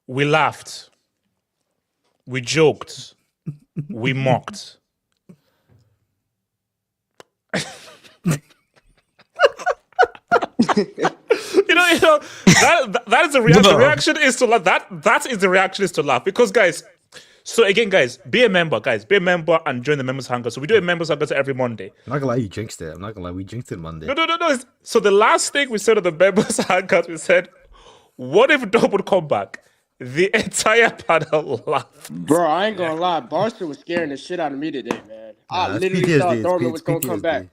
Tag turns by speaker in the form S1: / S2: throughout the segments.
S1: We laughed. We joked. We mocked. That is the reaction. The reaction is to laugh. That is the reaction is to laugh. Because guys, so again, guys, be a member, and join the members hangout. So we do a members hangout every Monday.
S2: I'm not gonna lie, you jinxed it. I'm not gonna lie, we jinxed it Monday.
S1: No. So the last thing we said at the members hangout, we said, what if Dortmund come back? The entire panel laughed.
S3: Bro, I ain't gonna lie. Barca was scaring the shit out of me today, man. I literally thought Dortmund was gonna come back.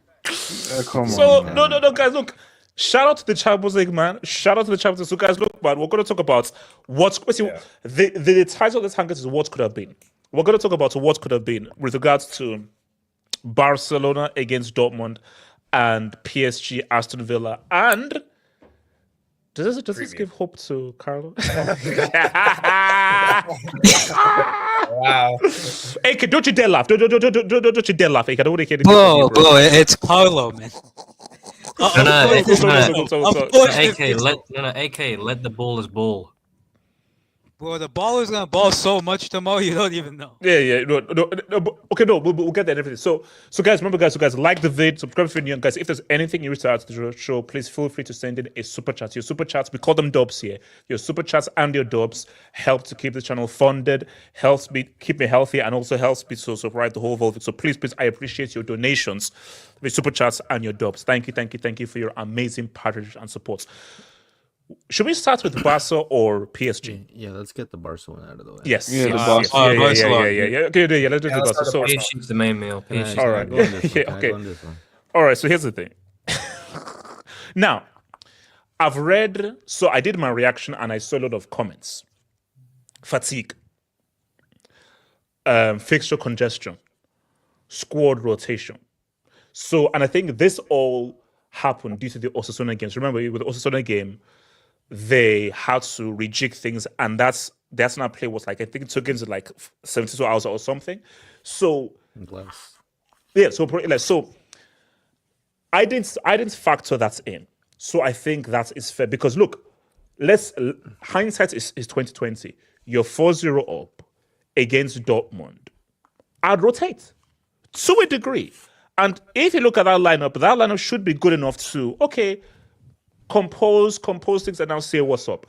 S1: Come on. So, no, guys, look. Shout out to the Champions League, man. Shout out to the Champions League. So, guys, look, man, we're going to talk about the title of this hangout is what could have been. We're going to talk about what could have been with regards to Barcelona against Dortmund and PSG, Aston Villa, and does this give hope to Carlo?
S4: Wow.
S1: Hey, don't you dare laugh. Don't you dare laugh. Hey, bro,
S5: it's Carlo, man.
S6: AK, let the ballers ball.
S5: Bro, the baller's gonna ball so much tomorrow you don't even know.
S1: Yeah. No. Okay, no, we'll get there and everything. So guys, remember, guys, like the vid, subscribe if you're new, guys. If there's anything you wish to add to the show, please feel free to send in a super chat. Your super chats, we call them dubs here. Your super chats and your dubs help to keep the channel funded, helps me keep me healthy, and also helps me to ride the whole Volvic. So please, I appreciate your donations, with super chats and your dubs. Thank you for your amazing patronage and support. Should we start with Barca or PSG?
S2: Yeah, let's get the Barca one out of the way.
S1: Yes.
S4: Yeah,
S1: Yeah. Okay, let's do the Barca. So,
S6: PSG's the main meal. PSG.
S1: all right. Okay. All right. So here's the thing. Now, I've read. So I did my reaction, and I saw a lot of comments. Fatigue, fixture congestion, squad rotation. So, and I think this all happened due to the Osasuna games. Remember, with the Osasuna game, they had to rejig things, and the Arsenal play was like, I think it took into like 72 hours or something. So yeah, so I didn't factor that in. So I think that is fair because look, hindsight is 2020. You're 4-0 up against Dortmund. I'd rotate to a degree. And if you look at that lineup should be good enough to, okay, compose things and now say what's up.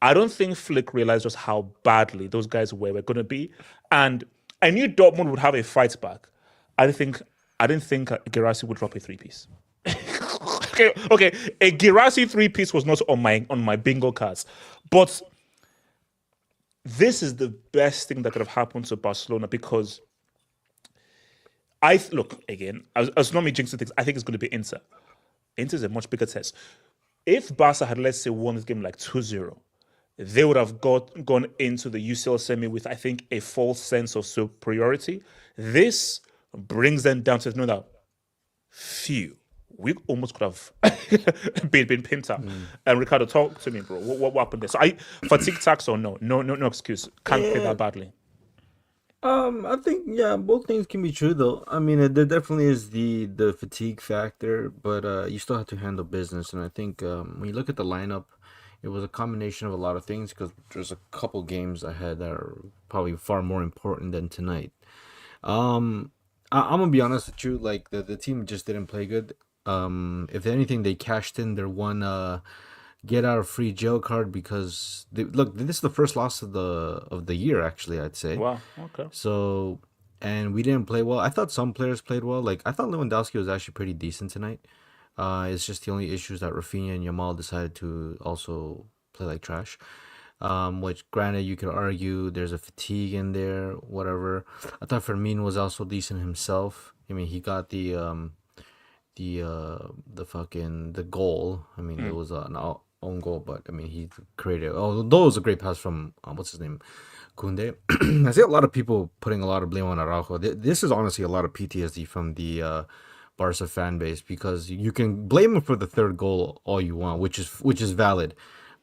S1: I don't think Flick realized just how badly those guys were going to be. And I knew Dortmund would have a fight back. I didn't think Guirassy would drop a 3-piece. okay, a Guirassy 3-piece was not on my bingo cards. But this is the best thing that could have happened to Barcelona because look, again, as not me jinxing things, I think it's going to be Inter. Inter's a much bigger test. If Barca had, let's say, won this game like 2-0, they would have gone into the UCL semi with, I think, a false sense of superiority. This brings them down to know that, phew, we almost could have been pimped out. And Ricardo, talk to me, bro. What happened there? So fatigue tax or no excuse. Can't play that badly.
S2: I think both things can be true though. I mean, there definitely is the fatigue factor, but you still have to handle business. And I think when you look at the lineup, it was a combination of a lot of things because there's a couple games ahead that are probably far more important than tonight. I'm gonna be honest with you, like the team just didn't play good. If anything, they cashed in their one get out of free jail card because this is the first loss of the year, actually, I'd say.
S1: Wow. Okay.
S2: So, and we didn't play well. I thought some players played well. Like I thought Lewandowski was actually pretty decent tonight. It's just the only issues that Rafinha and Yamal decided to also play like trash. Which granted you could argue there's a fatigue in there, whatever. I thought Fermin was also decent himself. I mean, he got the goal. I mean, it was an own goal, but I mean, he created. Although it was a great pass from what's his name, Kunde. I see a lot of people putting a lot of blame on Araujo. This is honestly a lot of PTSD from the Barca fan base because you can blame him for the third goal all you want, which is valid.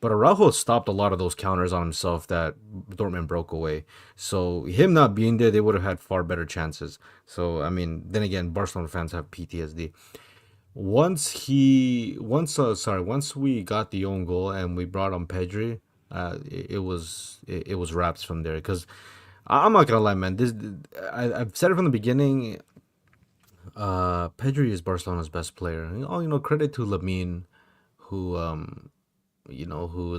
S2: But Araujo stopped a lot of those counters on himself that Dortmund broke away. So him not being there, they would have had far better chances. So I mean, then again, Barcelona fans have PTSD. Once we got the own goal and we brought on Pedri, it was wraps from there. Because I'm not gonna lie, man. I've said it from the beginning. Pedri is Barcelona's best player. Credit to Lamine, who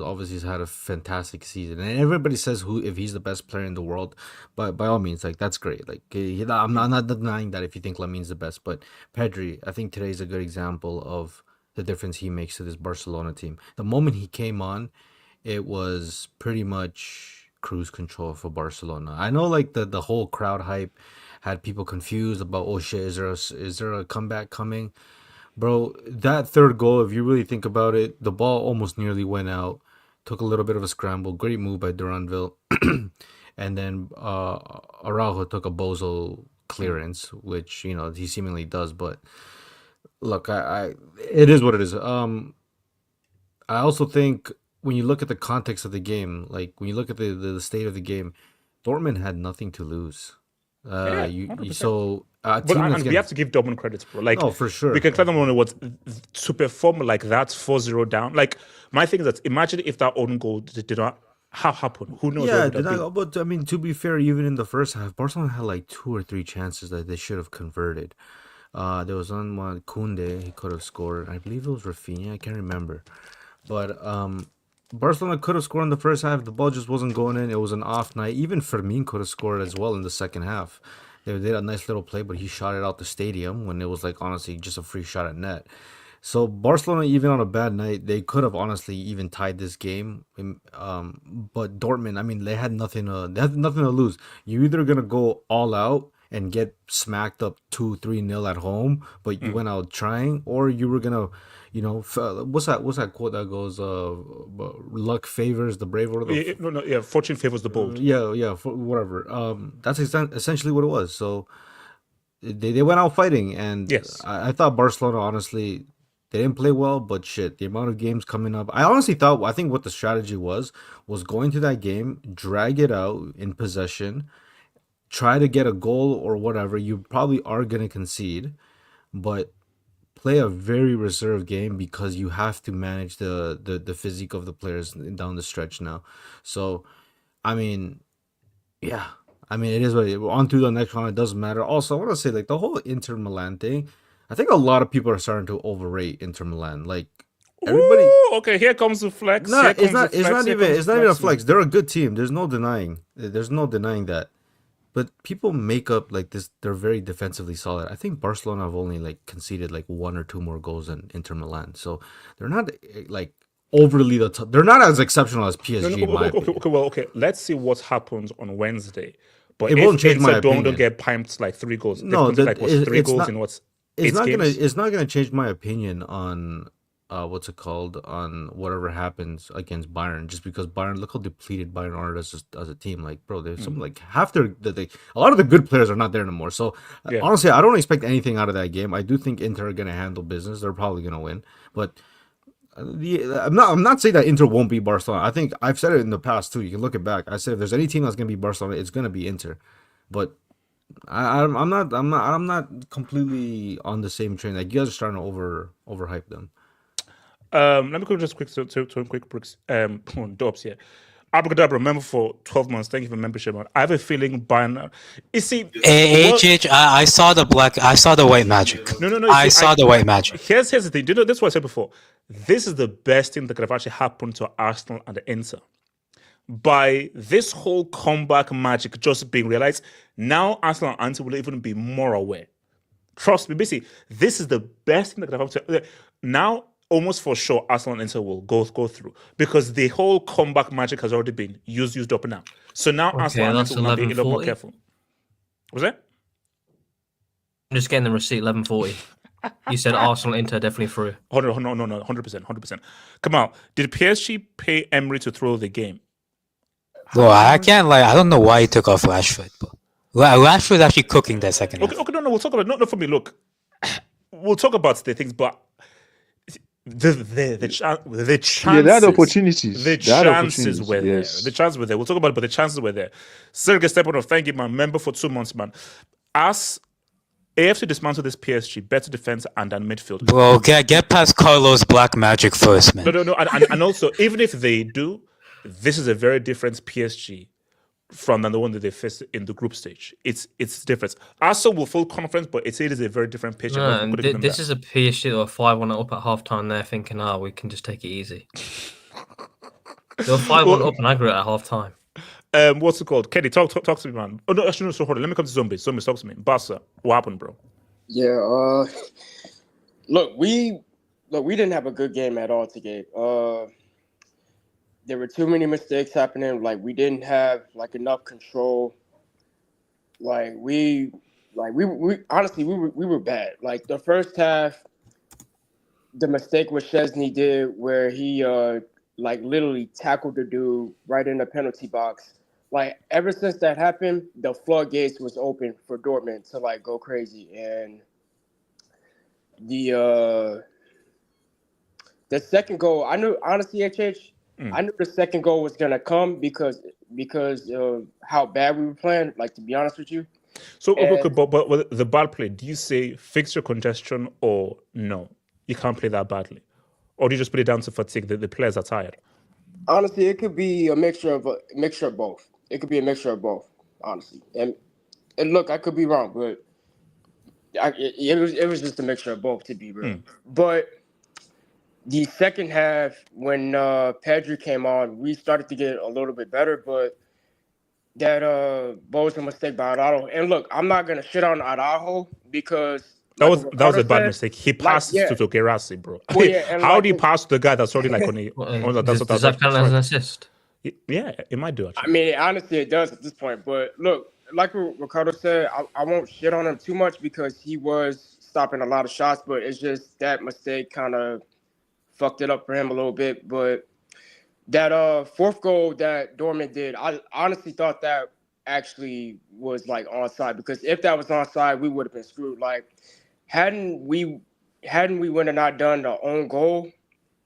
S2: obviously has had a fantastic season. And everybody says if he's the best player in the world, but by all means, like that's great. Like I'm not denying that if you think Lamine's the best, but Pedri, I think today is a good example of the difference he makes to this Barcelona team. The moment he came on, it was pretty much cruise control for Barcelona. I know like the whole crowd hype had people confused about, oh shit, is there a comeback coming? Bro, that third goal, if you really think about it, the ball almost nearly went out. Took a little bit of a scramble. Great move by Duranville. And then Araujo took a bozo clearance, which, he seemingly does. But look, it is what it is. I also think when you look at the context of the game, like when you look at the state of the game, Dortmund had nothing to lose.
S1: We have to give Dortmund credit, bro. Like,
S2: for sure.
S1: We can credit them on what to perform like that 4-0 down. Like, my thing is that imagine if that own goal did not happen. Who knows?
S2: Yeah, but I mean, to be fair, even in the first half, Barcelona had like 2 or 3 chances that they should have converted. There was one Kunde, he could have scored. I believe it was Rafinha. I can't remember, but Barcelona could have scored in the first half. The ball just wasn't going in. It was an off night. Even Fermin could have scored as well in the second half. They did a nice little play, but he shot it out the stadium when it was like honestly just a free shot at net. So Barcelona, even on a bad night, they could have honestly even tied this game. But Dortmund, I mean, they had nothing to lose. You're either gonna go all out and get smacked up 2-3-0 at home, but you went out trying, or you were gonna, what's that quote that goes, luck favors the brave, or
S1: fortune favors the bold.
S2: Whatever. That's essentially what it was. So they went out fighting, and
S1: yes,
S2: I thought Barcelona, honestly, they didn't play well, but shit, the amount of games coming up, I think what the strategy was going to that game, drag it out in possession, try to get a goal or whatever. You probably are going to concede, but play a very reserved game because you have to manage the physique of the players down the stretch now. So, I mean, yeah, I mean, it is what it is. On to the next one. It doesn't matter. Also, I want to say, like, the whole Inter Milan thing, I think a lot of people are starting to overrate Inter Milan. Like, everybody.
S1: Ooh, okay, here comes the flex.
S2: No,
S1: Here
S2: it's
S1: comes
S2: not.
S1: the
S2: It's
S1: flex,
S2: not
S1: here
S2: even.
S1: comes
S2: It's
S1: the
S2: not even a
S1: flex, man.
S2: flex. They're a good team. There's no denying. There's no denying that. But people make up like this. They're very defensively solid. I think Barcelona have only like conceded like 1 or 2 more goals than Inter Milan. So they're not like overly they're not as exceptional as PSG. In my opinion.
S1: Okay. Let's see what happens on Wednesday. But
S2: It
S1: if
S2: won't change my
S1: Inter don't
S2: opinion.
S1: get pumped like 3 goals, they've
S2: No,
S1: conceded like what, 3
S2: it's
S1: goals
S2: not.
S1: in what,
S2: It's
S1: 8
S2: not gonna.
S1: games?
S2: It's not gonna change my opinion on what's it called, on whatever happens against Bayern. Just because Bayern, look how depleted Bayern are as a team. Like, bro, there's some like half a lot of the good players are not there anymore. So
S1: Yeah.
S2: honestly, I don't expect anything out of that game. I do think Inter are gonna handle business. They're probably gonna win, but. I'm not saying that Inter won't beat Barcelona. I think I've said it in the past too. You can look it back. I said if there's any team that's gonna beat Barcelona, it's gonna be Inter. But I'm not completely on the same train. Like, you guys are starting to overhype them.
S1: Let me go just quick to quick bricks. Dobbs here. Abracadabra, member for 12 months. Thank you for membership, man. I have a feeling Bayern. You see,
S5: I saw the white magic.
S1: No.
S5: I saw the white magic.
S1: Here's the thing. Do you know, this is what I said before. This is the best thing that could have actually happened to Arsenal and the Inter. By this whole comeback magic just being realized, now Arsenal and Inter will even be more aware. Trust me, basically, this is the best thing that could have happened to now. Almost for sure, Arsenal and Inter will go through because the whole comeback magic has already been used up now. So now Arsenal and
S6: that's
S1: Inter will be a lot more
S6: 11:40.
S1: careful. Was that?
S6: I'm just getting the receipt. 11:40. You said Arsenal Inter definitely through.
S1: No, 100%. Come on, did PSG pay Emery to throw the game?
S5: Well, I can't lie. I don't know why he took off Rashford, but Rashford actually cooking that second half.
S1: Okay, no, we'll talk about not for me. Look, we'll talk about the things, but the chances.
S4: Yeah, they had opportunities.
S1: The
S4: They had
S1: chances were there.
S4: yes.
S1: The chances were there. We'll talk about it, but the chances were there. Sergei Stepanov, thank you, man. Member for 2 months, man. As AFC dismantle this PSG, better defense and then midfield.
S5: Bro, get past Carlos Black Magic first, man.
S1: No. And also, even if they do, this is a very different PSG from the one that they faced in the group stage. It's different. Arsenal will full conference, but it is a very different pitch.
S6: No, and this is a PSG that were 5-1 up at halftime. They're thinking, we can just take it easy. They were 5-1 up and aggregate at halftime.
S1: What's it called? Kenny, talk to me, man. Oh no, actually no. So hold on. Let me come to Zombies. Zombies, talk to me. Barca, what happened, bro?
S3: Yeah. Look, we didn't have a good game at all today. There were too many mistakes happening. Like, we didn't have like enough control. We honestly we were bad. Like, the first half, the mistake what Szczesny did where he like literally tackled the dude right in the penalty box. Like, ever since that happened, the floodgates was open for Dortmund to like go crazy. And the second goal, I knew, honestly, I knew the second goal was gonna come because of how bad we were playing. Like, to be honest with you.
S1: So, okay, but the bad play, do you say fixture congestion or no? You can't play that badly, or do you just put it down to fatigue? The players are tired.
S3: Honestly, it could be a mixture of both. It could be a mixture of both, honestly. And look, I could be wrong, but it was just a mixture of both, to be real. But the second half, when Pedri came on, we started to get a little bit better, but that was a mistake by Araujo. And look, I'm not gonna shit on Araujo because
S1: that was a bad mistake. He passed to Tokerasi, bro.
S3: Well,
S1: how do you pass to the guy that's already like on the?
S6: Does that count as an assist?
S1: Yeah, it might do. Actually.
S3: I mean, honestly, it does at this point. But look, like what Ricardo said, I won't shit on him too much because he was stopping a lot of shots, but it's just that mistake kind of fucked it up for him a little bit. But that fourth goal that Dortmund did, I honestly thought that actually was like onside, because if that was onside, we would have been screwed. Like, hadn't we went and not done the own goal,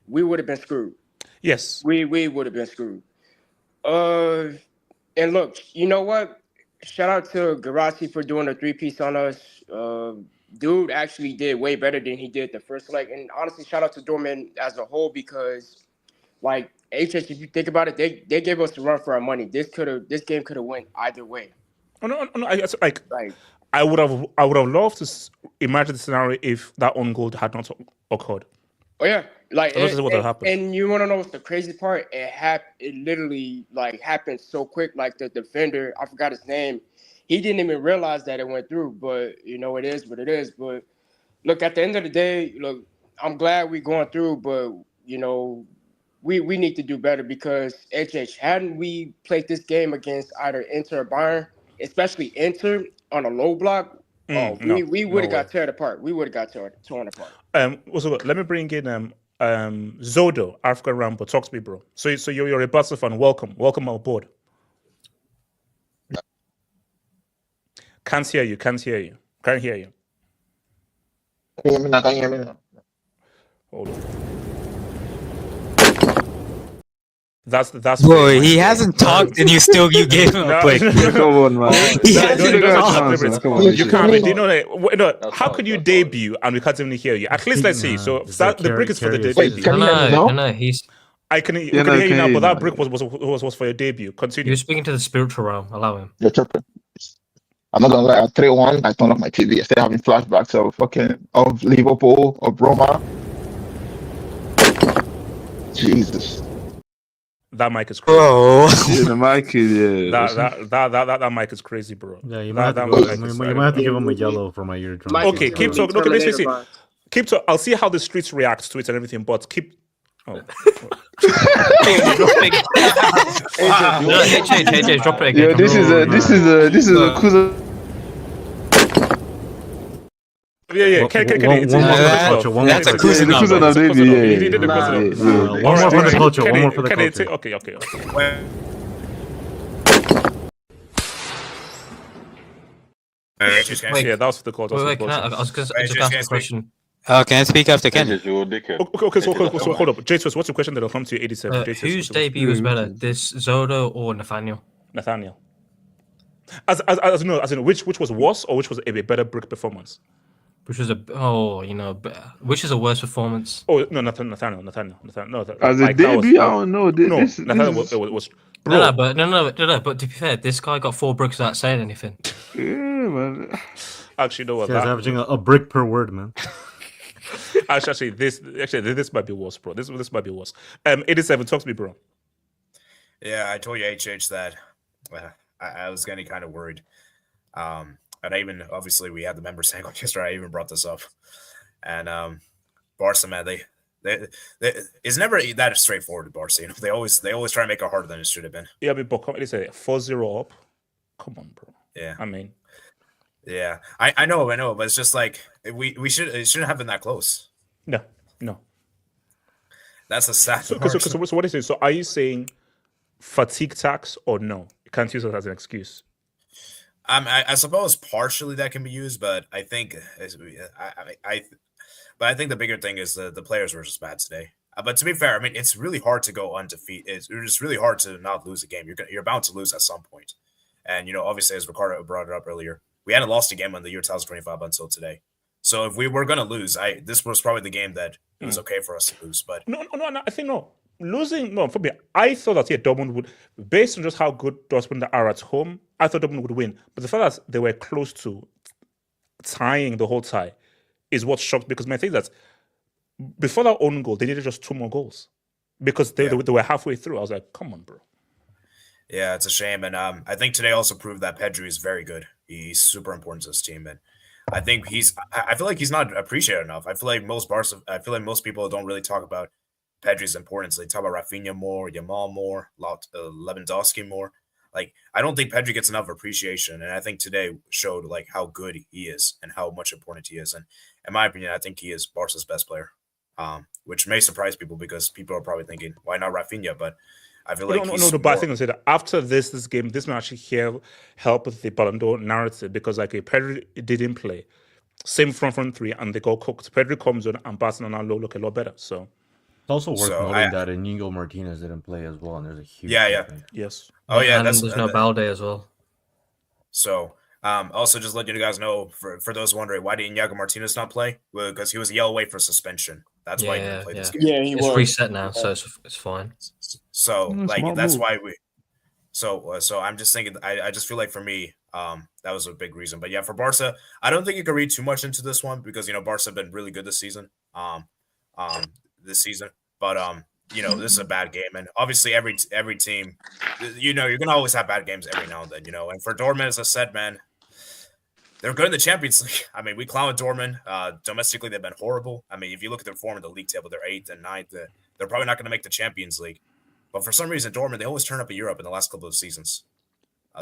S3: we would have been screwed.
S1: Yes,
S3: we would have been screwed. And look, you know what? Shout out to Garassi for doing a 3-piece on us. Dude actually did way better than he did the first leg. And honestly, shout out to Dortmund as a whole, because, like, if you think about it, they gave us a run for our money. This game could have went either way.
S1: Oh, no. Like
S3: Like,
S1: I would have loved to imagine the scenario if that own goal had not occurred.
S3: oh yeah, like,
S1: This is what happened.
S3: and you want to know what's the crazy part? It literally like happened so quick. Like the defender, I forgot his name. He didn't even realize that it went through. But it is what it is. But look, at the end of the day, look, I'm glad we're going through. But we need to do better because hadn't we played this game against either Inter or Bayern, especially Inter on a low block, we would have got torn apart. We would have got torn apart.
S1: Also, let me bring in Zodo, Africa Rambo. Talk to me, bro. So you're a Barca fan. Welcome on board. Can't hear you. Can't hear you.
S4: Can you hear me now? Can you hear me now?
S1: Hold on. That's
S5: Bro, he hasn't talked and you gave him a play.
S7: Come on, man.
S5: He hasn't talked.
S1: You can't. How could you debut and we can't even hear you? At least let's see. So the brick is for the debut.
S4: Wait, can you hear me now?
S6: No, he's.
S1: I can hear you now, but that brick was for your debut. Continue.
S6: You're speaking to the spiritual realm. Allow him.
S4: You're tripping. I'm not gonna lie. At 3-1, I turned off my TV. I started having flashbacks of Liverpool, of Roma. Jesus.
S1: That mic is crazy.
S5: Bro.
S7: Yeah, the mic is
S1: That mic is crazy, bro.
S2: Yeah, you might have to give him a yellow for my eardrum.
S1: Okay, keep talking. Okay, basically, keep talking. I'll see how the streets react to it and everything, but keep. Oh.
S6: HJ, drop it again.
S7: Yeah, this is a Kuza.
S1: Yeah.
S5: That's a Kuza
S7: Kuza
S5: number.
S2: One more for the culture. One more for the culture.
S1: Okay. Yeah, that was for the culture.
S6: Wait, I was just asking a question.
S5: Can I speak after Ken?
S1: Okay, so hold up. J-Twist, what's the question that will come to you, 87?
S6: Whose debut was better, this Zodo or Nathaniel?
S1: Nathaniel. As in, which was worse or which was a better brick performance?
S6: Which was which is a worse performance?
S1: Oh no, Nathaniel. No,
S7: As a debut, I don't know.
S1: Nathaniel was. Bro.
S6: No. But to be fair, this guy got 4 bricks without saying anything.
S7: Yeah, man.
S1: Actually, no.
S2: He's averaging a brick per word, man.
S1: Actually, this might be worse, bro. This might be worse. 87, talk to me, bro.
S8: Yeah, I told you, HH, that I was getting kind of worried. And I even, obviously, we had the members saying yesterday. I even brought this up, and Barca, man, they it's never that straightforward with Barca. They always try to make it harder than it should have been.
S1: Yeah, but it's a 4-0 up. Come on, bro.
S8: Yeah,
S1: I mean.
S8: Yeah, I know, but it's just like it shouldn't have been that close.
S1: No.
S8: That's a sad
S1: So
S8: part.
S1: what is it? So are you saying fatigue tax or no? You can't use it as an excuse.
S8: I suppose partially that can be used, but I think I think the bigger thing is the players were just bad today. But to be fair, I mean, it's really hard to go undefeated. It's just really hard to not lose a game. You're bound to lose at some point. And obviously, as Ricardo brought it up earlier, we hadn't lost a game in the year 2025 until today. So if we were going to lose, this was probably the game that it was okay for us to lose. But
S1: no, I think no. Losing, no, for me, I thought that Dortmund would, based on just how good Dortmund are at home, I thought Dortmund would win. But the fact that they were close to tying the whole tie is what shocked, because my thing is that before that own goal, they needed just 2 more goals because they were halfway through. I was like, come on, bro.
S8: Yeah, it's a shame. And I think today also proved that Pedri is very good. He's super important to this team. And I think I feel like he's not appreciated enough. I feel like most people don't really talk about Pedri's importance. They talk about Rafinha more, Yamal more, Lewandowski more. Like, I don't think Pedri gets enough appreciation. And I think today showed like how good he is and how much important he is. And in my opinion, I think he is Barca's best player, which may surprise people because people are probably thinking, why not Rafinha? But I feel like
S1: but I think I said that after this game, this may actually help with the Ballon d'Or narrative, because like Pedri didn't play, same front three, and they got cooked. Pedri comes on and Barcelona look a lot better. So
S2: it's also worth noting that Inigo Martinez didn't play as well, and there's a huge
S1: yes.
S8: Oh yeah,
S6: and there's no Balde as well.
S8: So also just let you guys know, for those wondering, why did Inigo Martinez not play? Well, because he was a yellow away for suspension. That's why he didn't play this game.
S3: Yeah,
S6: it's reset now, so it's fine.
S8: So like that's why we. So I'm just thinking. I just feel like for me, That was a big reason. But yeah, for Barca, I don't think you can read too much into this one because Barca have been really good this season. But this is a bad game, and obviously every team, you're gonna always have bad games every now and then. And for Dortmund, as I said, man, they're good in the Champions League. I mean, we clown Dortmund. Domestically, they've been horrible. I mean, if you look at their form in the league table, they're 8th and 9th. They're probably not going to make the Champions League. But for some reason, Dortmund, they always turn up in Europe in the last couple of seasons.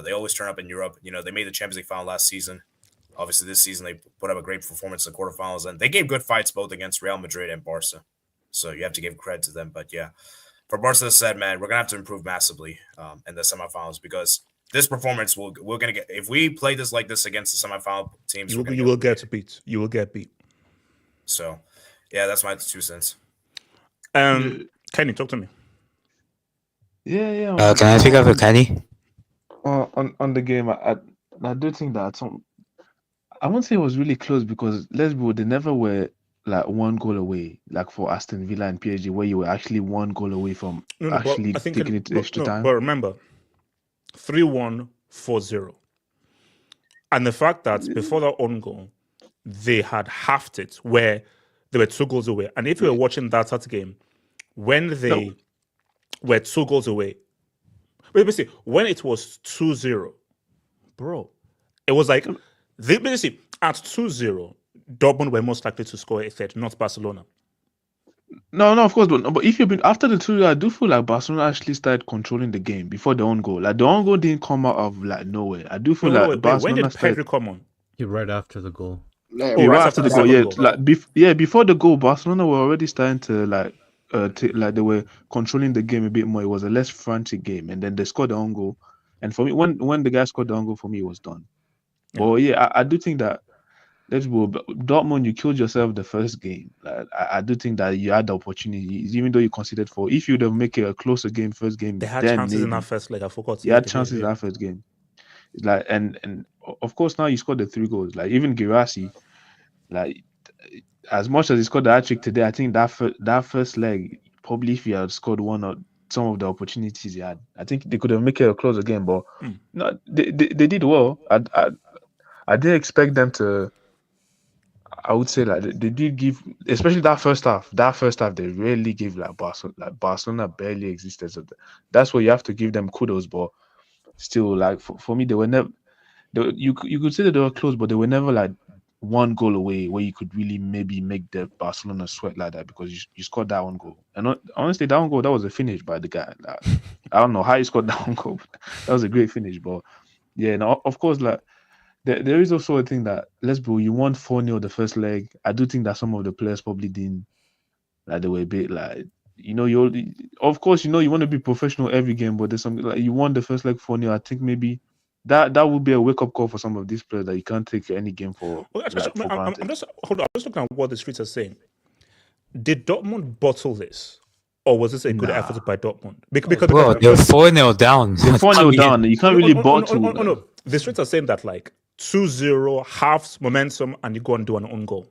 S8: They always turn up in Europe. They made the Champions League final last season. Obviously, this season, they put up a great performance in the quarterfinals. And they gave good fights both against Real Madrid and Barca. So you have to give credit to them. But yeah, for Barca, said, man, we're going to have to improve massively in the semifinals because this performance, we're going to get, if we play this like this against the semifinal teams,
S1: you will get beat. You will get beat.
S8: So, yeah, that's my 2 cents.
S1: Kenny, talk to me.
S7: Yeah.
S5: Can I pick up a Kenny?
S7: On the game, I do think that I won't say it was really close because let's be real, they never were like 1 goal away, like for Aston Villa and PSG, where you were actually 1 goal away from taking it to extra time.
S1: But remember, 3-1, 4-0. And the fact that before that own goal, they had halved it where they were 2 goals away. And if you were watching that game, when they were 2 goals away, basically, when it was 2-0, bro, it was like, basically, at 2-0, Dortmund were most likely to score a third, not Barcelona.
S7: No, of course, but if you've been after the 2, I do feel like Barcelona actually started controlling the game before the own goal. Like the own goal didn't come out of like nowhere. I do feel Barcelona.
S1: When did Pedri come on?
S2: Right after the goal.
S7: Right after the goal, yeah. Before the goal, Barcelona were already starting to like they were controlling the game a bit more. It was a less frantic game, and then they scored the own goal. And for me, when the guy scored the own goal, for me, it was done. Yeah. But yeah, I do think that. Let's go. Dortmund, you killed yourself the first game. Like, I do think that you had the opportunity, even though you conceded 4. If you'd have made it a closer game, first game,
S1: they had chances in that first leg. I forgot.
S7: You had chances in that first game. Like, and of course now you scored the 3 goals. Like even Guirassy, like as much as he scored the hat-trick today, I think that first leg, probably if he had scored 1 or some of the opportunities he had, I think they could have made it a closer game. But no, they did well. I didn't expect them to. I would say like they did give, especially that first half. That first half they really gave like Barcelona. Like Barcelona barely existed. So that's where you have to give them kudos. But still, like for me, they were never. You could say that they were close, but they were never like 1 goal away where you could really maybe make the Barcelona sweat like that because you scored that 1 goal. And honestly, that 1 goal, that was a finish by the guy. Like, I don't know how he scored that 1 goal. That was a great finish. But yeah, no, of course, like. There is also a thing that, let's be, you won 4-0 the first leg. I do think that some of the players probably didn't, like they were a bit like, of course, you want to be professional every game, but there's something like you won the first leg 4-0. I think maybe that would be a wake-up call for some of these players that you can't take any game for.
S1: I'm just looking at what the streets are saying. Did Dortmund bottle this? Or was this a good effort by Dortmund? Because
S5: they're 4-0 down.
S7: They're 4-0 down. You can't really bottle.
S1: No. The streets are saying that like 2-0, halves momentum, and you go and do an own goal.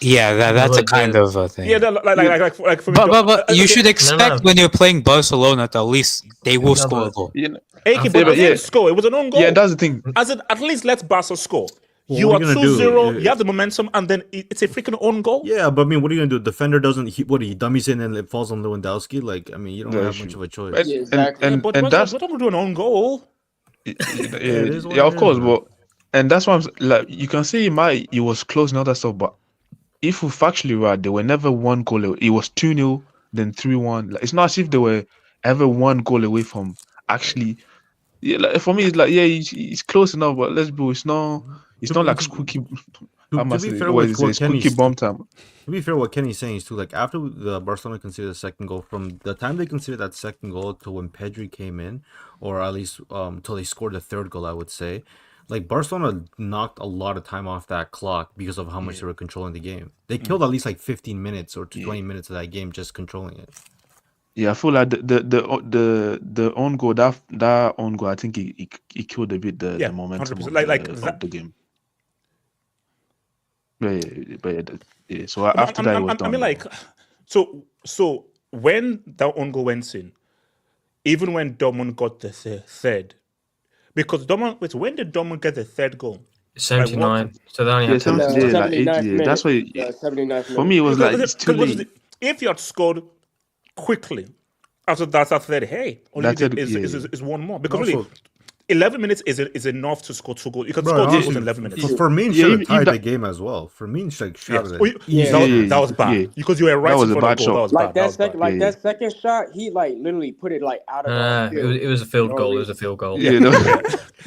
S5: Yeah, that's a kind of a thing.
S1: Yeah, like for me.
S5: But you should expect when you're playing Barcelona, at least they will score a goal.
S1: But they didn't score. It was an own goal.
S7: Yeah, that's the thing.
S1: At least let Barca score. Well, you are 2-0, you have the momentum, and then it's a freaking own goal.
S2: Yeah, but I mean, what are you going to do? The defender doesn't, he dummies in and it falls on Lewandowski? Like, I mean, you don't have much of a choice.
S1: Yeah, exactly. But that's what I'm doing, an own goal.
S7: Yeah, of course, but and that's why I'm like, you can say he was close and all that stuff, but if we're factually right, they were never 1 goal away. It was 2-0, then 3-1. Like, it's not as if they were ever 1 goal away from actually. Yeah, like, for me, it's like he's close enough, but let's be, it's not like squeaky. Squeaky bomb time.
S2: To be fair, what Kenny's saying is too, like after the Barcelona conceded the second goal, from the time they conceded that second goal to when Pedri came in, or at least till they scored the 3rd goal, I would say, like Barcelona knocked a lot of time off that clock because of how much they were controlling the game. They killed at least like 15 minutes or 20 minutes of that game just controlling it.
S7: Yeah, I feel like the own goal, that own goal, I think he killed a bit the momentum of the game. Yeah. So after that, it was done.
S1: I mean, like, so when that own goal went in, even when Dortmund got the third, Because Dortmund. Wait, when did Dortmund get the third goal?
S6: 79. So they only
S7: Yeah,
S6: had 10
S7: 70,
S6: minutes.
S7: yeah, like
S3: 79th
S7: 80. Yeah, that's why.
S3: minute. 79th
S7: For me, it was like it's too late.
S1: If you had scored quickly after that 30, hey, all you
S7: That's
S1: did
S7: it,
S1: is one more. Because
S2: Also-
S1: really, 11 minutes is enough to score 2 goals. You can
S2: Bro,
S1: score 2
S2: honestly,
S1: goals in 11 minutes.
S2: Firmine
S7: Yeah,
S2: should have
S7: if
S2: tied
S7: that-
S2: the game as well. Firmine should
S1: Yes.
S2: shot
S1: Oh,
S2: it.
S1: yeah, that was bad.
S7: yeah.
S1: Because you were right
S7: That was
S1: in
S7: a
S1: front of
S7: bad
S1: the goal. That
S7: shot.
S1: was
S3: Like
S1: bad.
S3: that second, like
S7: Yeah.
S3: that second shot, he like literally put it like out of the field.
S6: It was a field
S3: No
S6: goal. It was a
S3: reason.
S6: field goal.
S7: Yeah,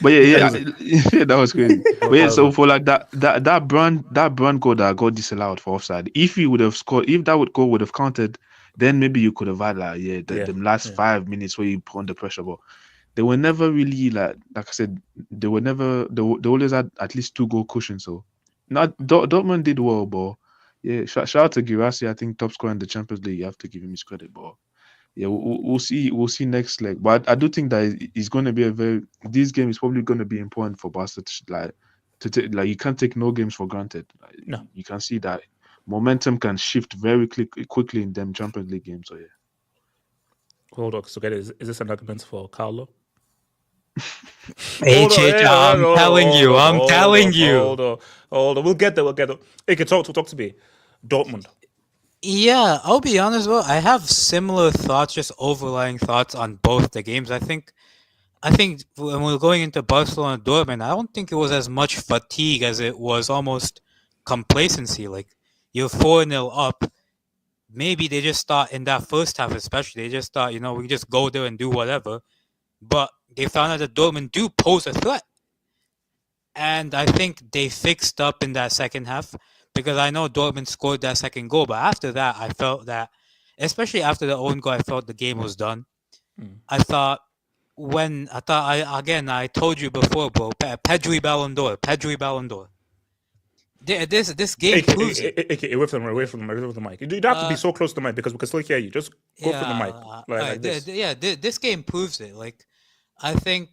S7: but yeah, that was crazy. But yeah, so for like that brand goal that got disallowed for offside, if he would have scored, if that goal would have counted, then maybe you could have had like the last 5 minutes where you put on the pressure. But they were never really like I said, they always had at least 2 goal cushion. So not Dortmund did well, but yeah, shout out to Girassi. I think top scorer in the Champions League. You have to give him his credit, but. Yeah, we'll see. We'll see next leg, but I do think that it's going to be this game is probably going to be important for Barca to take. Like you can't take no games for granted. Like,
S1: No.
S7: You can see that momentum can shift very quickly in them Champions League games. So yeah.
S1: Hold on. So, is this an argument for Carlo?
S5: I'm telling you.
S1: Hold on. We'll get there. Okay, talk to me. Dortmund.
S5: Yeah, I'll be honest, bro. I have similar thoughts, just overlying thoughts on both the games. I think when we're going into Barcelona Dortmund, I don't think it was as much fatigue as it was almost complacency. Like you're 4-0 up. Maybe they just thought in that first half, especially, they just thought, we just go there and do whatever. But they found out that Dortmund do pose a threat. And I think they fixed up in that second half. Because I know Dortmund scored that second goal, but after that, I felt that, especially after the own goal, I felt the game was done. I told you before, bro, Pedri Ballon d'Or. This game proves it.
S1: Away from the mic. You don't have to be so close to the mic because we can still hear you. Just go from the mic. Like this.
S5: This game proves it. Like, I think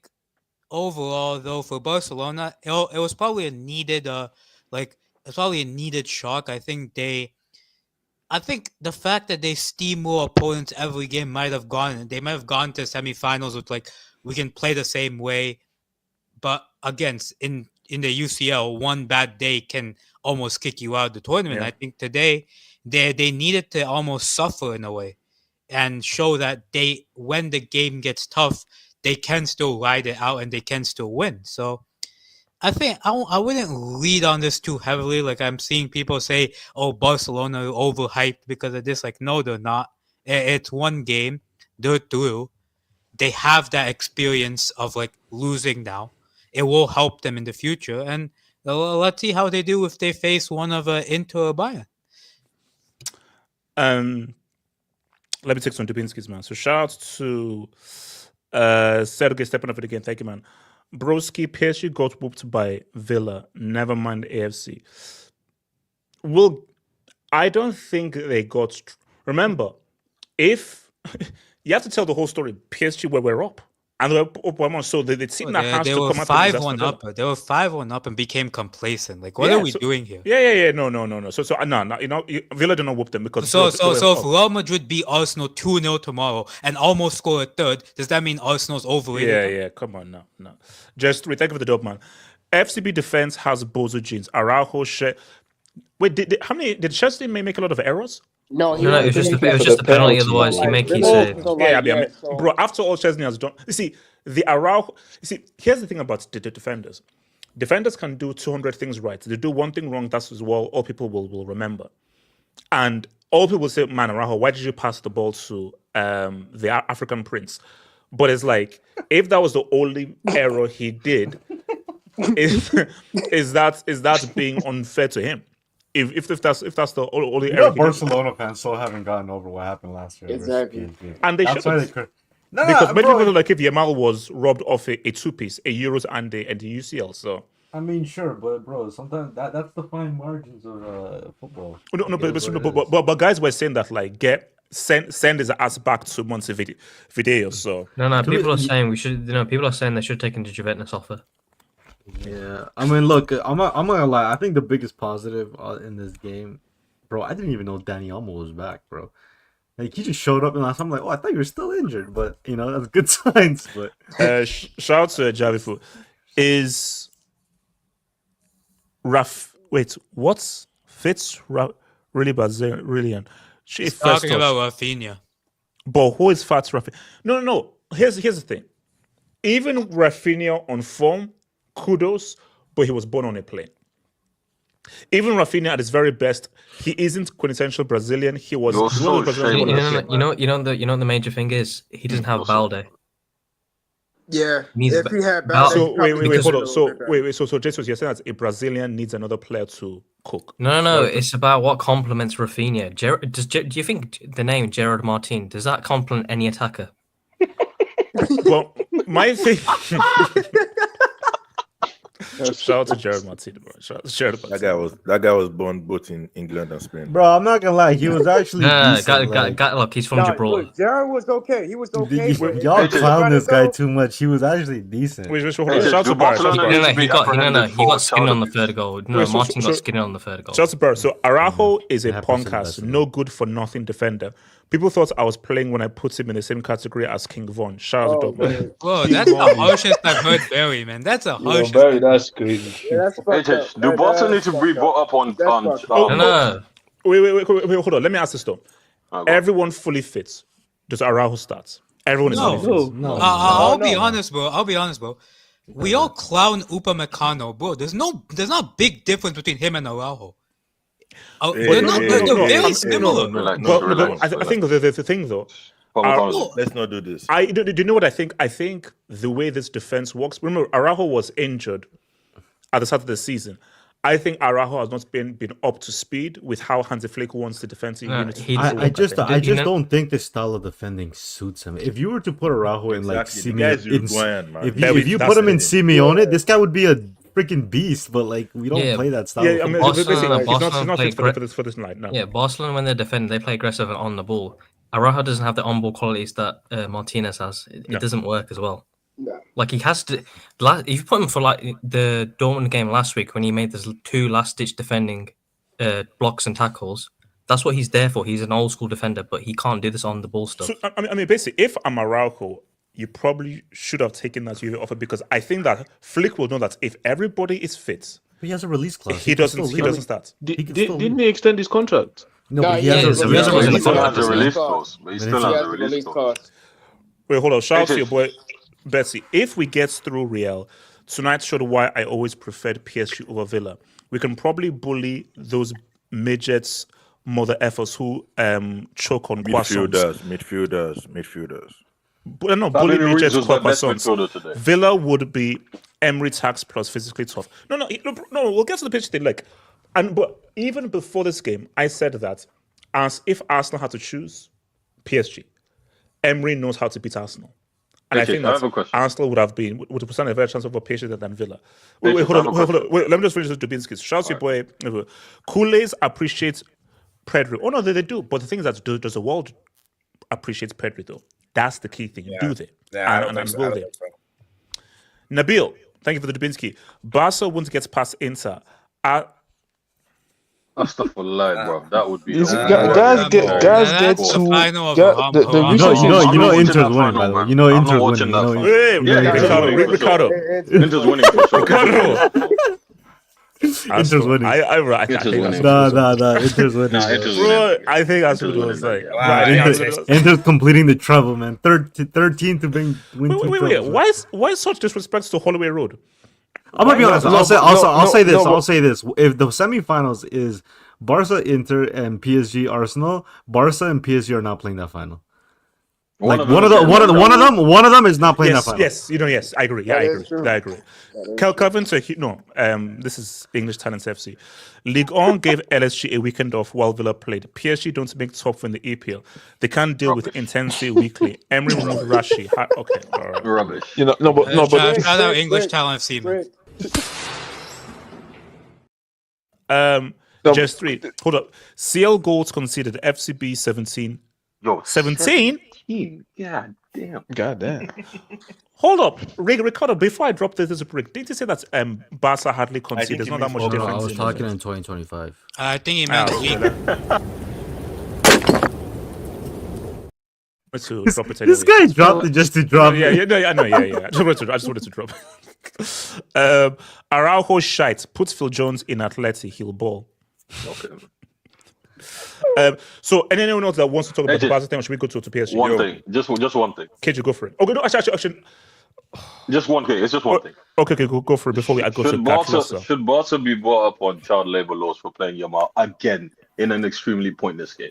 S5: overall, though, for Barcelona, it was probably a needed, it's probably a needed shock. I think the fact that they steamroll opponents every game might have gone to semifinals with we can play the same way, but again, in the UCL, one bad day can almost kick you out of the tournament.
S1: Yeah.
S5: I think today they needed to almost suffer in a way and show that when the game gets tough, they can still ride it out and they can still win. So I think I wouldn't lead on this too heavily. Like I'm seeing people say, "Oh, Barcelona are overhyped because of this." Like, no, they're not. It's one game. They're through. They have that experience of losing now. It will help them in the future, and let's see how they do if they face one of Inter or Bayern.
S1: Let me take some Dubinsky's, man. So shout out to Sergey stepping up for the game. Thank you, man. Broski, PSG got whooped by Villa. Never mind AFC. Well, I don't think they got. Remember, if you have to tell the whole story, PSG were up and they were up 1-1, so they'd seen that chance
S5: They
S1: to
S5: were
S1: come out
S5: 5-1 up. They were 5-1 up and became complacent. Like, what are we doing here?
S1: Yeah. No. So no. Villa did not whoop them because.
S5: So if Real Madrid beat Arsenal 2-0 tomorrow and almost score a third, does that mean Arsenal's overrated?
S1: Yeah. Come on, no. Just thank you for the dope, man. FCB defense has Bozo jeans. Araujo, wait, did Chelsea make a lot of errors?
S3: No,
S6: it was just a penalty. Otherwise, he make key save.
S1: Bro. After all Chesney has done, you see the Araujo. You see, here's the thing about the defenders. Defenders can do 200 things right. They do one thing wrong. That's as well. All people will remember, and all people will say, "Man, Araujo, why did you pass the ball to the African Prince?" But it's like if that was the only error he did, is that being unfair to him? If that's the only error,
S2: Barcelona fans still haven't gotten over what happened last year.
S3: Exactly.
S1: And they should. Because many people are like if Yamal was robbed off a two-piece, a Euros and the UCL. So
S2: I mean, sure, but bro, sometimes that's the fine margins of football.
S1: But guys were saying that send his ass back to Montevideo. So
S6: no, people are saying we should. People are saying they should take him to Juventus offer.
S2: Yeah, I mean, look, I'm not gonna lie. I think the biggest positive in this game, bro, I didn't even know Dani Olmo was back, bro. Like he just showed up, and I'm like, oh, I thought you were still injured, but you know that's good signs. But
S1: Shout out to Javifu. Is wait, what's Fitz really Brazilian? She first
S5: Talking
S1: touch.
S5: about Rafinha.
S1: But who is Fats Rafinha? No. Here's the thing. Even Rafinha on form, kudos, but he was born on a plane. Even Rafinha at his very best, he isn't quintessential Brazilian. He was.
S9: You're
S1: he
S9: so
S1: was Brazilian
S9: shady.
S1: born on a plane.
S6: You know the major thing is he doesn't have
S9: Also-
S6: Balde.
S3: Yeah,
S6: Needs
S3: if
S6: ba-
S3: he had
S6: Bal-
S3: Balde,
S1: So wait,
S6: Because-
S1: hold on. So Jesus, you're saying that a Brazilian needs another player to cook?
S6: No. It's about what complements Rafinha. Do you think the name Gerard Martin does that complement any attacker?
S1: Well, my thing. Shout out to Jared Martin, bro. Shout out to Jared Martin.
S10: That guy was born both in England and Spain.
S2: bro, I'm not gonna lie, he was actually decent.
S6: Look, he's from
S3: Nah,
S6: Gibraltar.
S3: look, Jared was okay. He was okay. but
S2: Y'all
S3: if he
S2: clown
S3: wanted
S2: this
S3: to
S2: guy
S3: go-
S2: too much. He was actually decent.
S1: Wait, hold on.
S9: Hey,
S1: Shout out to
S9: do
S1: Barca. Shout out to
S9: Barcelona
S1: Barca.
S9: need to be
S6: He got
S9: apprehended for
S6: skin
S9: child
S6: on the
S9: abuse?
S6: third goal. No,
S1: Wait, so-
S6: Martin
S1: so-
S6: got skin on the third goal.
S1: Shout out to Barca. So Araujo is a
S2: It happens to the
S1: podcast,
S2: best of
S1: no good for nothing defender. People thought I was playing when I put him in the same category as King Von. Shout out to
S3: Oh,
S1: Dortmund.
S3: man.
S5: Bro, that's the harshest I've heard Barry, man. That's a
S7: Yo,
S5: harshest.
S7: Barry, that's crazy.
S3: Yeah, that's fucked
S9: Hey,
S3: up.
S9: do Barca need to be
S3: fucked
S9: brought up on
S3: That's fucked
S1: up.
S6: No.
S1: Wait, hold on. Let me ask this though.
S9: Oh,
S1: Everyone fully fits. Does Araujo start? Everyone is
S5: No.
S1: fully fit.
S2: No.
S5: I'll be
S3: no.
S5: honest, bro. We all clown Upamecano, bro. There's not big difference between him and Araujo. They're very similar.
S1: I think the thing though.
S10: Let's not do this.
S1: Do you know what I think? I think the way this defense works. Remember, Araujo was injured at the start of the season. I think Araujo has not been up to speed with how Hansi Flick wants the defensive unit.
S2: I just
S6: You know-
S2: don't think this style of defending suits him. If you were to put Araujo in like
S10: Exactly. The guy's
S2: Simeone,
S10: Uruguayan, man.
S2: if you
S1: That's
S2: put him in
S1: it.
S2: Simeone, this guy would be a freaking beast. But like we don't
S6: Yeah.
S2: play that style.
S1: Yeah,
S2: of
S1: I mean,
S2: football.
S1: basically, he's
S6: Barcelona
S1: not
S6: play
S1: fit for this line. No.
S6: Yeah, Barcelona when they're defending, they play aggressive and on the ball. Araujo doesn't have the on-ball qualities that Martinez has. It doesn't work as well.
S3: No.
S6: Like he has to. If you put him for like the Dortmund game last week when he made those two last-ditch defending blocks and tackles, that's what he's there for. He's an old-school defender, but he can't do this on the ball stuff.
S1: So I mean, basically, if I'm Araujo, you probably should have taken that UV offer because I think that Flick will know that if everybody is fit,
S2: He has a release clause.
S1: he
S2: can
S1: doesn't
S2: still leave.
S1: start.
S7: Didn't he extend his contract?
S2: No,
S3: Nah,
S2: but he
S3: yeah,
S2: has a
S6: he has a
S2: release
S6: release
S2: clause.
S6: clause.
S9: Has a release clause, but he still
S3: He
S9: has
S3: has
S9: a
S3: the
S9: release
S3: release
S9: clause.
S3: clause.
S1: Wait, hold on. Shout out to
S9: It
S1: your
S9: is.
S1: boy Betsy. If we get through Real, tonight showed why I always preferred PSG over Villa. We can probably bully those midgets, mother effers who choke on croissants.
S10: Midfielders.
S1: No, bully
S9: Family
S1: midgets,
S9: Ruiz was the best
S1: croissants.
S9: midfielder today.
S1: Villa would be Emery tax plus physically tough. No. We'll get to the pitch thing. But even before this game, I said that as if Arsenal had to choose PSG, Emery knows how to beat Arsenal. And I
S9: Okay,
S1: think
S9: I have
S1: that
S9: a question.
S1: Arsenal would have stand a better chance over PSG than Villa.
S9: Okay,
S1: Wait,
S9: I
S1: hold
S9: have a
S1: on.
S9: question.
S1: Wait, let me just finish this Dubinsky. Shout out to your boy. Kool-Aid appreciates Pedri. Oh no, they do. But the thing is that does the world appreciate Pedri though? That's the key thing. Do they?
S8: Yeah, I don't
S1: and
S8: think so.
S1: will
S8: I don't
S1: they?
S8: think so.
S1: Nabil, thank you for the Dubinsky. Barca won't get past Inter.
S9: That's stuff for lie, bro. That would be.
S7: Guys
S5: That's
S7: get
S5: the
S7: to
S5: final of
S7: the
S5: Haram.
S7: recent
S2: You know
S9: I'm not watching
S2: Inter's
S9: that
S2: winning,
S9: final,
S2: by the way.
S9: man.
S2: You know
S9: I'm
S2: Inter's
S9: not
S2: winning.
S9: watching
S2: You
S9: that
S2: know
S9: final.
S1: Hey,
S9: Yeah,
S1: Ricardo.
S9: Inter's winning for sure.
S1: Ricardo.
S2: Inter's winning.
S9: Inter's winning.
S2: Nah. Inter's winning.
S9: Nah, Inter's
S1: Bro,
S9: winning.
S1: I think that's what it
S9: Inter's
S1: was
S9: winning,
S1: like.
S9: yeah.
S1: Right,
S8: Wow,
S2: Inter's completing the treble, man. 13 to win two
S1: Wait.
S2: trebles.
S1: Why such disrespect to Holloway Road?
S2: I'm gonna be honest.
S7: No,
S2: I'll say this.
S7: no,
S2: I'll say this. If the semifinals is Barca, Inter, and PSG, Arsenal, Barca and PSG are not playing that final. One of them is not playing that final.
S1: Yes, I agree. Yeah,
S3: That
S1: I
S3: is
S1: agree.
S3: true.
S1: I agree. Calvin said, this is English Talents FC. Ligue 1 gave LSG a weekend off while Villa played. PSG don't make top in the EPL. They can't deal with intensity weekly. Emery removed Rashi. Okay, all right.
S9: Rubbish.
S5: Shout out English Talent FC, man.
S1: Just 3. Hold up. CL goals conceded. FCB 17.
S9: Yo,
S1: 17?
S9: God damn.
S7: God damn.
S1: Hold up, Ricardo. Before I drop this break, did you say that Barca hardly conceded? There's not that much
S2: No,
S1: difference.
S2: I was
S1: in
S2: talking
S1: it.
S2: in 2025.
S5: I think he meant league.
S1: to drop it
S2: This
S1: anyway.
S2: guy dropped it just to drop
S1: Yeah,
S2: it.
S1: I know. I just wanted to drop. Araujo shite puts Phil Jones in Atleti. He'll ball.
S10: Okay.
S1: So, anyone else that wants to talk about the
S9: AJ,
S1: Barca thing, or should we go to PSG?
S9: One thing, just one thing.
S1: KJ, go for it. Okay, no, actually,
S9: Just one thing. It's just one thing.
S1: okay, go for it before I go to Gattuso.
S9: Should Barca be brought up on child labor laws for playing Yamal again in an extremely pointless game?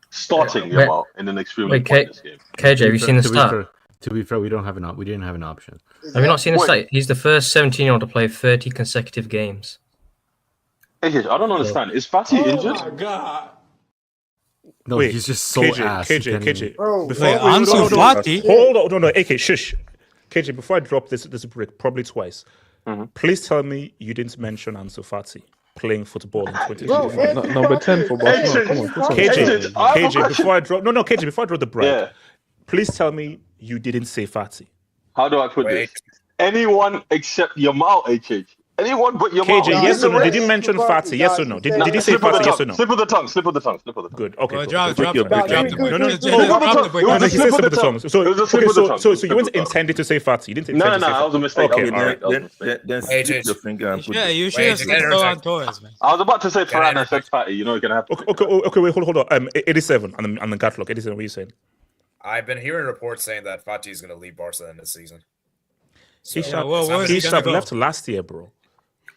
S9: Starting Yamal in an extremely pointless game.
S6: KJ, have you seen the stat?
S2: To be fair, we didn't have an option.
S6: Have you not seen the stat? He's the first 17-year-old to play 30 consecutive games.
S9: AJ, I don't understand. Is Fatty injured?
S3: Oh my god.
S2: No,
S1: Wait,
S2: he's just so ass.
S1: KJ.
S3: Bro,
S5: Ansu Fati?
S1: Hold on, no, AK, shush. KJ, before I drop this break, probably twice, please tell me you didn't mention Ansu Fati playing football in 2025.
S7: Number 10 for Barcelona. Come on,
S1: KJ, before I drop, KJ, before I drop the break,
S9: Yeah.
S1: please tell me you didn't say Fati.
S9: How do I put this? Anyone except Yamal, HH. Anyone but Yamal.
S1: KJ, yes or no? Did you mention Fati? Yes or no? Did he say Fati? Yes or no?
S9: Slip of the tongue.
S1: Good. Okay.
S5: Well,
S1: Cool.
S5: drop
S10: your
S5: the
S10: break.
S5: break.
S1: No.
S9: It was
S1: No,
S9: a
S1: he said
S9: slip
S1: slip
S9: of
S1: of
S9: the
S1: the
S9: tongue.
S1: tongue. So
S9: It was a slip of the tongue.
S1: so you weren't intended to say Fati. You didn't intend to say
S9: No, it was a mistake.
S1: Okay,
S9: That was a
S1: all right.
S9: mistake.
S10: Then slip your finger and put
S5: Yeah,
S10: it.
S5: you should have said Ferran Torres, man.
S9: I was about to say Ferran and said Fatty. You know, you're gonna have to.
S1: Okay, wait, hold on. 87 on the Gatlock. 87, what are you saying?
S8: I've been hearing reports saying that Fati is going to leave Barca in this season.
S1: He should
S5: where's he
S1: have
S5: gonna go?
S1: left last year, bro.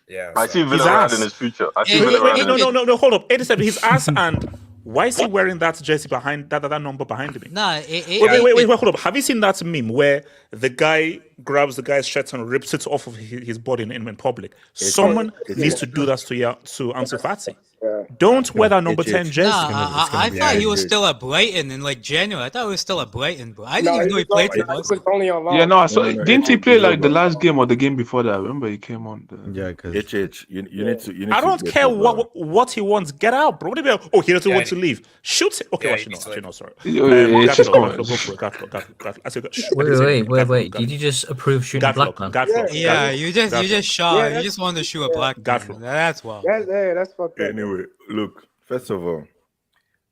S8: Yeah.
S9: I see
S1: His
S9: Villarreal
S1: ass.
S9: in his future. I see
S5: Hey,
S9: Villarreal.
S5: wait,
S9: in his
S1: No, hold up. 87, his ass, and why is he wearing that jersey behind that number behind me?
S5: Nah,
S1: Wait, hold up. Have you seen that meme where the guy grabs the guy's shirt and rips it off of his body in public? Someone needs to do that to Ansu Fati. Don't wear that number 10 jersey.
S5: Nah, I thought he was still at Brighton in like January. I thought he was still at Brighton, bro. I didn't even know he played for
S3: He
S5: us.
S3: was only on loan.
S7: Yeah, no, I saw. Didn't he play like the last game or the game before that? I remember he came on.
S2: Yeah, because
S10: HH, you need to.
S1: I don't
S10: get
S1: care
S10: over-
S1: what he wants. Get out, bro. What do you mean? Oh, he doesn't want to leave. Shoot it. Okay,
S8: Yeah,
S1: actually, no, sorry.
S7: it's just
S1: Gatlock, go for it. Gatlock. I said,
S6: Wait. Did you just approve shooting a black man?
S5: Yeah, you just shot.
S3: Yeah,
S5: You just wanted to shoot a black man.
S1: Gatlock.
S5: That's wild.
S3: That's fucked up.
S10: Anyway, look. First of all,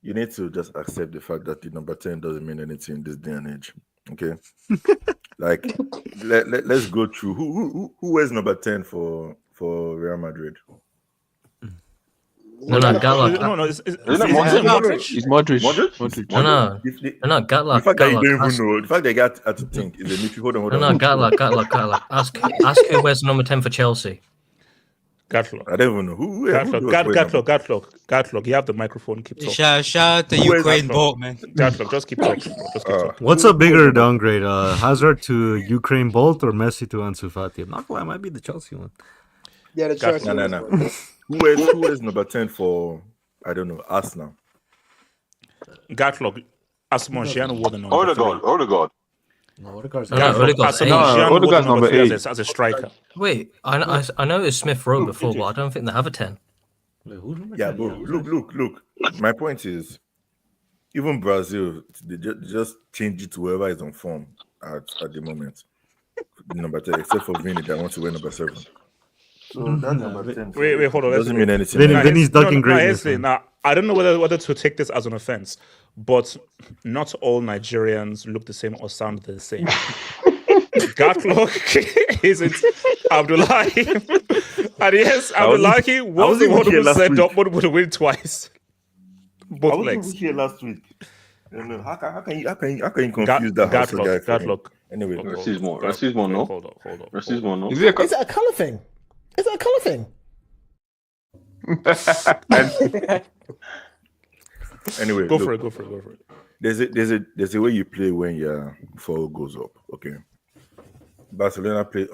S10: you need to just accept the fact that the number 10 doesn't mean anything in this day and age. Okay, like let's go through who wears number 10 for Real Madrid.
S6: No, Gatlock.
S1: No, it's
S9: Modric?
S7: It's Modric.
S9: Modric?
S6: No, Gatlock.
S10: The fact that you don't
S6: Gatlock.
S10: even know, the fact that you got to think is a myth. Hold on.
S6: No, Gatlock. Ask who wears number 10 for Chelsea.
S1: Gatlock.
S10: I don't even know who does wear number-
S1: Gatlock. You have the microphone. Keep talking.
S5: Shout out to
S1: Who is
S5: Ukraine
S1: Gatlock?
S5: Bolt, man.
S1: Gatlock, just keep talking. Bro. Just keep talking.
S2: what's a bigger downgrade? Hazard to Ukraine Bolt or Messi to Ansu Fati? I'm not gonna lie, it might be the Chelsea one.
S3: Yeah, the church.
S10: No. Who wears number 10 for, I don't know, Arsenal?
S1: Gatlock. Asamoah wore the number.
S9: Odegaard.
S2: No, Odegaard's
S6: Odegaard's eight.
S7: Odegaard's number 8
S1: as a striker.
S6: Wait, I know it was Smith Rowe before, but I don't think they have a 10.
S2: Wait, who's number
S10: Yeah,
S2: 10?
S10: bro. Look. My point is, even Brazil, they just change it to whoever is on form at the moment. Number 10, except for Vini, that wants to wear number 7. So that number 10.
S1: Wait, hold on.
S10: Doesn't mean anything.
S2: Then he's ducking greatness.
S1: Now, I don't know whether to take this as an offense, but not all Nigerians look the same or sound the same. Gatlock isn't Abdullahi. And yes, Abdullahi was the one who said Dortmund would win twice. Both legs.
S10: Here last week. How can you confuse that Hausa guy?
S1: Gatlock.
S10: Anyway,
S9: Racismo, no?
S1: Hold on.
S9: Racismo, no?
S7: Is it
S11: Is it a colour thing?
S10: Anyway,
S1: Go for it.
S10: There's a way you play when your foul goes up. Okay. Barcelona played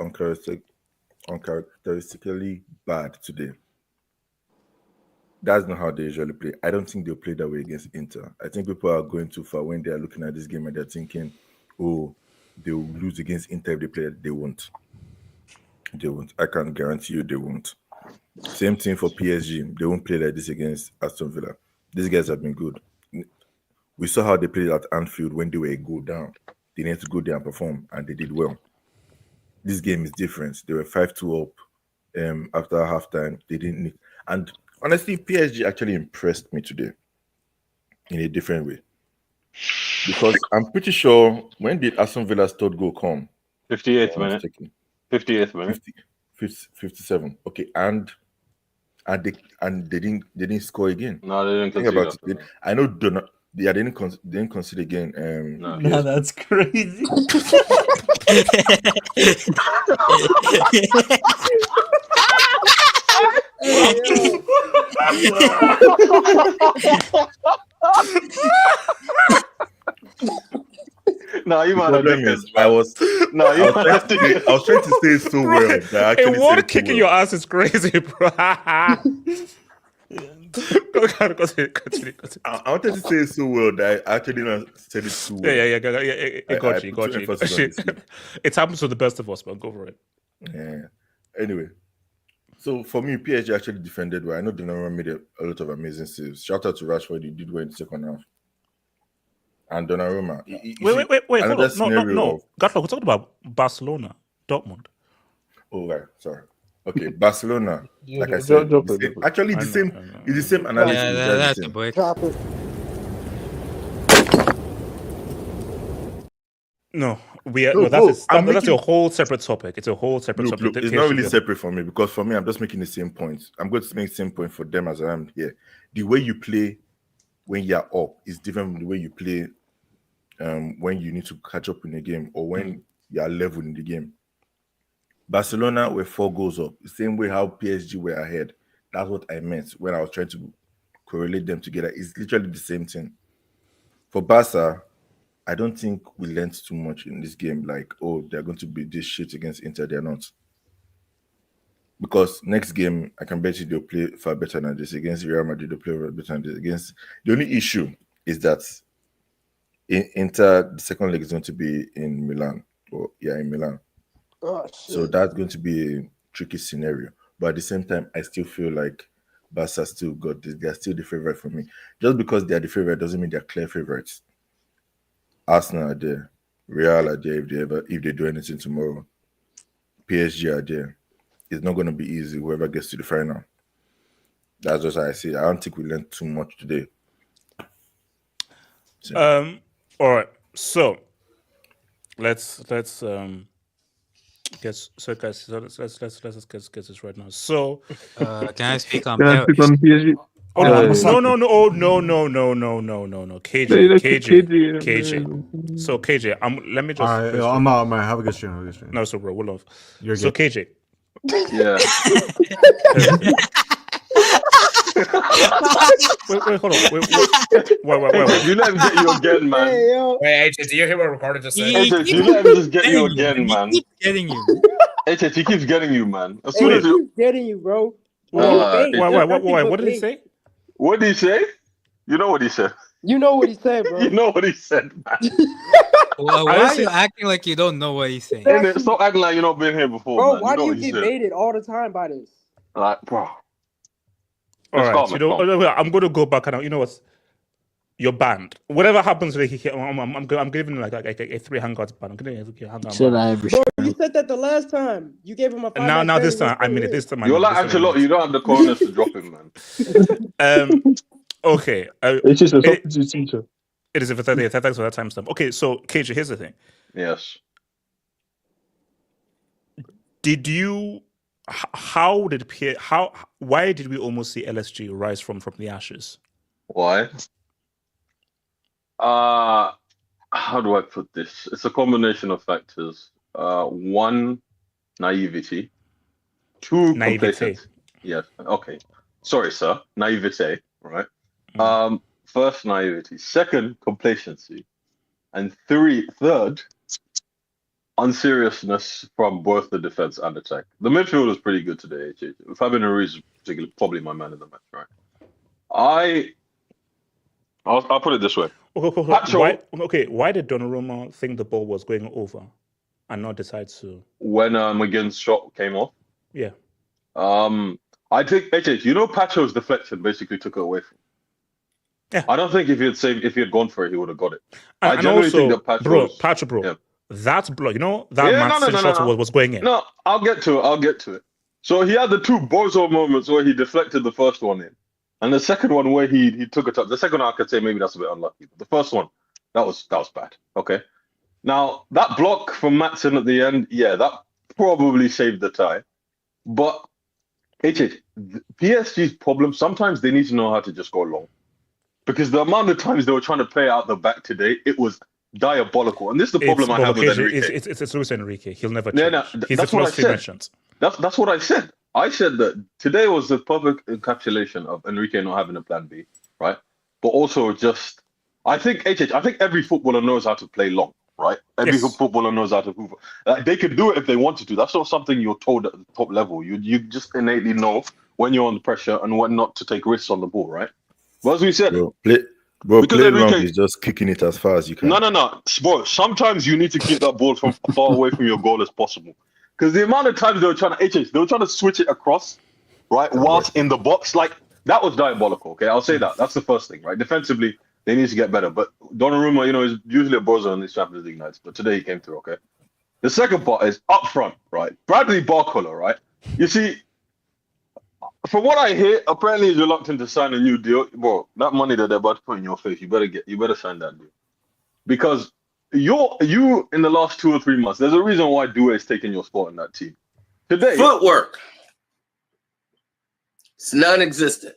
S10: uncharacteristically bad today. That's not how they usually play. I don't think they'll play that way against Inter. I think people are going too far when they are looking at this game and they're thinking, oh, they will lose against Inter if they play. They won't. I can guarantee you they won't. Same thing for PSG. They won't play like this against Aston Villa. These guys have been good. We saw how they played at Anfield when they were a goal down. They needed to go there and perform, and they did well. This game is different. They were 5-2 up after halftime. They didn't need, and honestly, PSG actually impressed me today in a different way. Because I'm pretty sure when did Aston Villa's third goal come?
S9: 58th minute. 58th minute.
S10: 57. Okay, and they didn't score again.
S9: No, they didn't
S10: Think
S9: concede.
S10: about it. I know they didn't concede again.
S9: No.
S2: Nah, that's crazy.
S9: No, you might have different.
S10: I was
S9: No,
S10: trying to say it so well. That I actually
S1: Hey,
S10: said
S1: one
S10: it so
S1: kicking
S10: well.
S1: your ass is crazy, bro. Continue.
S10: I wanted to say it so well that I actually didn't say it too well.
S1: Yeah. Got you.
S10: put too emphasis on this game.
S1: It happens to the best of us, man. Go for it.
S10: Yeah. Anyway, so for me, PSG actually defended well. I know Donnarumma made a lot of amazing saves. Shout out to Rashford, he did well in the second half. And Donnarumma.
S1: Wait. Hold
S10: another
S1: on.
S10: scenario
S1: No.
S10: of-
S1: Gatland, we're talking about Barcelona, Dortmund.
S10: Oh, right. Sorry. Okay, Barcelona. Like I
S7: Drop
S10: said,
S7: it,
S10: the same-
S7: drop it.
S10: actually
S1: I
S10: the
S1: know,
S10: same.
S1: I know.
S10: It's the same analysis.
S5: Yeah,
S10: exactly the
S5: that's a
S10: same.
S5: break.
S3: Drop it.
S1: No,
S10: No,
S1: that's a whole separate topic. It's a whole separate
S10: Look,
S1: topic.
S10: it's not really separate for me because for me, I'm just making the same points. I'm going to make the same point for them as I am here. The way you play when you're up is different from the way you play when you need to catch up in the game or when you're level in the game. Barcelona were 4 goals up, the same way how PSG were ahead. That's what I meant when I was trying to correlate them together. It's literally the same thing. For Barca, I don't think we learned too much in this game. Like, oh, they're going to be this shit against Inter. They're not. Because next game, I can bet you they'll play far better than this. Against Real Madrid, they'll play better than this. The only issue is that in Inter, the second leg is going to be in Milan. In Milan.
S3: Oh, shit.
S10: So that's going to be a tricky scenario. But at the same time, I still feel like Barca still got this. They're still the favorite for me. Just because they're the favorite doesn't mean they're clear favorites. Arsenal are there. Real are there if they do anything tomorrow. PSG are there. It's not going to be easy, whoever gets to the final. That's just how I see it. I don't think we learned too much today. So,
S1: All right. So let's get get this right now. So
S5: Can I speak on
S7: Can I speak on PSG?
S1: no. KJ. So KJ, let me just
S2: All right, I'm out. Have a good stream.
S1: No, so bro, we'll love.
S2: You're
S1: So
S2: good.
S1: KJ.
S9: Yeah.
S1: Wait, hold on. Wait.
S9: You let him get you again, man.
S3: Hey, yo.
S8: Wait, AJ, do you hear what Ricardo just said?
S9: HH, you let him just get you again, man.
S5: He keeps getting you.
S9: HH, he keeps getting you, man. As
S3: Hey,
S9: soon as you,
S3: he's getting you, bro.
S1: Why? What did he say?
S9: what did he say? You know what he said.
S3: You know what he said, bro.
S9: You know what he said, man.
S5: Well, why are you acting like you don't know what he's saying?
S9: Innit? Stop acting like you've not been here before,
S3: Bro,
S9: man.
S3: why
S9: you know
S3: do
S9: what
S3: you
S9: he
S3: get
S9: said.
S3: baited all the time by this?
S9: Like, bro.
S1: All
S9: Let's
S1: right,
S9: calm
S1: so
S9: it, calm.
S1: I'm going to go back and you know what? You're banned. Whatever happens, I'm giving like a 3 hangouts ban. I'm giving a hangout ban.
S3: Bro, you said that the last time. You gave him a 5
S1: Now this time, I mean it. This time, I
S9: You're
S1: mean it.
S9: like
S1: This time, I mean
S9: Ancelotti. You don't have the corners to drop him, man.
S1: it. Okay.
S7: It's just a substitute teacher.
S1: It is a 30. Thanks for that timestamp. Okay, so KJ, here's the thing.
S9: Yes.
S1: Did you? Why did we almost see LSG rise from the ashes?
S9: Why? How do I put this? It's a combination of factors. One, naivety. 2,
S1: Naivete.
S9: complacency. Yes. Okay. Sorry, sir. Naivete. Right. First, naivety. Second, complacency. And third, unseriousness from both the defense and attack. The midfield is pretty good today. Fabian Ruiz is particularly probably my man of the match, right? I'll put it this way.
S1: Why did Donnarumma think the ball was going over and not decide to?
S9: When McGinn's shot came off?
S1: Yeah.
S9: I think Pacho's deflection basically took it away from him.
S1: Yeah.
S9: I don't think if he had gone for it, he would have got it.
S1: And
S9: I generally
S1: also,
S9: think that Pacho
S1: yeah. That block, shot was going in.
S9: No, I'll get to it. So he had the 2 bozo moments where he deflected the first one in. And the second one where he took a touch. The second one I could say maybe that's a bit unlucky. But the first one, That was bad. Okay. Now that block from Matson at the end, yeah, that probably saved the tie. But PSG's problem, sometimes they need to know how to just go long. Because the amount of times they were trying to play out the back today, it was diabolical. And this is the problem I have with Enrique.
S1: It's Luis Enrique. He'll never change.
S9: Yeah, no,
S1: He's
S9: that's
S1: a
S9: what I
S1: philosophy
S9: said.
S1: merchant.
S9: That's what I said. I said that today was the perfect encapsulation of Enrique not having a plan B, right? But also just, I think every footballer knows how to play long, right? Every footballer knows how to move. Like, they could do it if they wanted to. That's not something you're told at the top level. You just innately know when you're under pressure and when not to take risks on the ball, right? But as we said,
S10: play
S9: Enrique,
S10: long is just kicking it as far as you can.
S9: No. Bro, sometimes you need to keep that ball from far away from your goal as possible. Because the amount of times they were trying to switch it across, right, whilst in the box, like, that was diabolical, okay? I'll say that. That's the first thing, right? Defensively, they need to get better. But Donnarumma, is usually a bozo on these Champions League nights, but today he came through, okay? The second part is up front, right? Bradley Barcola, right? You see, from what I hear, apparently he's reluctant to sign a new deal. Bro, that money that they're about to put in your face, you better sign that deal. Because you in the last 2 or 3 months, there's a reason why Due is taking your spot in that team. Today,
S11: footwork. It's non-existent.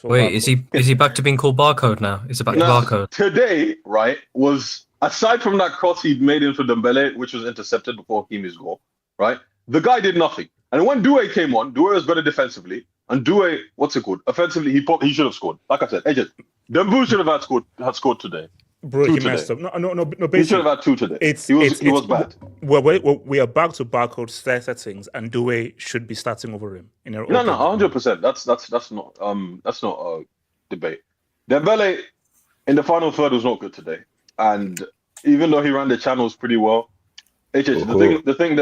S6: Wait, is he back to being called Barcode now? Is it back to Barcode?
S9: Today, right, was aside from that cross he'd made into Dembele, which was intercepted before Hakimi's goal, right? The guy did nothing. And when Due came on, Due was better defensively. And Due, offensively, he should have scored. Like I said, Dembu should have had scored today.
S1: Bro, he messed up. No.
S9: He should have had 2 today. He was bad.
S1: We are back to Barcode settings, and Due should be starting over him.
S9: No, 100%. That's not a debate. Dembele in the final third was not good today, and even though he ran the channels pretty well, the thing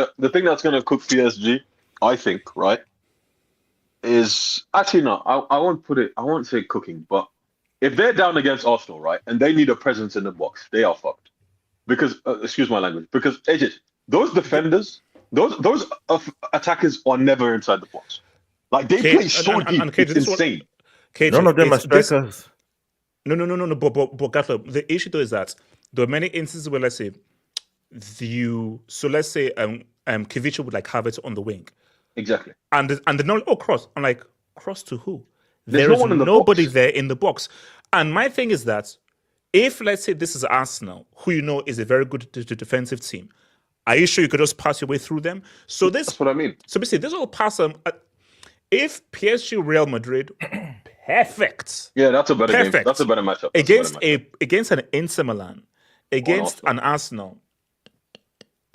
S9: that's going to cook PSG, I think, right, is actually not. I won't say cooking, but if they're down against Arsenal, right, and they need a presence in the box, they are fucked. Because, excuse my language, because those defenders, those attackers are never inside the box. Like, they play so deep, it's insane.
S10: None of them are strikers.
S1: No. But Gatlo, the issue though is that there are many instances where, let's say, Kivicha would have it on the wing.
S9: Exactly.
S1: And the knowledge, cross. I'm like, cross to who?
S9: There is
S1: nobody there in the box. And my thing is that if, let's say, this is Arsenal, who is a very good defensive team, are you sure you could just pass your way through them? So that's
S9: what I mean.
S1: So basically, this will pass them. If PSG Real Madrid, perfect.
S9: Yeah, that's a better game. That's a better matchup.
S1: Against an Inter Milan, against an Arsenal.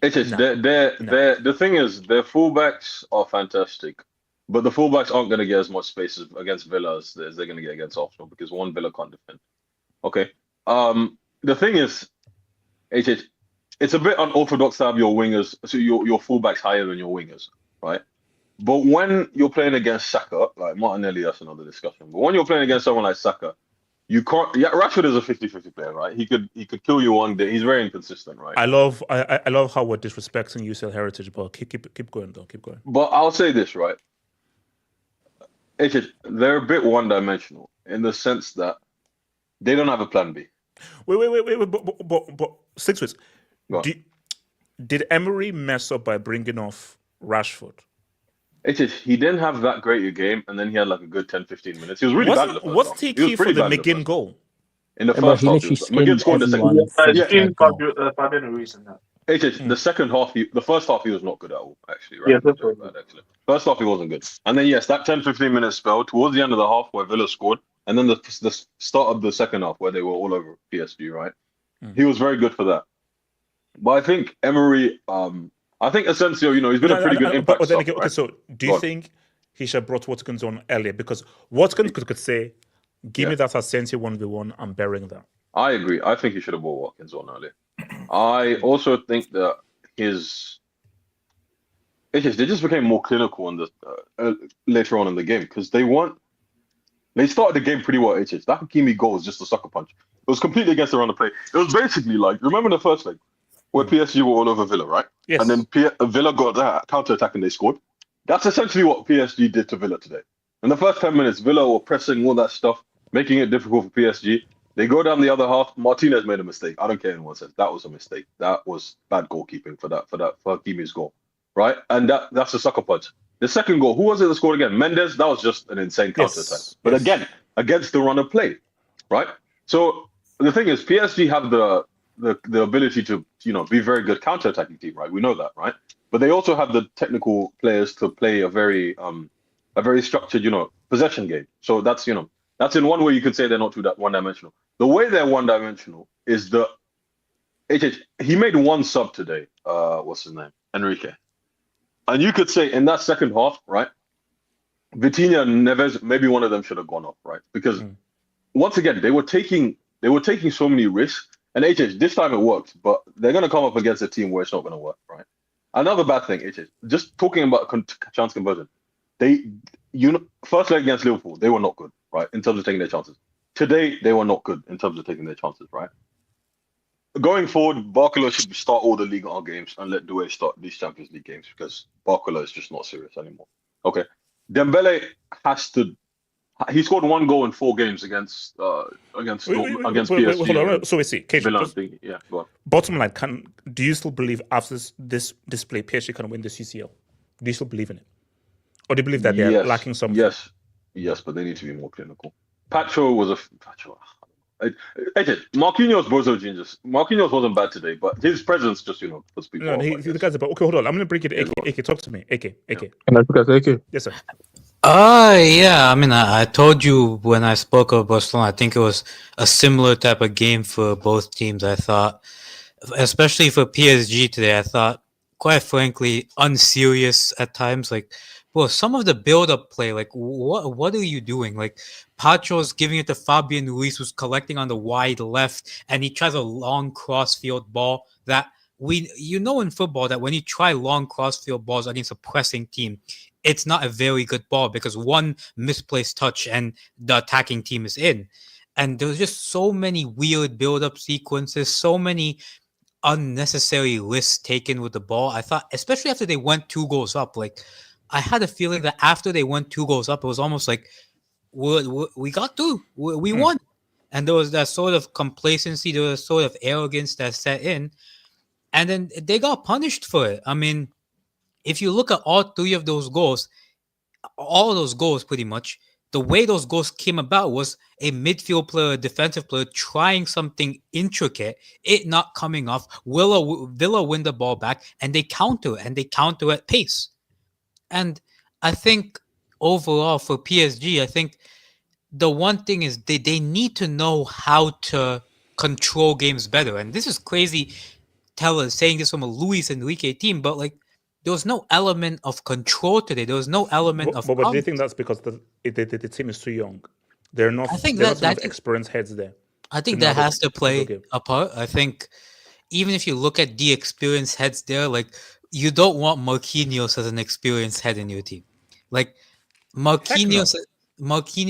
S9: The thing is, their fullbacks are fantastic. But the fullbacks aren't going to get as much space against Villa as they're going to get against Arsenal because Villa can't defend. Okay. The thing is, it's a bit unorthodox to have your wingers, so your fullbacks higher than your wingers, right? But when you're playing against Saka, like Martinelli, that's another discussion. But when you're playing against someone like Saka, you can't. Yeah, Rashford is a 50-50 player, right? He could kill you one day. He's very inconsistent, right?
S1: I love how we're disrespecting UCL heritage, but keep going though. Keep going.
S9: But I'll say this, right? They're a bit one-dimensional in the sense that they don't have a plan B.
S1: Wait, but 6 weeks. Did Emery mess up by bringing off Rashford?
S9: He didn't have that great a game, and then he had like a good 10-15 minutes. He was really bad in the first half.
S1: What's the key for the McGinn goal?
S9: In the first half, McGinn scored the second. The second half, the first half he was not good at all, actually. Right? Yeah, that's right. Bad, actually. First half he wasn't good. And then, yes, that 10-15 minute spell towards the end of the half where Villa scored, and then the start of the second half where they were all over PSG, right? He was very good for that. But I think Emery, I think Asensio, he's been a pretty good impact.
S1: Okay, so do you think he should have brought Watkins on earlier? Because Watkins could say, give me that Asensio 1v1, I'm burying that.
S9: I agree. I think he should have brought Watkins on earlier. I also think that they just became more clinical in later on in the game because they started the game pretty well. That Hakimi goal was just a sucker punch. It was completely against the run of play. It was basically like, remember the first leg where PSG were all over Villa, right?
S1: Yes.
S9: And then Villa got that counter-attack and they scored. That's essentially what PSG did to Villa today. In the first 10 minutes, Villa were pressing all that stuff, making it difficult for PSG. They go down the other half. Martinez made a mistake. I don't care anyone says that was a mistake. That was bad goalkeeping for Hakimi's goal, right? And that's a sucker punch. The second goal, who was it that scored again? Mendes. That was just an insane counter attack. But again, against the run of play, right? So the thing is, PSG have the ability to be very good counter attacking team, right? We know that, right? But they also have the technical players to play a very structured, possession game. So that's that's in one way you could say they're not too one dimensional. The way they're one dimensional is he made one sub today. What's his name? Enrique. And you could say in that second half, right? Vitinha and Neves, maybe one of them should have gone off, right? Because once again, they were taking so many risks. And this time it worked, but they're going to come up against a team where it's not going to work, right? Another bad thing, just talking about chance conversion. First leg against Liverpool, they were not good, right, in terms of taking their chances. Today, they were not good in terms of taking their chances, right? Going forward, Barcelona should start all the Liga games and let Doué start these Champions League games because Barcelona is just not serious anymore. Okay, Dembele he scored 1 goal in 4 games against PSG.
S1: So we see.
S9: Yeah, go on.
S1: Bottom line, do you still believe after this display PSG can win the CCL? Do you still believe in it? Or do you believe that they're lacking something?
S9: Yes, but they need to be more clinical. Pacho. Marquinhos Bozo genius. Marquinhos wasn't bad today, but his presence just puts people off.
S1: The guy's about, okay, hold on. I'm gonna bring it to AK. AK, talk to me. AK.
S4: Can I look at AK?
S1: Yes, sir.
S5: Yeah. I mean, I told you when I spoke of Barcelona, I think it was a similar type of game for both teams. I thought, especially for PSG today, I thought, quite frankly, unserious at times. Like, bro, some of the build-up play, like, what are you doing? Like, Pacho's giving it to Fabian Ruiz, who's collecting on the wide left, and he tries a long cross-field ball that in football that when you try long cross-field balls against a pressing team, it's not a very good ball because one misplaced touch and the attacking team is in. And there's just so many weird build-up sequences, so many unnecessary risks taken with the ball. I thought, especially after they went 2 goals up, like, I had a feeling that after they went 2 goals up, it was almost like we got through, we won, and there was that sort of complacency, there was sort of arrogance that set in, and then they got punished for it. I mean, if you look at all 3 of those goals, pretty much, the way those goals came about was a midfield player, a defensive player trying something intricate, it not coming off. Villa win the ball back, and they counter at pace. And I think overall for PSG, I think the one thing is they need to know how to control games better. And this is crazy saying this from a Luis Enrique team, but like, there was no element of control today. There was no element of.
S1: But do you think that's because the team is too young? They're not. I think not enough experienced heads there.
S5: I think that has to play a part. I think even if you look at the experienced heads there, like, you don't want Marquinhos as an experienced head in your team. Like, Marquinhos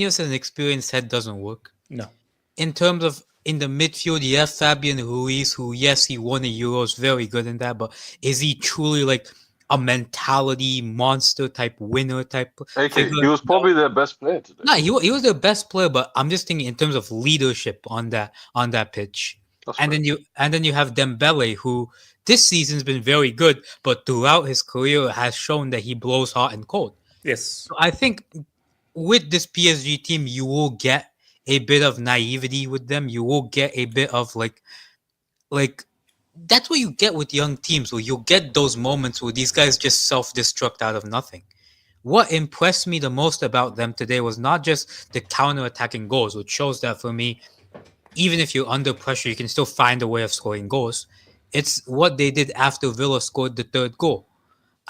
S5: as an experienced head doesn't work.
S1: No.
S5: In terms of in the midfield, you have Fabian Ruiz, who, yes, he won the Euros, very good in that, but is he truly like a mentality monster type winner type?
S9: He was probably their best player today.
S5: No, he was their best player, but I'm just thinking in terms of leadership on that pitch. Then you have Dembele, who this season's been very good, but throughout his career has shown that he blows hot and cold.
S1: Yes.
S5: So I think with this PSG team, you will get a bit of naivety with them. You will get a bit of like that's what you get with young teams, where you'll get those moments where these guys just self-destruct out of nothing. What impressed me the most about them today was not just the counter-attacking goals, which shows that for me, even if you're under pressure, you can still find a way of scoring goals. It's what they did after Villa scored the 3rd goal.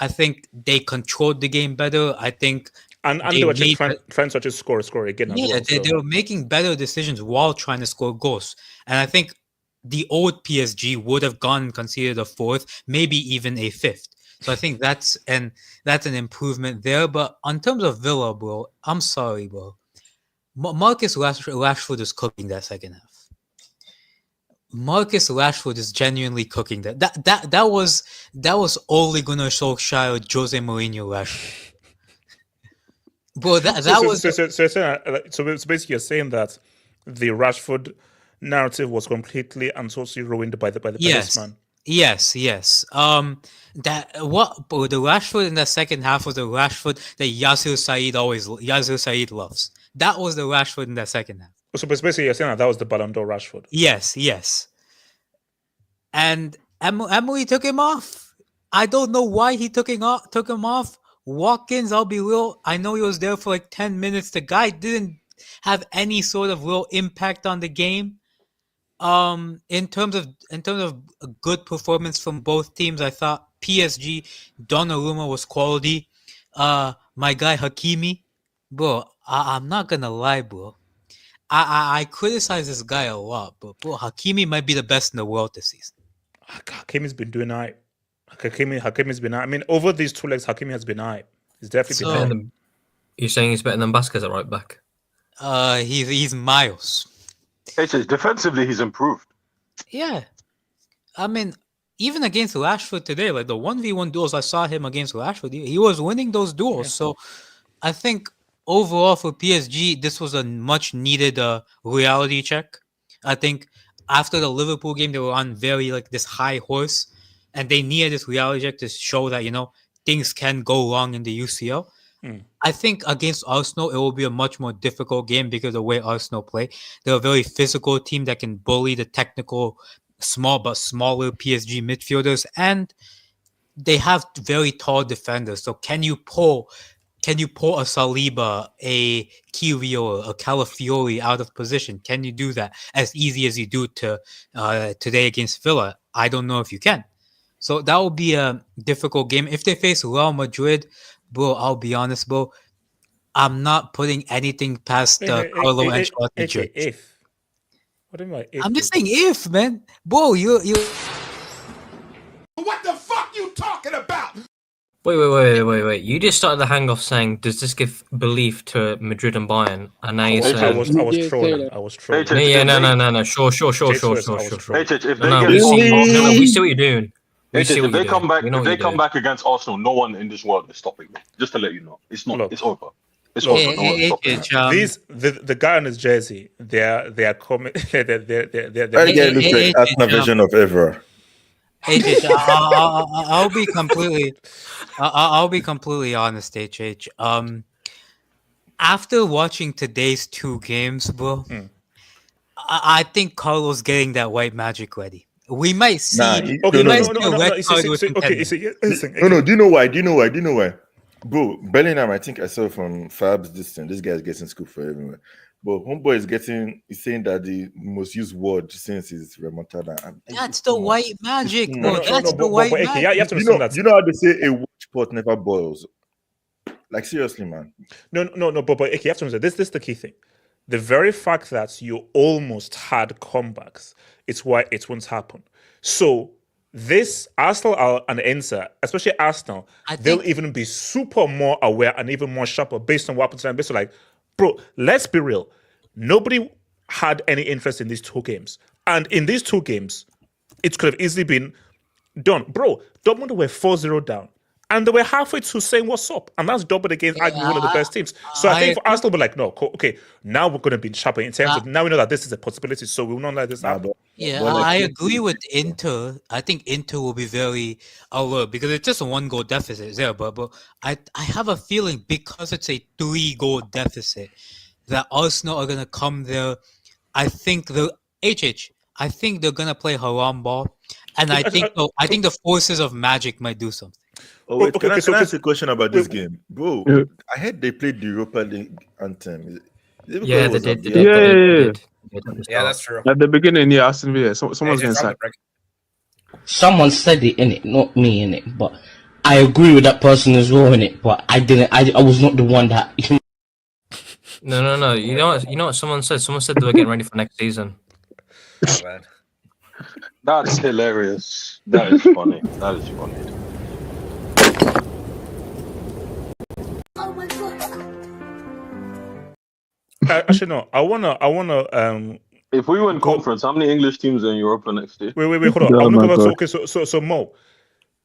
S5: I think they controlled the game better. I think
S1: and they were trying to just score again.
S5: Yeah, they were making better decisions while trying to score goals. And I think the old PSG would have gone and conceded a 4th, maybe even a 5th. So I think that's an improvement there. But in terms of Villa, bro, I'm sorry, bro. Marcus Rashford is cooking that second half. Marcus Rashford is genuinely cooking that. That was Ole Gunnar Solskjaer, Jose Mourinho Rashford. Bro,
S1: So basically, you're saying that the Rashford narrative was completely and totally ruined by this
S5: Yes.
S1: man.
S5: Yes. The Rashford in the second half was the Rashford that Yasir Said loves. That was the Rashford in the second half.
S1: So basically, you're saying that was the Ballon d'Or Rashford.
S5: Yes. And Emily took him off. I don't know why he took him off. Watkins, I'll be real. I know he was there for like 10 minutes. The guy didn't have any sort of real impact on the game. In terms of a good performance from both teams, I thought PSG Donnarumma was quality. My guy Hakimi, bro. I'm not gonna lie, bro. I criticize this guy a lot, but bro, Hakimi might be the best in the world this season.
S1: Hakimi's been doing all right. Hakimi's been all right. I mean, over these 2 legs, Hakimi has been all right. He's definitely been all right.
S6: You're saying he's better than Vasquez at right back?
S5: He's miles.
S9: Defensively, he's improved.
S5: Yeah. I mean, even against Rashford today, like the 1v1 duels I saw him against Rashford, he was winning those duels. Yeah. So I think overall for PSG, this was a much needed reality check. I think after the Liverpool game, they were on very like this high horse, and they needed this reality check to show that, you know, things can go wrong in the UCL. I think against Arsenal, it will be a much more difficult game because of the way Arsenal play. They're a very physical team that can bully the technical, small but smaller PSG midfielders, and they have very tall defenders. So can you pull a Saliba, a Kiwior, a Calafiori out of position? Can you do that as easy as you do today against Villa? I don't know if you can. So that will be a difficult game. If they face Real Madrid, bro, I'll be honest, bro. I'm not putting anything past Carlo Ancelotti.
S1: If. What do you mean by if?
S5: I'm just saying if, man. Bro, you.
S11: What the fuck you talking about?
S6: Wait. You just started the hang off saying, does this give belief to Madrid and Bayern? And now you're saying...
S1: I was trolling.
S6: Yeah, no. Sure.
S9: We see
S6: what you're doing.
S9: If they come back against Arsenal, no one in this world is stopping them. Just to let you know, it's not. It's over. It's over. No one is stopping them.
S1: The guy on his jersey, they are coming. They're
S10: that guy looks like Aston version of Evra.
S5: I'll be completely honest, HH. After watching today's 2 games, bro, I think Carlo's getting that white magic ready. We might see.
S10: No.
S5: Do
S10: you know why? Bro, Bellingham, I think I saw from Fab's distance. This guy's getting scoop for everywhere. But Homeboy is saying that the most used word since is remontada.
S5: That's the white magic, bro. That's the white magic.
S1: You have to understand that.
S10: You know how they say a watch pot never boils. Like seriously, man.
S1: No. But you have to understand. This is the key thing. The very fact that you almost had comebacks, it's why it won't happen. So this Arsenal and Inter, especially Arsenal, they'll even be super more aware and even more sharper based on what happened to them. Based on like, bro, let's be real. Nobody had any interest in these 2 games. And in these 2 games, it could have easily been done. Bro, Dortmund were 4-0 down. And they were halfway to saying what's up. And that's Dortmund against arguably one of the best teams. So I think for Arsenal, we're like, no, okay, now we're going to be sharper in terms of now we know that this is a possibility. So we will not let this happen.
S5: Yeah, I agree with Inter. I think Inter will be very alert because it's just a 1-goal deficit there. But I have a feeling because it's a 3-goal deficit that Arsenal are going to come there. I think they're going to play haram ball. And I think the forces of magic might do something.
S10: Oh, wait, can I ask a question about this game? Bro, I heard they played the Europa League anthem.
S6: Yeah, they did.
S8: Yeah, that's true.
S7: At the beginning, Aston Villa. Someone's going to say.
S12: Someone said it in it, not me in it, but I agree with that person as well in it. But I didn't. I was not the one that.
S6: No. You know what someone said? Someone said they were getting ready for next season.
S8: Oh, man.
S9: That's hilarious. That is funny.
S1: Actually, no. I wanna.
S9: If we win conference, how many English teams are in Europa next year?
S1: Wait. Hold on. I'm gonna go back. So Mo,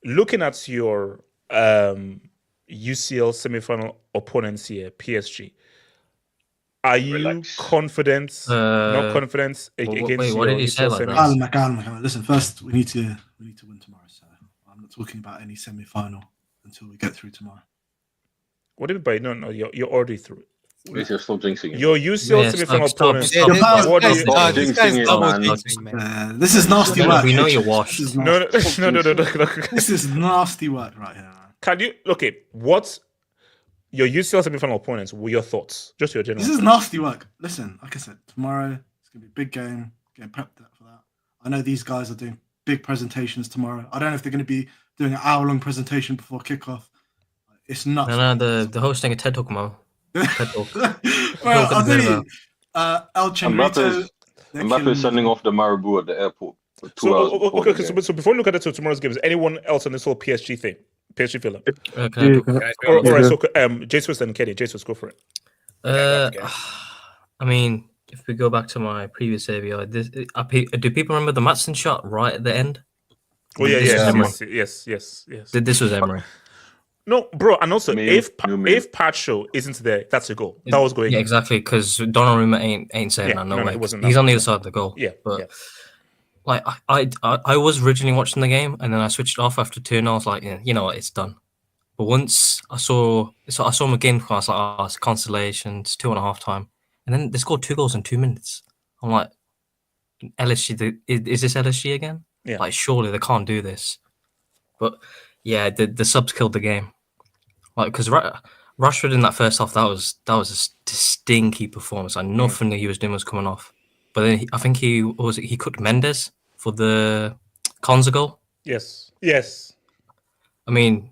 S1: looking at your UCL semi-final opponents here, PSG. Are you confident? Not confident against
S6: wait, what
S1: your
S6: did he say
S1: UCL
S6: like that?
S1: semis?
S13: Calma. Listen, first we need to win tomorrow. So I'm not talking about any semi-final until we get through tomorrow.
S1: What do you mean by no? You're already through.
S9: Please, you're still jinxing it.
S1: Your UCL semi-final opponents.
S5: This
S1: What do you?
S5: guy's
S9: it,
S5: double
S9: man.
S5: jinxing, man.
S13: This is nasty work.
S6: We know you're washed.
S13: This is
S1: No.
S13: This is nasty work right here.
S1: Can you? Okay, what's your UCL semi-final opponents? Were your thoughts? Just your general.
S13: This is nasty work. Listen, like I said, tomorrow it's gonna be a big game. Getting prepped for that. I know these guys are doing big presentations tomorrow. I don't know if they're going to be doing an hour-long presentation before kickoff. It's nuts.
S6: No, they're hosting a TED Talk, Mo. TED Talk.
S13: Well, I'll tell you, El Chengrito.
S9: Mbappe is sending off the Marabou at the airport. For 2
S1: So,
S9: hours before the
S1: okay,
S9: game.
S1: so before we look at it to tomorrow's game, is anyone else on this whole PSG thing? PSG Villa?
S6: Okay.
S1: All right, so Jesus and Kenny. Jesus, go for it.
S6: I mean, if we go back to my previous AVI, do people remember the Matson shot right at the end?
S1: Oh yeah, yes.
S6: This was Emery.
S1: No, bro, and also if Pacho isn't there, that's a goal. That was going.
S6: Yeah, exactly, because Donnarumma ain't saying that. No way.
S1: It wasn't
S6: He's
S1: that.
S6: on the other side of the goal.
S1: Yeah,
S6: but like I was originally watching the game, and then I switched it off after 2-0. I was like, yeah, you know what, it's done. But once I saw him again, I was like, oh, it's a consolation. It's 2.5 time, and then they scored 2 goals in 2 minutes. I'm like, LSG, is this LSG again?
S1: Yeah.
S6: Like, surely they can't do this. But yeah, the subs killed the game. Like, because Rashford in that first half, that was a stinky performance. Like, nothing that he was doing was coming off. But then I think he cooked Mendes for the Konza goal.
S1: Yes.
S6: I mean,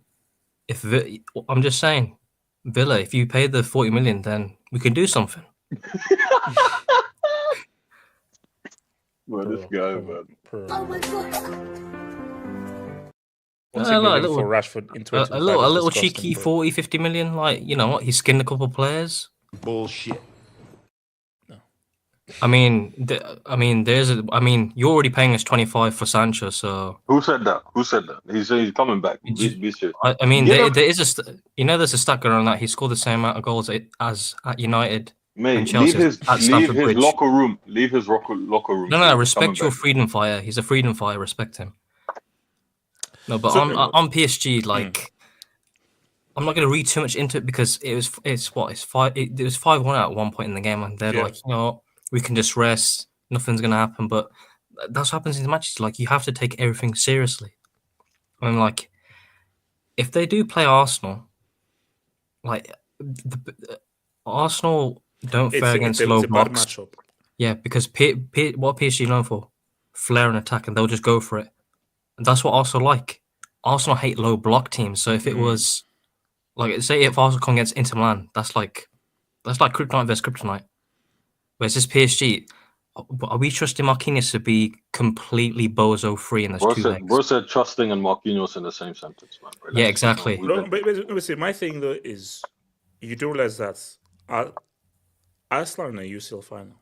S6: I'm just saying, Villa, if you pay the 40 million, then we can do something.
S9: Well, this guy, man.
S1: What's he bidding for Rashford in 2025?
S6: A little cheeky 40, 50 million. Like, you know what? He skinned a couple of players.
S1: Bullshit.
S6: I mean, you're already paying us 25 for Sancho, so.
S9: Who said that? He's coming back.
S6: I mean, there is there's a stat going on that he scored the same amount of goals as at United.
S9: Mate,
S6: and
S9: leave his
S6: Bridge.
S9: locker room. Leave his locker room.
S6: No, respect your freedom fighter. He's a freedom fighter. Respect him. No, but on PSG, like, I'm not going to read too much into it because it was 5-1 at one point in the game, and they're like, you know, we can just rest. Nothing's going to happen. But that's what happens in the matches. Like, you have to take everything seriously. I mean, like, if they do play Arsenal, like, Arsenal don't fare against low blocks. Yeah, because what PSG known for? Flair and attack, and they'll just go for it. And that's what Arsenal like. Arsenal hate low block teams. So if it was, like, say if Arsenal come against Inter Milan, that's like kryptonite versus kryptonite. Whereas this PSG, are we trusting Marquinhos to be completely bozo free in this 2 legs?
S9: Bro said trusting and Marquinhos in the same sentence, man. Bro.
S6: Yeah, exactly.
S1: But see, my thing though is, you do realize that Arsenal in a UCL final.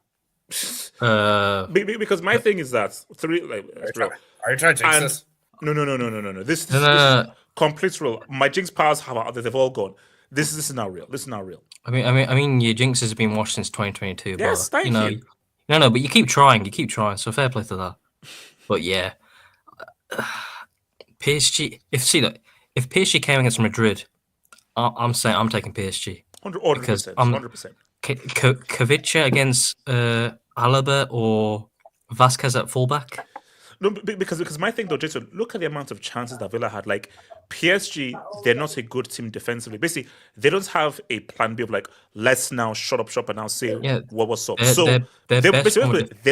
S1: Because my thing is that
S8: Are you trying to jinx this?
S1: No. This is complete rule. My jinx powers they've all gone. This is not real.
S6: I mean, your jinxes have been washed since 2022.
S1: Yes,
S6: but,
S1: thank you.
S6: No, but you keep trying. So fair play to that. But yeah, PSG. If PSG came against Madrid, I'm saying I'm taking PSG.
S1: 100%.
S6: Kavicha against Alaba or Vasquez at fullback.
S1: No, because my thing though, Jason, look at the amount of chances that Villa had. Like, PSG, they're not a good team defensively. Basically, they don't have a plan B of like, let's now shut up shop and now say what's up. They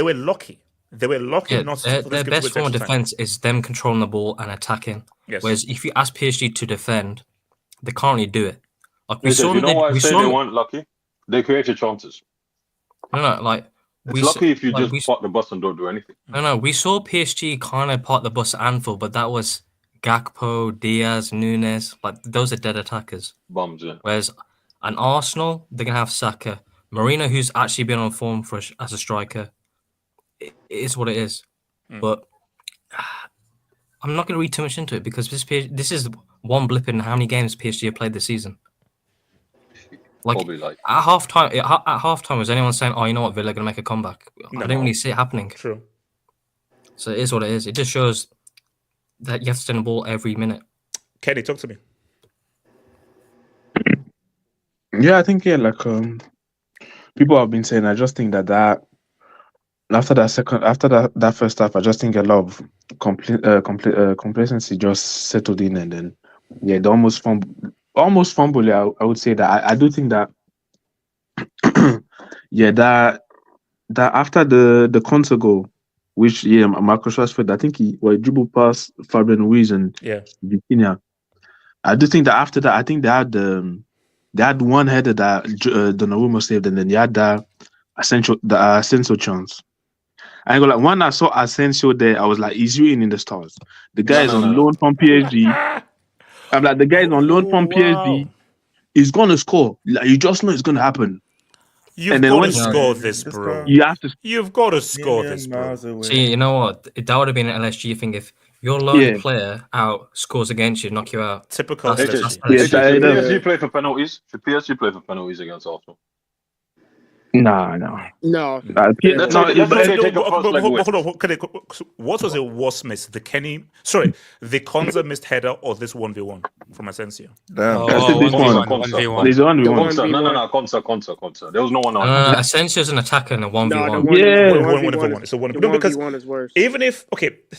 S1: were lucky. They were lucky not to.
S6: Their best form of defense is them controlling the ball and attacking.
S1: Yes.
S6: Whereas if you ask PSG to defend, they can't really do it. Like
S9: you know why I say they weren't lucky? They created chances.
S6: No, like.
S9: It's lucky if you just park the bus and don't do anything.
S6: No. We saw PSG kind of park the bus at Anfield, but that was Gakpo, Diaz, Nunes. Like, those are dead attackers.
S9: Bums, yeah.
S6: Whereas an Arsenal, they're going to have Saka. Marino, who's actually been on form as a striker. It is what it is. But I'm not going to read too much into it because this is one blip in how many games PSG have played this season. Like
S9: Probably like
S6: at halftime, was anyone saying, "Oh, you know what, Villa are gonna make a comeback"? I didn't really see it happening.
S1: True.
S6: So it is what it is. It just shows that you have to stay on the ball every minute.
S1: Kenny, talk to me.
S7: Yeah, I think like people have been saying. I just think that after that first half, I just think a lot of complacency just settled in, and then they almost fumble. I would say that I do think that that after the Conte goal, which Marcus Rashford, I think he dribbled past Fabian Ruiz and Vitinha. I do think that after that, I think they had one header that Donnarumma saved, and then they had the Asensio chance. I go like when I saw Asensio there, I was like, he's written in the stars. The guy is on loan from PSG. I'm like, the guy is on loan from PSG. He's gonna score. Like, you just know it's gonna happen.
S1: You've got to score this, bro.
S7: You have to.
S1: You've got to score this, bro.
S6: See, you know what? That would have been an LSG thing if your lone player out scores against you, knock you out.
S1: Typical.
S9: Should PSG play for penalties? Should PSG play for penalties against Arsenal?
S7: No.
S1: What was it worse miss? The Konza missed header or this 1v1 from Asensio?
S7: Konza. There's 1v1.
S9: No, Konza. There was no one on.
S6: Asensio's an attacker in a 1v1.
S1: It's a 1v1. Because even if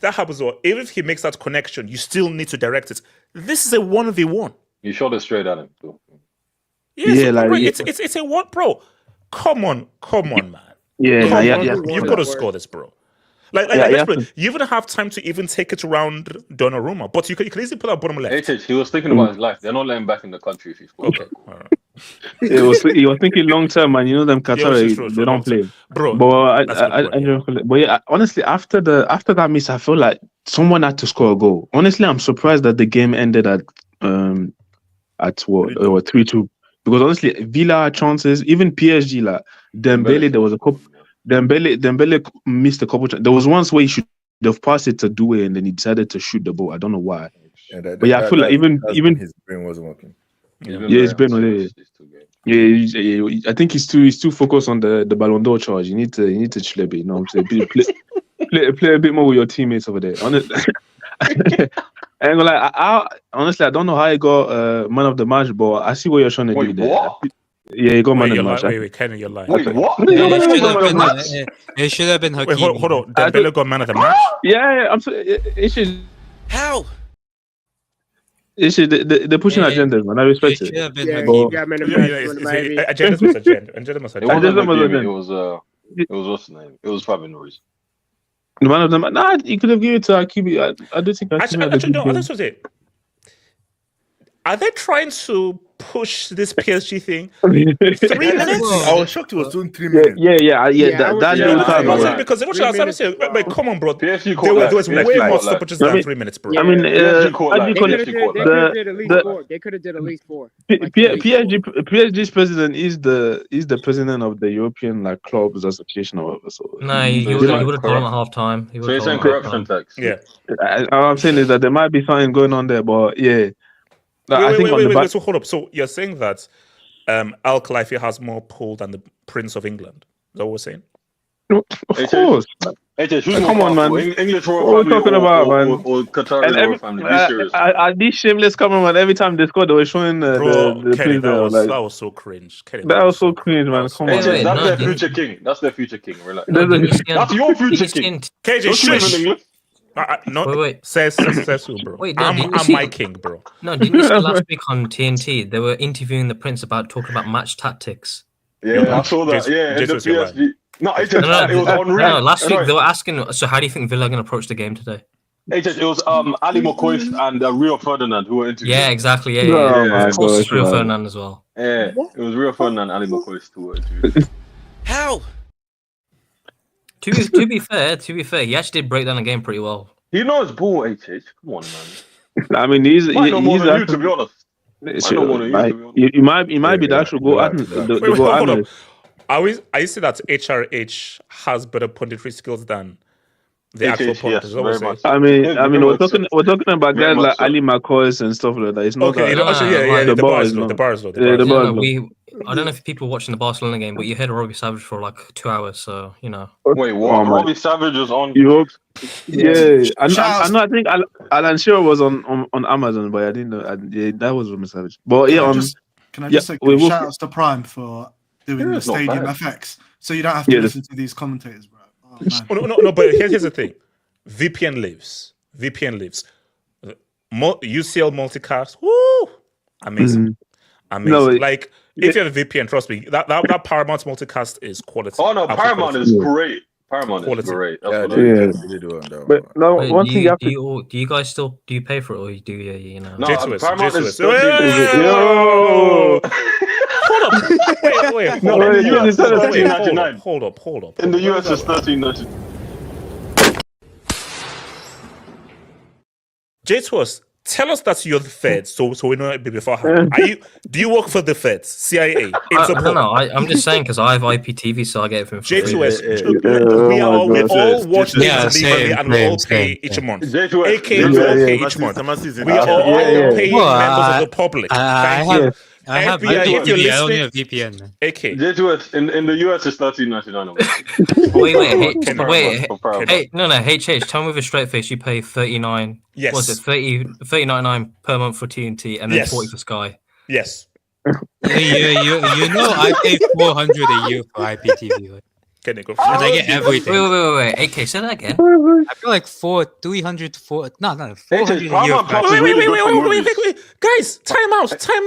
S1: that happens, or even if he makes that connection, you still need to direct it. This is a 1v1.
S9: You shot it straight at him. Too.
S1: It's a what, bro? Come on, man. You've got to score this, bro. You even have time to even take it around Donnarumma, but you can easily put out bottom left.
S9: He was thinking about his life. They're not letting him back in the country if he scores.
S1: Okay, all right.
S7: He was thinking long term, man. You know them Qatari, they don't play,
S1: bro.
S7: But honestly, after that miss, I feel like someone had to score a goal. Honestly, I'm surprised that the game ended at 3-2. Because honestly, Villa had chances, even PSG, like Dembele, there was a couple. Dembele missed a couple. There was once where he should have passed it to Doué, and then he decided to shoot the ball. I don't know why. I feel like even
S10: his brain wasn't working.
S7: His brain was. I think he's too focused on the Ballon d'Or charge. You need to chill a bit. You know what I'm saying? Play a bit more with your teammates over there. Honestly. Honestly, I don't know how he got man of the match, but I see what you're trying to do there.
S9: What?
S7: Yeah, he got man of the match.
S1: Wait, Kenny, you're lying.
S9: Wait, what?
S5: It should have been Hakimi.
S1: Wait, hold on. Dembele got man of the match?
S7: Yeah, I'm sorry. It should.
S11: How?
S7: They're pushing agendas, man. I respect it.
S1: Agendas must agenda.
S9: It was what's the name? It was Fabian Ruiz.
S7: The man of them. Nah, you could have given it to Hakimi. I don't think
S1: Actually, no, this was it. Are they trying to push this PSG thing? 3 minutes?
S10: I was shocked it was doing 3 minutes.
S1: Because they were trying to say, wait, come on, bro. There was way more stoppages than 3 minutes, bro.
S3: They could have did at least 4.
S7: PSG's president is the president of the European clubs association or whatever. So
S6: he would have told him at half time.
S9: So you're saying corruption tax?
S1: Yeah.
S7: All I'm saying is that there might be something going on there, but yeah.
S1: Wait, so hold up. So you're saying that Al Khalifi has more pull than the Prince of England? Is that what we're saying?
S7: Of course. Come on, man.
S9: English royal
S7: what are we talking about, man?
S9: Or Qatari royal family. Be serious.
S7: Are these shameless cameramen? Every time they scored, they were showing
S1: the Kenny, that was so cringe. Kenny,
S7: that was so cringe, man. Come on.
S9: That's their future king. That's their future king. Relax. That's your future king.
S1: KJ, shush.
S6: Wait.
S1: Says who, bro?
S6: Wait,
S1: I'm my king, bro.
S6: No, didn't you see last week on TNT? They were interviewing the Prince talking about match tactics.
S9: Yeah, I saw that. In the PSG. No, it was unreal.
S6: No, last week they were asking, so how do you think Villa are going to approach the game today?
S9: It was Ali Mokois and Rio Ferdinand who were interviewing.
S6: Yeah, exactly. Yeah. Of course, it's Rio Ferdinand as well.
S9: Yeah, it was Rio Ferdinand and Ali Mokois who were interviewing.
S11: How?
S6: To be fair, he actually did break down the game pretty well.
S9: He knows ball, HH. Come on, man.
S7: I mean, he's
S9: more than you, to be honest.
S7: You might be the actual goal.
S1: Hold up. I see that HRH has better punditry skills than the actual
S9: HH,
S1: point.
S9: yes,
S1: Is what we're
S9: very
S1: saying.
S9: much.
S10: I mean, we're
S9: Very much so.
S10: talking about
S9: Very
S10: guys
S9: much
S10: like
S9: so.
S10: Ali McCoy and stuff like that. It's not
S1: Okay,
S10: that.
S1: you know, actually, yeah,
S10: the
S1: the
S10: bar
S1: bar
S10: is
S1: is low.
S10: not.
S1: The bar is low. The
S10: Yeah,
S1: bar
S10: the
S1: is
S10: bar
S1: low.
S10: is low.
S6: I don't know if people watching the Barcelona game, but you heard Robbie Savage for like 2 hours, so you know.
S9: Wait, what?
S10: Oh, man.
S9: Robbie Savage is on.
S10: You hope? Yeah, I
S13: Shout
S10: know. I think Alan Shearer was on Amazon, but I didn't know. Yeah, that was Roman Savage. But yeah,
S13: Can I just say
S10: we will.
S13: shout outs to Prime for doing
S9: Yeah,
S13: the
S9: it's not
S13: Stadium
S9: bad.
S13: FX, so you don't have to
S10: Yeah,
S13: listen to these commentators, bro. Oh, man.
S1: No, but here's the thing. VPN lives. UCL multicast. Woo! Amazing. Amazing.
S10: No,
S1: like if you have a VPN, trust me, that Paramount multicast is quality.
S9: Oh no,
S1: Absolute
S9: Paramount
S1: quality.
S9: is great. Paramount
S1: Quality.
S9: is great. That's
S10: Yeah,
S9: what
S10: they
S9: it is.
S10: do on that one. But no,
S6: Wait,
S10: one
S6: do
S10: thing
S6: you,
S10: you have
S6: do
S10: to.
S6: you do you guys still do you pay for it, or you do you know?
S9: No,
S1: J2S,
S9: Paramount
S1: J2S.
S9: is 13.
S10: Yo!
S1: Hold up. Wait.
S9: No,
S1: Hold
S9: in
S1: up.
S9: the US it's
S1: Wait,
S9: 13.99.
S1: Hold up.
S9: In the US it's 13.99.
S1: J2S, tell us that you're the Feds, so we know it beforehand. Do you work for the Feds, CIA?
S6: I don't know. I'm just saying because I have IPTV, so I get it from free.
S1: J2S, we all watch this
S5: Yeah,
S1: legally and we all pay
S5: same.
S1: each month.
S9: J2S.
S1: AK, we all pay each month. We are all paying
S5: Well,
S1: members of the public.
S5: I have
S1: FBI, if you're
S5: IPTV, I only
S1: listening,
S5: have VPN.
S1: AK.
S9: J2S in the US it's 13.99.
S6: Wait, no, HH, tell me with a straight face, you pay 39.
S1: Yes.
S6: Was it 30.99 per month for TNT and then
S1: Yes.
S6: 40 for Sky?
S1: Yes.
S5: You know I pay 400 a year for IPTV. Right?
S1: Can it go?
S5: And I get everything.
S6: Wait. AK, say that again.
S5: I feel like 300 to 4. No, 400 a year.
S9: Paramount Plus is
S1: Wait,
S9: really good for movies.
S1: Guys, time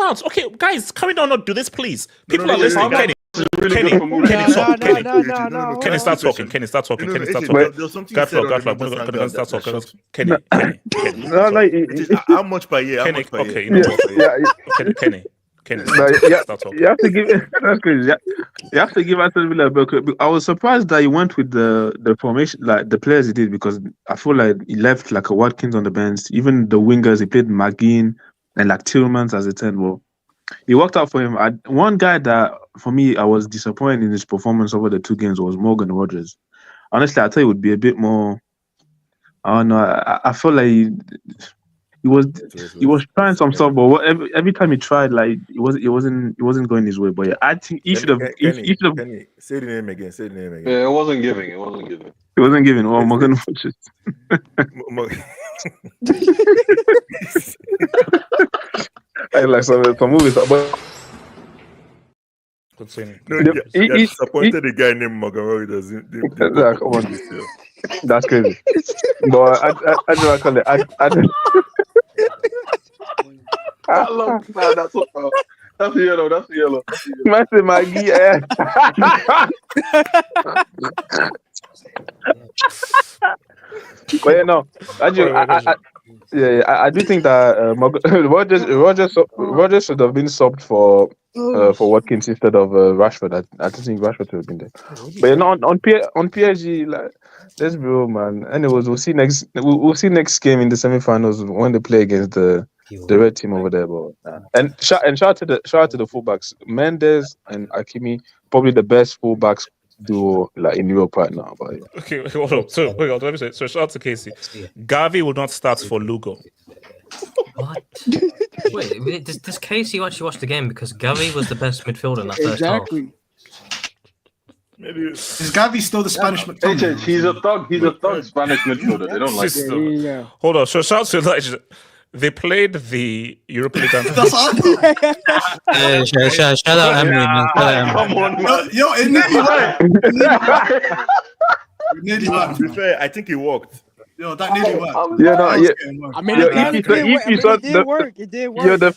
S1: out. Okay, guys, can we not do this, please? People are listening.
S9: Paramount
S1: Kenny,
S9: Plus is really good for movies.
S1: Kenny, start talking. Kenny, start talking.
S14: There's something you said on the
S1: Go
S14: start
S1: start
S14: talking.
S1: talking. Kenny.
S10: No, like
S14: How much per year? How
S1: Kenny,
S14: much per
S1: okay,
S14: year?
S1: you know what? Kenny. Start talking.
S10: you have to give. That's crazy. You have to give Aston Villa a break. I was surprised that he went with the formation, like the players he did, because I feel like he left like a Watkins on the bench. Even the wingers, he played McGinn and like Tillmans as a 10. Well, he worked out for him. One guy that for me I was disappointed in his performance over the two games was Morgan Rogers. Honestly, I thought he would be a bit more. I don't know. I feel like he was trying some stuff, but every time he tried, like it wasn't going his way. But yeah, I think he should have.
S14: Kenny, say the name again.
S9: Yeah, it wasn't giving.
S10: He wasn't giving. Oh, Morgan Rogers. I like some movies, but.
S14: He disappointed the guy named Morgan Rogers.
S10: Come on. That's crazy. But I do call it.
S9: I love that. That's yellow.
S10: Master Maggie. But yeah, no. I do think that Rogers should have been subbed for Watkins instead of Rashford. I don't think Rashford should have been there. But yeah, no, on PSG, like, let's be real, man. Anyways, we'll see next game in the semi-finals when they play against the red team over there. But and shout out to the fullbacks, Mendes and Hakimi, probably the best fullbacks duo like in Europe right now. But yeah.
S1: Okay, hold on. So let me say. So shout out to Casey. Gavi will not start for Lugo.
S6: What? Wait, does Casey actually watch the game? Because Gavi was the best midfielder in that first half.
S14: Maybe
S13: Is Gavi still the Spanish McDonald?
S9: He's a thug Spanish midfielder. They don't like him.
S1: Hold on. So shout out to Elijah. They played the Europa League.
S5: Shout out Emily, man.
S9: Come on, man.
S13: Yo, it nearly worked.
S14: to be fair, I think he walked.
S13: Yo, that nearly worked.
S10: Yeah, no, yeah.
S15: I mean, it did work. It did work.
S10: Yeah, the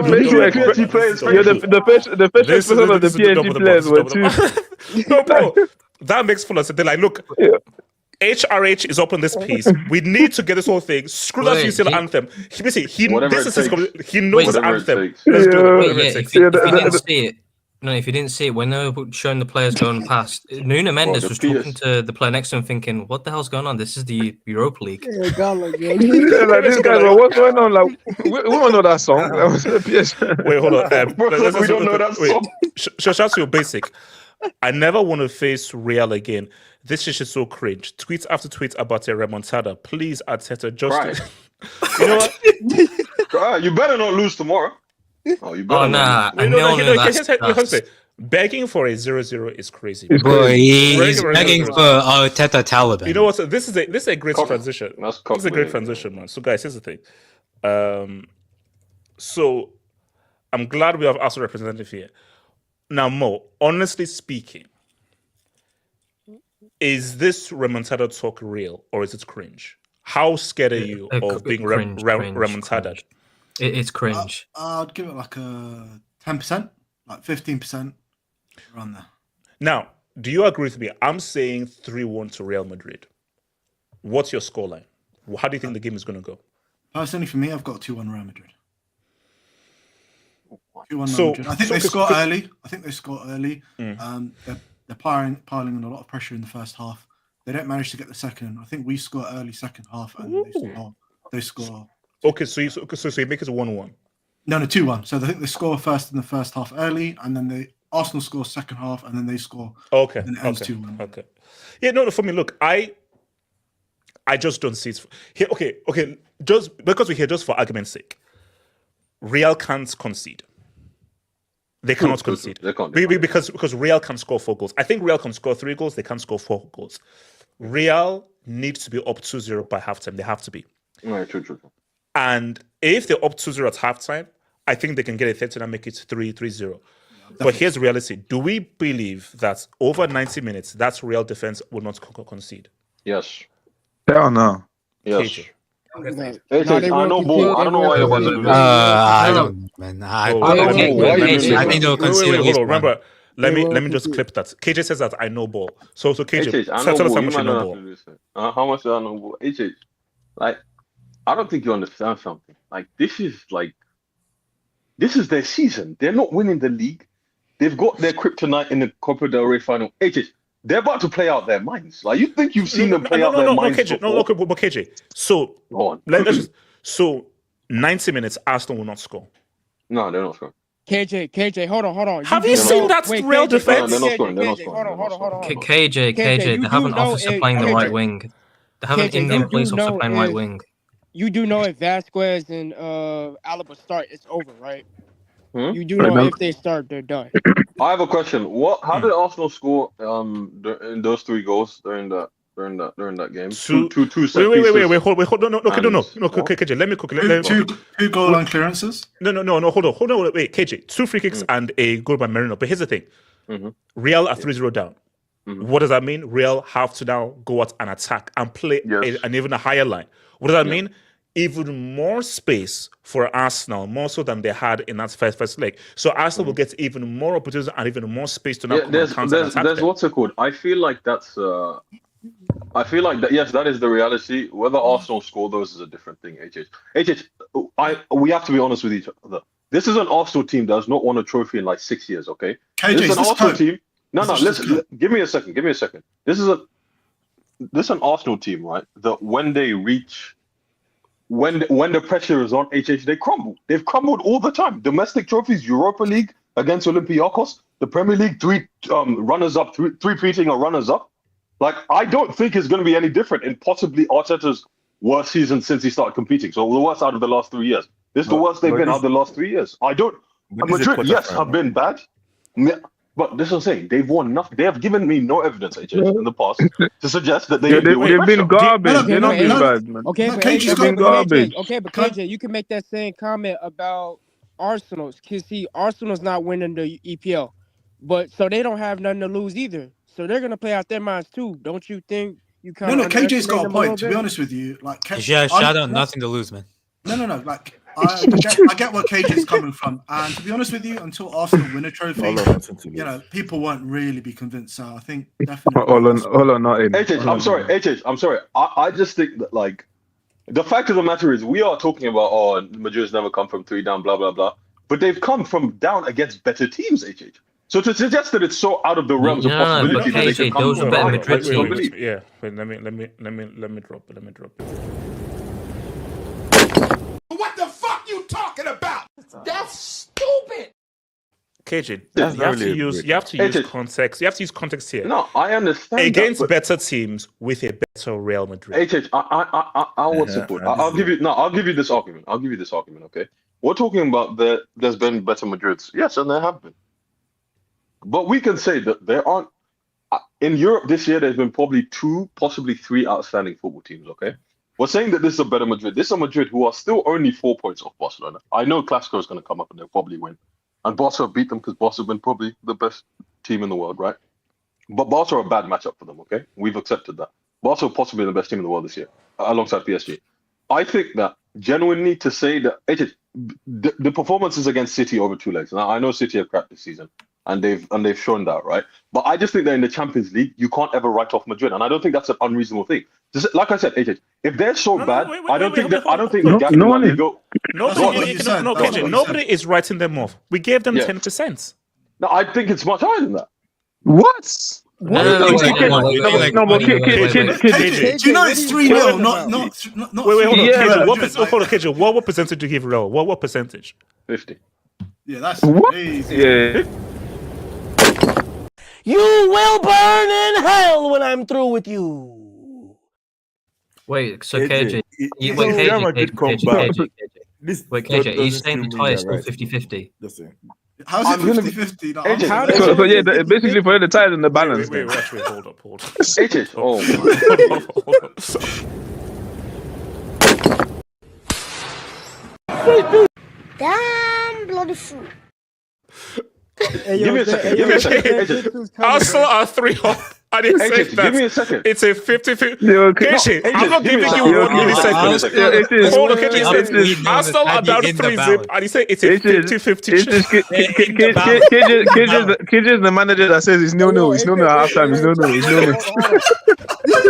S10: facial expression of the PSG players were too.
S1: No, bro, that makes full sense. They're like, look, HRH is up on this piece. We need to get this whole thing. Screw that UCL anthem. He knows the anthem. Let's do it.
S6: If you didn't see it, no, if you didn't see it, when they were showing the players going past, Nuno Mendes was talking to the player next to him, thinking, "What the hell's going on? This is the Europa League."
S10: Like this guy, what's going on? Like we don't know that song. That was PSG.
S1: Wait, hold on.
S9: We don't know that song.
S1: Shout out to your basic. I never want to face Real again. This shit is so cringe. Tweets after tweets about a remontada. Please, Arteta, just you know what?
S9: You better not lose tomorrow. Oh, you better not lose.
S1: Here's the thing. Begging for a 0-0 is crazy.
S5: Bro, he's begging for Arteta Taliban.
S1: You know what? This is a great transition. This is a great transition, man. So, guys, here's the thing. So, I'm glad we have Arsenal representative here. Now, Mo, honestly speaking, is this remontada talk real or is it cringe? How scared are you of being remontada?
S6: It's cringe.
S13: I'd give it like a 10%, like 15%, around there.
S1: Now, do you agree with me? I'm saying 3-1 to Real Madrid. What's your scoreline? How do you think the game is going to go?
S13: Personally, for me, I've got 2-1 Real Madrid. 2-1 Real Madrid. I think they score early. They're piling on a lot of pressure in the first half. They don't manage to get the second. I think we score early second half, and they score.
S1: Okay, so you make it 1-1.
S13: No, 2-1. So I think they score first in the first half early, and then Arsenal score second half, and then they score.
S1: Okay.
S13: And it ends 2-1.
S1: Okay. Yeah, no, for me, look, I just don't see it. Here, okay. Just because we're here, just for argument's sake, Real can't concede. They cannot concede.
S9: They can't.
S1: Because Real can score 4 goals. I think Real can score 3 goals. They can't score 4 goals. Real needs to be up 2-0 by halftime. They have to be.
S9: Right, true.
S1: And if they're up 2-0 at halftime, I think they can get a third and make it 3-0. But here's the reality. Do we believe that over 90 minutes, that Real defense will not concede?
S9: Yes.
S10: Hell no.
S9: Yes.
S1: KJ.
S9: I know ball. I don't know why you're about to do this.
S5: I don't, man. I think they'll concede.
S1: Hold on. Remember, let me just clip that. KJ says that I know ball. So KJ, tell us how much you know ball.
S9: How much do I know ball? HH, I don't think you understand something. This is their season. They're not winning the league. They've got their kryptonite in the Copa del Rey final. HH, they're about to play out their minds. You think you've seen them play out their minds
S1: KJ,
S9: before?
S1: But KJ, so so 90 minutes, Arsenal will not score.
S9: No, they're not scoring.
S15: KJ, hold on.
S1: Have you seen that Real defense?
S9: They're not scoring.
S15: Hold on.
S6: KJ, they have an officer playing the right wing. They have an Indian police officer playing right wing.
S15: You do know if Vasquez and Alaba start, it's over, right? You do
S9: Right,
S15: know if they start, they're done.
S9: I have a question. How did Arsenal score in those 3 goals during that game? Two set
S1: Wait, hold on. No, KJ, let me cook.
S13: 2 goal line clearances?
S1: No, hold on, wait, KJ, 2 free kicks and a goal by Merino. But here's the thing. Real are 3-0 down. What does that mean? Real have to now go out and attack and play an even a higher line. What does that mean? Even more space for Arsenal, more so than they had in that first leg. So Arsenal will get even more opportunities and even more space to now
S9: there's what's it called? I feel like that. Yes, that is the reality. Whether Arsenal score those is a different thing. We have to be honest with each other. This is an Arsenal team that has not won a trophy in 6 years. Okay, this is an Arsenal team. No. Listen, give me a second. This is an Arsenal team, right? That when they reach. When the pressure is on, they crumble. They've crumbled all the time. Domestic trophies, Europa League against Olympiacos, the Premier League, 3 runners-up, 3-peating or runners-up. I don't think it's going to be any different in possibly Arteta's worst season since he started competing. So the worst out of the last 3 years. This is the worst they've been out of the last 3 years. Madrid, yes, have been bad. But this is what I'm saying. They've won nothing. They have given me no evidence, in the past to suggest that they've
S7: been garbage. They're not been bad, man.
S15: Okay, but KJ, you can make that same comment about Arsenal. Because Arsenal's not winning the EPL, but so they don't have nothing to lose either. So they're gonna play out their minds too. Don't you think? You kind
S13: No, KJ's got a point. To be honest with you,
S5: shout out, nothing to lose, man.
S13: No. I get where KJ's coming from, and to be honest with you, until Arsenal win a trophy, people won't really be convinced. So I think definitely.
S7: Hold on, not in.
S9: I'm sorry. I just think that the fact of the matter is we are talking about Madrid's never come from 3 down, blah blah blah, but they've come from down against better teams. So to suggest that it's so out of the realms of possibility that they can come
S6: those are better Madrid teams.
S1: Yeah, wait, let me drop it.
S11: What the fuck you talking about?
S16: That's stupid.
S1: KJ,
S9: That's
S1: you have
S10: not
S1: to
S10: really a
S1: use
S10: break.
S1: you have to use
S9: AJ.
S1: context. You have to use context here.
S9: No, I understand
S1: Against
S9: that, but
S1: better teams with a better Real Madrid.
S9: HH, I what's it called? I'll give you I'll give you this argument. I'll give you this argument, okay? We're talking about there's been better Madrids. Yes, and there have been. But we can say that there aren't in Europe this year, there's been probably 2, possibly 3 outstanding football teams, okay? We're saying that this is a better Madrid. This is a Madrid who are still only 4 points off Barcelona. I know Clasico is going to come up and they'll probably win. And Barca beat them because Barca have been probably the best team in the world, right? But Barca are a bad matchup for them, okay? We've accepted that. Barca are possibly the best team in the world this year, alongside PSG. I think that genuinely to say that the performances against City over 2 legs. Now I know City have cracked this season, and they've shown that, right? But I just think that in the Champions League, you can't ever write off Madrid, and I don't think that's an unreasonable thing. Like I said, AJ, if they're so bad, I don't think the gap
S7: no one is.
S9: go.
S1: Nobody is writing them off. We gave them 10%.
S9: No, I think it's much higher than that.
S7: What?
S5: No, but
S13: KJ, do you know it's 3-0, not.
S1: Wait, hold on,
S7: Yeah,
S1: KJ. What percentage do you give Real? What percentage?
S9: 50.
S13: Yeah, that's
S7: What?
S13: crazy.
S7: Yeah.
S16: You will burn in hell when I'm through with you.
S6: Wait, so
S10: KJ,
S6: KJ,
S10: if
S6: wait,
S10: Real Madrid come back, this
S6: wait, KJ, are you
S10: doesn't
S6: saying the
S10: still
S6: tie
S10: mean
S6: is still
S10: they're right.
S6: 50-50?
S10: Just saying.
S13: How's
S9: I'm
S13: it
S9: gonna
S13: 50-50? No,
S9: AJ,
S13: I'm-
S7: So yeah, basically for the ties and the balance.
S1: Wait, actually, hold up.
S9: AJ, oh my.
S16: Damn bloody fool.
S9: Give me a second. Give me a second. AJ,
S1: Arsenal are 3 up. I didn't say
S9: AJ,
S1: that.
S9: give me a second.
S1: It's a 50-50.
S7: Okay.
S1: KJ,
S9: AJ,
S1: I'm not
S9: give me
S1: giving
S9: a
S1: you
S9: second.
S1: 1 millisecond.
S7: It is.
S1: Hold on, KJ says
S5: We know
S1: Arsenal
S5: that
S1: are down
S5: in the
S1: 3-0,
S5: balance.
S1: and he said it's a
S7: It is.
S1: 50-50.
S7: KJ is the manager that says it's no. It's no at halftime. It's no. It's no.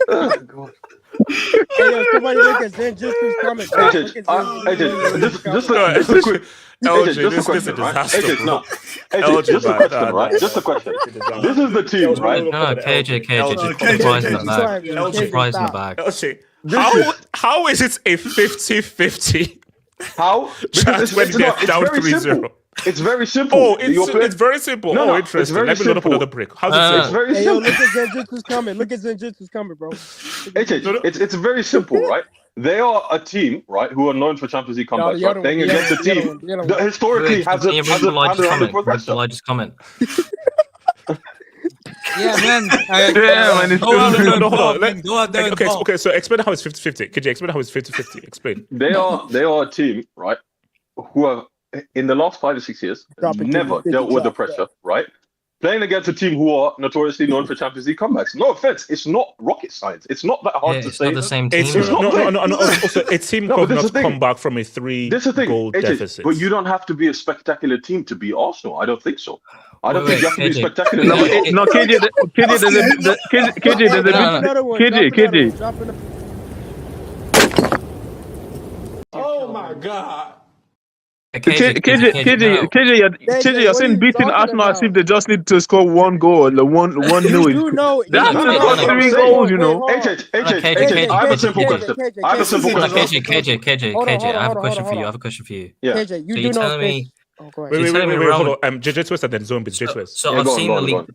S9: Oh, God.
S15: Hey, yo, somebody look at Zenjutsu's comment. bro.
S9: AJ,
S15: Look at Zenjutsu's
S9: just
S15: comment.
S9: a quick.
S1: LG,
S9: AJ, just a
S1: this is
S9: question,
S1: a
S9: right?
S1: disaster,
S9: AJ,
S1: bro.
S9: no. AJ,
S1: LG,
S9: just a
S1: man,
S9: question,
S1: nah,
S9: right?
S1: nah.
S9: Just a question. This is the team, right?
S6: No, KJ, just
S13: KJ,
S6: surprise in the
S13: KJ,
S6: bag.
S1: LJ,
S6: Surprise in the
S15: stop.
S6: bag.
S1: LG, how is it a 50-50
S9: How?
S1: chance when
S9: it's
S1: they're
S9: not. It's
S1: down
S9: very
S1: 3-0?
S9: simple. It's very simple.
S1: Oh,
S9: You're playing-
S1: it's very simple.
S9: No, no,
S1: Oh,
S9: it's
S1: interesting.
S9: very
S1: Let me load up
S9: simple.
S1: another brick. How's
S9: It's
S1: it
S9: very
S15: Hey, yo,
S9: simple.
S15: look at Zenjutsu's comment. Look at Zenjutsu's comment, bro.
S9: It's very simple, right? They are a team, right, who are known for Champions League comebacks,
S15: the other
S9: right? Playing
S15: one,
S9: against a
S15: the other
S9: team
S15: one, the other
S9: that
S15: one.
S9: historically
S6: Wait,
S9: has
S6: can you read the largest comment? Read the
S9: progression.
S6: largest comment.
S5: Yeah, man.
S7: Man, it's
S1: Hold on.
S5: Go out there and talk.
S1: Okay, so explain how it's 50-50. Could you explain how it's 50-50? Explain.
S9: They are a team, right, who have in the last 5 or 6 years
S15: Drop it,
S9: never
S15: 50
S9: dealt with the
S15: drop,
S9: pressure, right? Playing against a team who are notoriously known for Champions League comebacks. No offense, it's not rocket science. It's not that hard to
S6: It's
S9: say.
S6: not the same team.
S1: It's
S9: not
S1: no. Also, a team
S9: No, but
S1: could
S9: this is
S1: not
S9: the thing.
S1: come back from a
S9: This is the thing,
S1: 3-goal
S9: AJ,
S1: deficit.
S9: but you don't have to be a spectacular team to beat Arsenal. I don't think so. I don't
S6: Wait,
S9: think you have to be
S6: KJ.
S9: spectacular.
S7: No,
S9: to beat
S7: no, KJ, there's a
S15: Another one,
S7: KJ,
S15: drop another
S7: KJ.
S15: one, drop another-
S11: Oh my God.
S7: KJ, you're saying beating Arsenal as if they just need to score 1 goal, like 1-0.
S15: You know,
S7: They have to
S6: no,
S7: score
S6: no,
S7: 3
S9: no,
S7: goals, you know.
S9: AJ, I have a simple question. I have a simple question.
S6: KJ, I have a question for you. I have a question for you.
S9: Yeah.
S15: KJ,
S6: So
S15: you
S6: you're
S15: do know
S6: telling me
S15: Oh, go ahead.
S1: Wait,
S6: You're telling me Real
S1: hold on. JJ Twist and then Zombie. JJ Twist.
S6: So
S9: Yeah,
S6: I've
S9: go on,
S6: seen
S9: go
S6: the
S9: on, go
S6: league.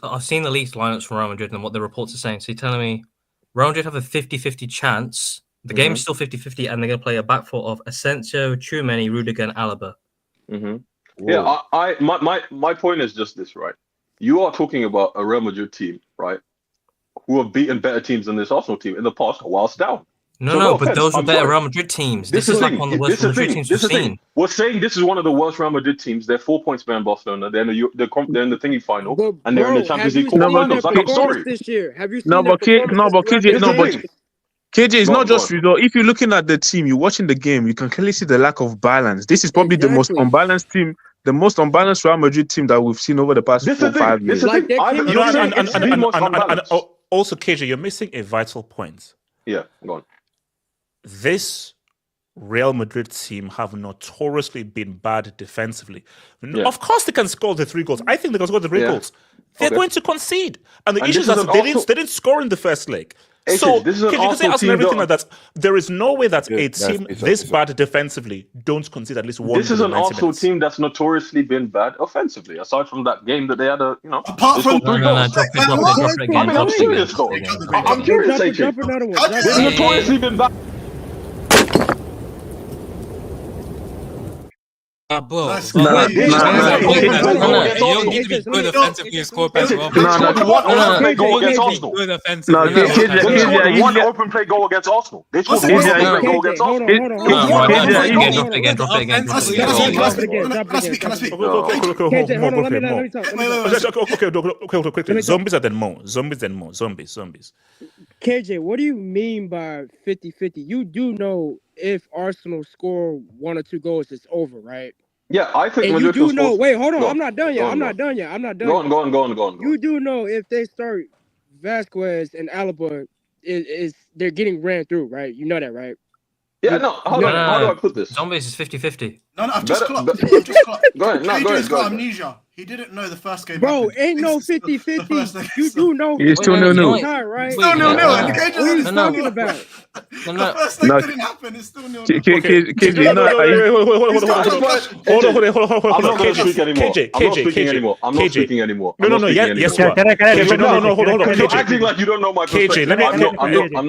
S6: I've seen the league lineups from Real Madrid and what the reports are saying. So you're telling me Real Madrid have a 50-50 chance. The game's still 50-50, and they're going to play a back four of Asensio, Tchouameni, Rudiger, and Alaba.
S9: Yeah, my point is just this, right? You are talking about a Real Madrid team, right, who have beaten better teams than this Arsenal team in the past whilst down.
S6: No, but those were better Real Madrid teams. This is like one of the worst Real Madrid teams we've seen.
S9: We're saying this is one of the worst Real Madrid teams. They're 4 points behind Barcelona. They're in the thingy final, and they're in the Champions League quarterfinals. Like, I'm sorry.
S15: This year, have you seen
S7: KJ, it's not just result. If you're looking at the team, you're watching the game, you can clearly see the lack of balance. This is probably the most unbalanced team, the most unbalanced Real Madrid team that we've seen over the past 4 or 5 years.
S1: Also, KJ, you're missing a vital point.
S9: Yeah, go on.
S1: This Real Madrid team have notoriously been bad defensively. Of course, they can score the 3 goals. I think they can score the 3 goals. they're going to concede. And the
S9: And
S1: issue is
S9: this
S1: that
S9: is an
S1: they
S9: Arsenal-
S1: didn't score in the first leg.
S9: Hey,
S1: So
S9: this is an
S1: you can say
S9: Arsenal
S1: Arsenal
S9: team
S1: everything
S9: that-
S1: like that. There is no way that a
S10: that's
S1: team
S10: it's
S1: this
S10: up.
S1: bad defensively don't concede at least one
S9: This is
S1: goal
S9: an
S1: in 90
S9: Arsenal
S1: minutes.
S9: team that's notoriously been bad offensively. Aside from that game that they had
S13: Apart
S9: they
S13: from
S9: scored 3
S6: No,
S9: goals.
S6: drop it again.
S9: I mean, I'm serious though. I'm serious, AJ.
S15: Drop another one. Drop
S9: They've
S15: another one.
S9: notoriously been bad.
S5: Bro.
S13: That's
S5: Bro,
S13: nah,
S5: wait,
S13: nah,
S5: wait,
S13: nah,
S5: wait,
S13: nah,
S5: wait,
S13: nah,
S5: wait,
S13: nah,
S5: wait,
S9: nah,
S5: You don't need to be good offensively and score past well.
S9: They scored one open play goal against Arsenal.
S5: Good offensively.
S9: They scored one open play goal against Arsenal. They scored one open play goal against Arsenal.
S6: Drop it again.
S13: Can I speak?
S1: Okay,
S15: KJ, hold on, let me talk.
S1: Okay, quickly. Zombies are then more. Zombies.
S15: KJ, what do you mean by 50-50? You do know if Arsenal score 1 or 2 goals, it's over, right?
S9: Yeah, I think
S15: And you
S9: Madrid
S15: do
S9: was
S15: know.
S9: supposed-
S15: Wait, hold on.
S9: Go
S15: I'm not done yet.
S9: Go on,
S15: I'm
S9: go
S15: not done yet. I'm not done.
S9: Go
S15: yet.
S9: on.
S15: You do know if they start Vasquez and Alaba, is they're getting ran through, right? You know that, right?
S9: Yeah, no. How do I put this?
S6: Zombies is 50-50.
S13: No, I've just
S9: Better-
S13: clocked.
S9: be-
S13: I've just clocked.
S9: Go ahead, no, go
S13: KJ's
S9: ahead,
S13: got
S9: go ahead.
S13: amnesia. He didn't know the first game.
S15: Bro,
S13: happened.
S15: ain't no
S13: This is the
S15: 50-50.
S13: first leg.
S15: You do know.
S17: It's still
S15: Wait,
S17: 0-0.
S15: it's not, right?
S13: Still 0-0.
S6: no.
S13: KJ
S15: What are you
S13: said
S15: talking
S13: it's
S15: about?
S13: The first leg
S17: No.
S13: didn't happen. It's still 0-0.
S17: KJ, no,
S1: Hold on.
S9: I'm not going to speak anymore.
S1: KJ,
S9: I'm not speaking anymore. I'm not
S1: KJ.
S9: speaking anymore.
S1: No,
S9: I'm not speaking
S1: yes,
S9: anymore.
S1: you are. KJ, no, hold on,
S9: You're
S1: KJ.
S9: acting like you don't know my perspective.
S1: KJ, let me.
S9: I'm not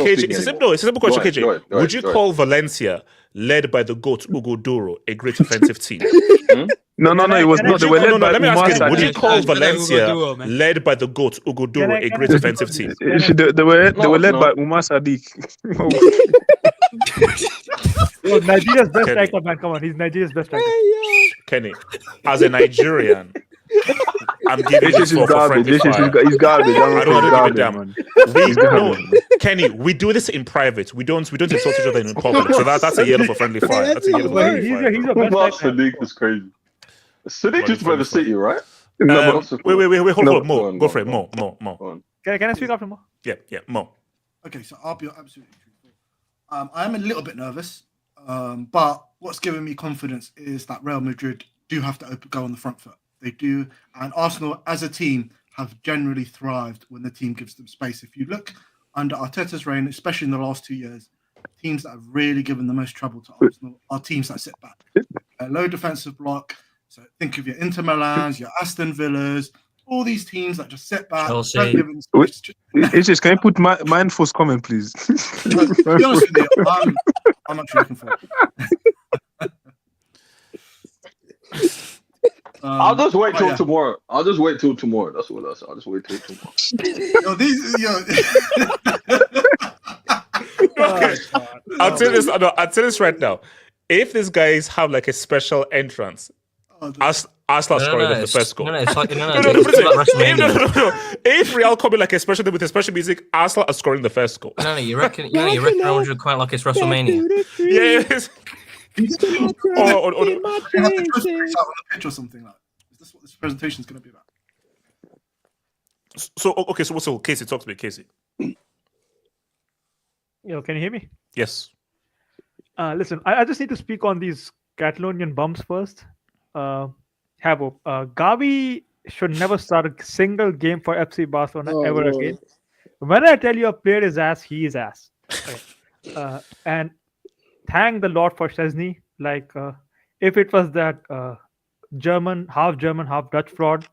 S1: KJ,
S9: speaking
S1: it's a
S9: anymore.
S1: simple question,
S9: Go ahead,
S1: KJ.
S9: go ahead,
S1: Would you
S9: go ahead.
S1: call Valencia, led by the GOAT Hugo Duro, a great offensive team?
S17: No, it was not. They were led by
S1: Let me ask
S17: Umar
S1: you, would you
S17: Sadiq.
S1: call Valencia, led by the GOAT Hugo Duro, a great offensive team?
S17: They were led by Umar Sadiq.
S18: Nigeria's best
S1: Kenny.
S18: striker, man. Come on, he's Nigeria's best striker.
S1: Kenny, as a Nigerian, I'm giving
S17: This
S1: you
S17: is
S1: for friendly
S17: garbage.
S1: fire.
S17: He's garbage.
S1: I don't give a damn.
S17: Man.
S1: No, Kenny, we do this in private. We don't insult each other in public. So that's a yellow for friendly fire. That's a yellow for friendly fire.
S18: He's a best
S9: Umar
S18: striker.
S9: Sadiq is crazy. Sadiq used to play for City, right?
S1: Wait, hold
S9: No,
S1: on, Mo. Go for it, Mo.
S18: Can I speak after more?
S1: Yeah, Mo.
S13: Okay, so I'll be absolutely truthful. I am a little bit nervous, but what's giving me confidence is that Real Madrid do have to go on the front foot. They do, and Arsenal as a team have generally thrived when the team gives them space. If you look under Arteta's reign, especially in the last 2 years, teams that have really given the most trouble to Arsenal are teams that sit back. A low defensive block. So think of your Inter Milans, your Aston Villas, all these teams that just sit back.
S6: Chelsea.
S13: Don't give them
S17: Wait,
S13: space.
S17: it's just, can you put my enforced comment, please?
S13: To be honest with you, I'm actually looking forward to it.
S9: I'll just wait till
S13: yeah.
S9: tomorrow. I'll just wait till tomorrow. That's what I'll say. I'll just wait till tomorrow.
S1: Okay. I'll tell this right now. If these guys have like a special entrance, Arsenal scoring the first goal.
S6: It's like WrestleMania.
S1: If Real come in like a special with a special music, Arsenal are scoring the first goal.
S6: No, you reckon 100 quite like it's WrestleMania.
S1: Yes.
S13: Have the pitch or something like that. Is this what this presentation is going to be about?
S1: So Casey, talk to me, Casey.
S18: Yo, can you hear me?
S1: Yes.
S18: Listen, I just need to speak on these Catalonian bumps first. Habo, Gavi should never start a single game for FC Barcelona ever again. When I tell you a player is ass, he is ass. Okay. And thank the Lord for Szczesny. Like, if it was that German, half Dutch fraud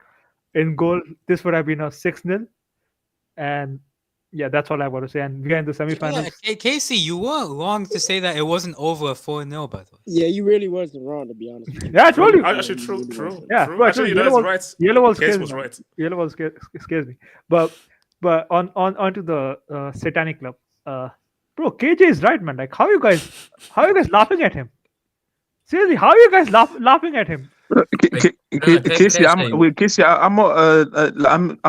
S18: in goal, this would have been a 6-0. And yeah, that's all I want to say. And we are in the semifinals.
S5: Yeah, Casey, you weren't wrong to say that it wasn't over a 4-0, by the way.
S15: Yeah, you really wasn't wrong, to be honest.
S18: Yeah, I told you.
S1: Actually, true.
S18: Yeah,
S1: True. Actually,
S18: yellow
S1: right.
S18: Yellow
S1: Case was right.
S18: scares me. But onto the Satanic Club. Bro, KJ is right, man. Like, how are you guys laughing at him? Seriously, how are you guys laughing at him?
S17: Casey, how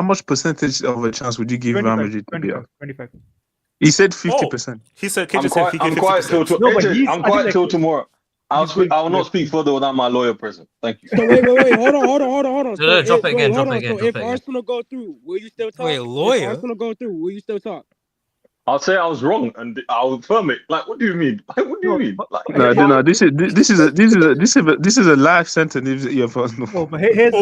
S17: much percentage of a chance would you give Real Madrid to be out?
S18: 25.
S17: He said 50%.
S1: He said,
S9: I'm quiet till tomorrow. I will not speak further without my lawyer present. Thank you.
S15: So wait, hold on.
S6: No, drop it again.
S15: So if Arsenal go through, will you still talk?
S5: Wait, lawyer?
S15: If Arsenal go through, will you still talk?
S9: I'll say I was wrong and I'll affirm it. Like, what do you mean? Like, what do you mean? Like,
S17: No. This is a live sentence. If you're
S18: Here's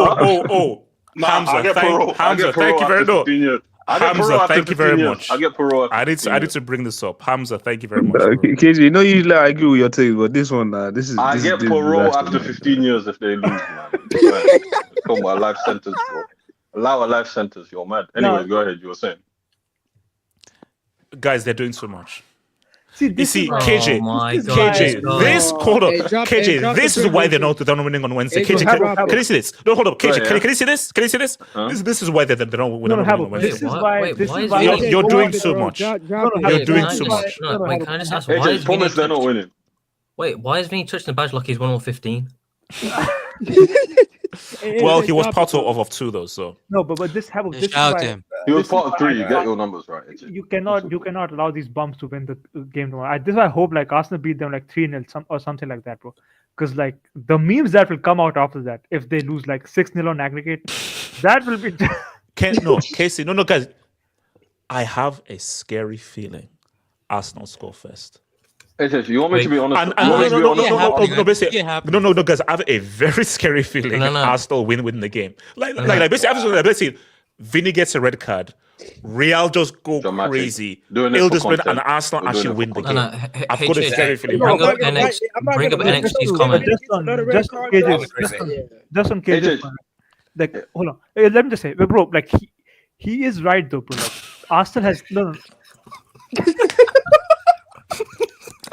S9: Nah,
S1: Hamza,
S9: I get parole.
S1: Hamza,
S9: I get
S1: thank
S9: parole
S1: you very
S9: after
S1: much.
S9: 15 years. I get parole
S1: Hamza,
S9: after
S1: thank you
S9: 15
S1: very
S9: years.
S1: much.
S9: I get parole after
S1: I
S9: 15
S1: need
S9: years.
S1: to bring this up. Hamza, thank you very much. Bro.
S17: KJ, you know usually I agree with your take, but this one,
S9: I get parole after 15 years if they lose, man. It's called my life sentence, bro. Allow a life sentence, you're mad. Anyways, go ahead. You were saying.
S1: Guys, they're doing so much.
S18: See,
S1: KJ,
S6: Oh my God,
S1: KJ,
S6: this
S1: hold up,
S15: Hey, drop
S1: KJ,
S15: the
S1: this is
S15: brim,
S1: why
S15: hey,
S1: they're not winning on Wednesday.
S15: Hey,
S1: KJ,
S15: drop
S1: can
S15: it.
S1: you see this? No, hold up, KJ,
S9: yeah.
S1: can you see this? Can you see this?
S9: Huh?
S1: This is why they're not winning on Wednesday.
S18: This is why. This is why.
S1: You're doing too much.
S15: Drop
S1: You're
S15: it.
S1: doing
S6: Can
S1: too
S6: I
S1: much.
S6: just- no, wait, can I just ask, why
S9: AJ,
S6: is Vinny
S9: promise they're not
S6: touched?
S9: winning.
S6: Wait, why is Vinny touching the badge like he's 1 or 15?
S1: Well, he was part of two though, so.
S18: No, but this have this is
S5: Shout out
S18: why
S5: to him.
S9: He was
S18: this is
S9: part of
S18: why
S9: 3. You
S18: I-
S9: get your numbers right, AJ.
S18: you cannot allow these bumps to win the game tomorrow. This is why I hope like Arsenal beat them like 3-0 or something like that, bro. Because like the memes that will come out after that, if they lose like 6-0 on aggregate, that will be.
S1: Casey, no, guys. I have a scary feeling Arsenal score first.
S9: AJ, you want me to be honest?
S1: No, guys. I have a very scary feeling Arsenal win the game. Like basically, Vinny gets a red card. Real just go crazy. It'll just win, and Arsenal actually win the game. I've got a scary feeling.
S6: Bring up NXT's comment.
S18: Just on KJ's comment. Like, hold on. Let me just say, bro. Like he is right though, bro. Like, Arsenal has no.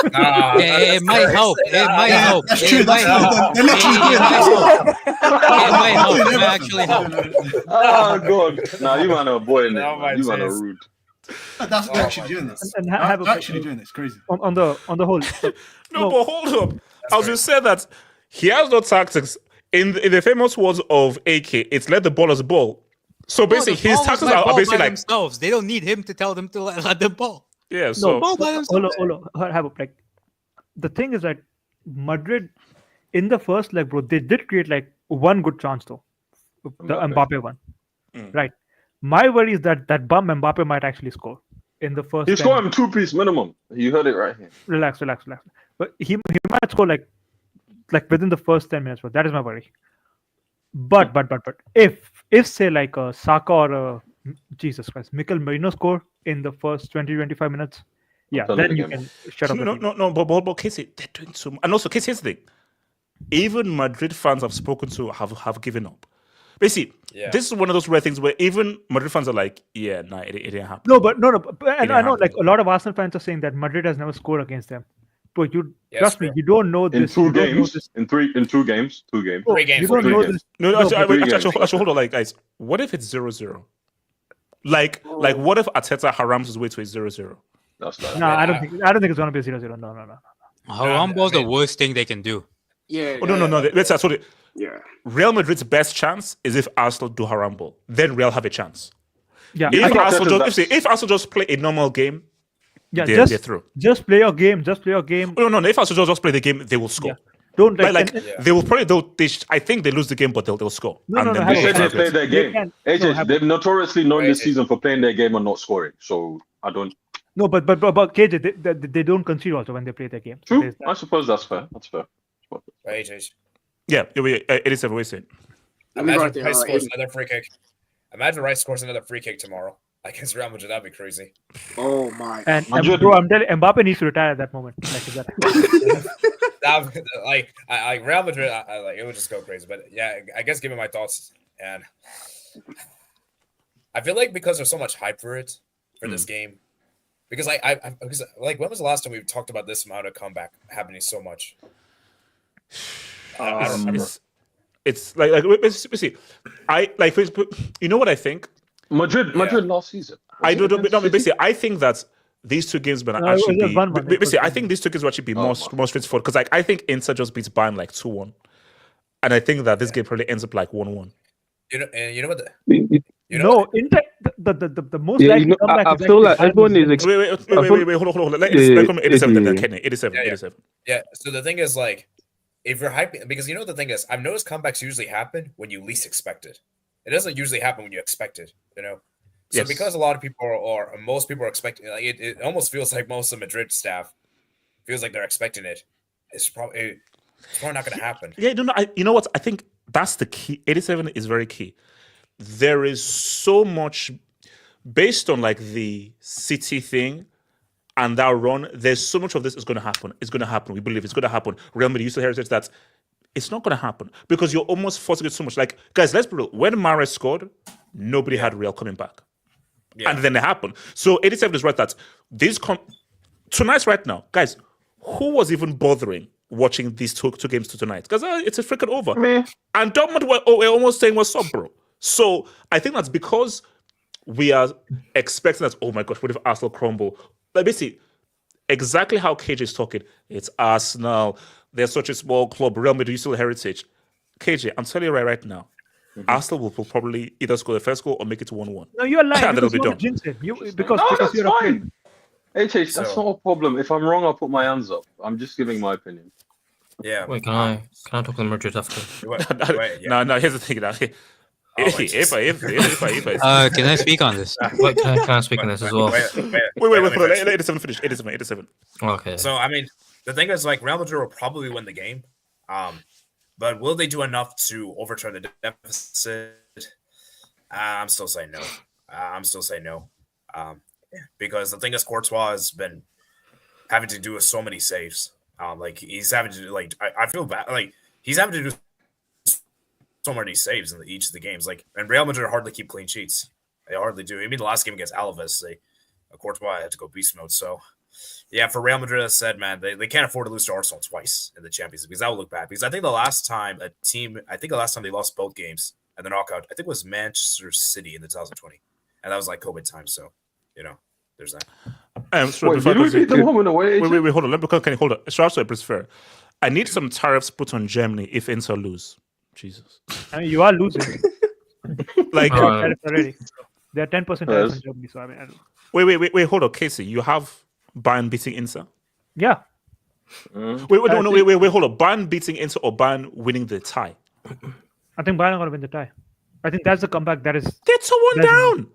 S5: It might help. It might help.
S13: That's true.
S5: It might help.
S13: They're literally
S5: It might help. It might actually help.
S9: Oh God! Nah, you man are boiling it. You man are rude.
S13: That's actually doing this.
S18: And have a
S13: actually doing this. Crazy.
S18: On the whole.
S1: No, but hold up. I was just saying that he has no tactics. In the famous words of AK, it's let the ballers ball. So basically, his tactics are basically like
S5: themselves. They don't need him to tell them to let them ball.
S1: Yeah, so
S18: hold on. Have a like. The thing is that Madrid, in the first leg, bro, they did create like one good chance though, the Mbappe one, right? My worry is that bum Mbappe might actually score in the first.
S9: He scored him 2-piece minimum. You heard it right here.
S18: Relax. But he might score like within the first 10 minutes. Bro. That is my worry. But if say like a Saka or a Jesus Christ, Mikel Merino score in the first 20-25 minutes, yeah, then you can shut up.
S1: No, but Casey, they're doing too much. And also, Casey, here's the thing. Even Madrid fans I've spoken to have given up. Basically, this is one of those rare things where even Madrid fans are like, yeah, nah, it didn't happen.
S18: No, and I know like a lot of Arsenal fans are saying that Madrid has never scored against them. But trust me, you don't know this.
S9: In 2 games. In 2 games. 2 games.
S6: 3 games.
S18: You don't know this.
S1: No, actually, hold on, like guys. What if it's 0-0? Like what if Arteta harams his way to a 0-0?
S18: No, I don't think it's gonna be a 0-0. No.
S5: Harambo's the worst thing they can do.
S15: Yeah.
S1: Oh, no. Let's I told you.
S15: Yeah.
S1: Real Madrid's best chance is if Arsenal do Harambo. Then Real have a chance.
S18: Yeah.
S1: If Arsenal just play a normal game,
S18: yeah,
S1: they're through.
S18: Just play your game.
S1: No. If Arsenal just play the game, they will score.
S18: Yeah. Don't
S1: they will probably. I think they lose the game, but they'll score.
S9: They said they play their game. AJ, they've notoriously known this season for playing their game and not scoring. So I don't.
S18: No, but KJ, they don't concede also when they play their game.
S9: True. I suppose that's fair. That's fair.
S1: Yeah, 87. What it.
S6: Imagine Rice scores another free kick. Imagine Rice scores another free kick tomorrow against Real Madrid. That'd be crazy.
S15: Oh my!
S18: And bro, I'm telling Mbappe needs to retire at that moment.
S6: Like Real Madrid, it would just go crazy. But yeah, I guess giving my thoughts, and I feel like because there's so much hype for this game, because when was the last time we talked about this amount of comeback happening so much? I don't remember.
S1: It's like basically, you know what I think?
S9: Madrid last season.
S1: Basically, I think that these 2 games will actually be. Basically, I think these 2 games will actually be more straightforward because I think Inter just beats Bayern like 2-1, and I think that this game probably ends up like 1-1.
S6: You know what?
S18: Inter the most likely comeback.
S17: I feel like everyone is.
S1: Wait, hold on. Let's come 87 then, Kenny. 87.
S6: Yeah. So the thing is, like, if you're hyping, because you know the thing is, I've noticed comebacks usually happen when you least expect it. It doesn't usually happen when you expect it. So because a lot of people or most people are expecting, like, it almost feels like most of Madrid staff feels like they're expecting it. It's probably not going to happen.
S1: Yeah, you know what? I think that's the key. 87 is very key. there is so much based on like the City thing and that run. There's so much of this is going to happen. It's going to happen. We believe it's going to happen. Real Madrid used to heritage that it's not going to happen because you're almost forcing it so much. Like, guys, let's be real. When Mahrez scored, nobody had Real coming back. Yeah. And then it happened. So 87 is right that these tonight's right now, guys, who was even bothering watching these two games tonight? Because it's a freaking over. And Dortmund were almost saying, what's up, bro? So I think that's because we are expecting that, oh my gosh, what if Arsenal crumble? Like basically, exactly how KJ is talking. It's Arsenal. They're such a small club. Real Madrid still heritage. KJ, I'm telling you right now, Arsenal will probably either score the first goal or make it 1-1.
S18: No, you're lying.
S1: And then it'll be done.
S18: Because
S9: that's
S18: you're
S9: fine. HH, that's not a problem. If I'm wrong, I'll put my hands up. I'm just giving my opinion.
S8: Yeah.
S6: Wait, can I talk to Madrid after?
S1: No, here's the thing now.
S5: Can I speak on this?
S6: Wait, can I speak on this as well?
S1: Wait, hold on. 87 finish. 87.
S6: Okay.
S8: So, I mean, the thing is, like, Real Madrid will probably win the game. But will they do enough to overturn the deficit? I'm still saying no. Because the thing is, Courtois has been having to do so many saves. Like, he's having to do, like, I feel bad. Like, he's having to do so many saves in each of the games. Like, and Real Madrid hardly keep clean sheets. They hardly do. I mean, the last game against Alaves, Courtois had to go beast mode. So, yeah, for Real Madrid, as I said, man, they can't afford to lose to Arsenal twice in the Champions League because that would look bad. Because I think the last time they lost both games and the knockout, I think it was Manchester City in the 2020. And that was like COVID time. So, there's that.
S9: Did we beat them home and away?
S1: Wait, hold on. Hold on. Shout out to fair. I need some tariffs put on Germany if Inter lose. Jesus.
S18: I mean, you are losing.
S1: Like
S18: already. There are 10% tariffs in Germany. So I mean, I don't...
S1: Wait, hold on, Casey. You have Bayern beating Inter?
S18: Yeah.
S1: Wait, hold on. Bayern beating Inter or Bayern winning the tie?
S18: I think Bayern are going to win the tie. I think that's the comeback that is...
S1: They're 2-1 down.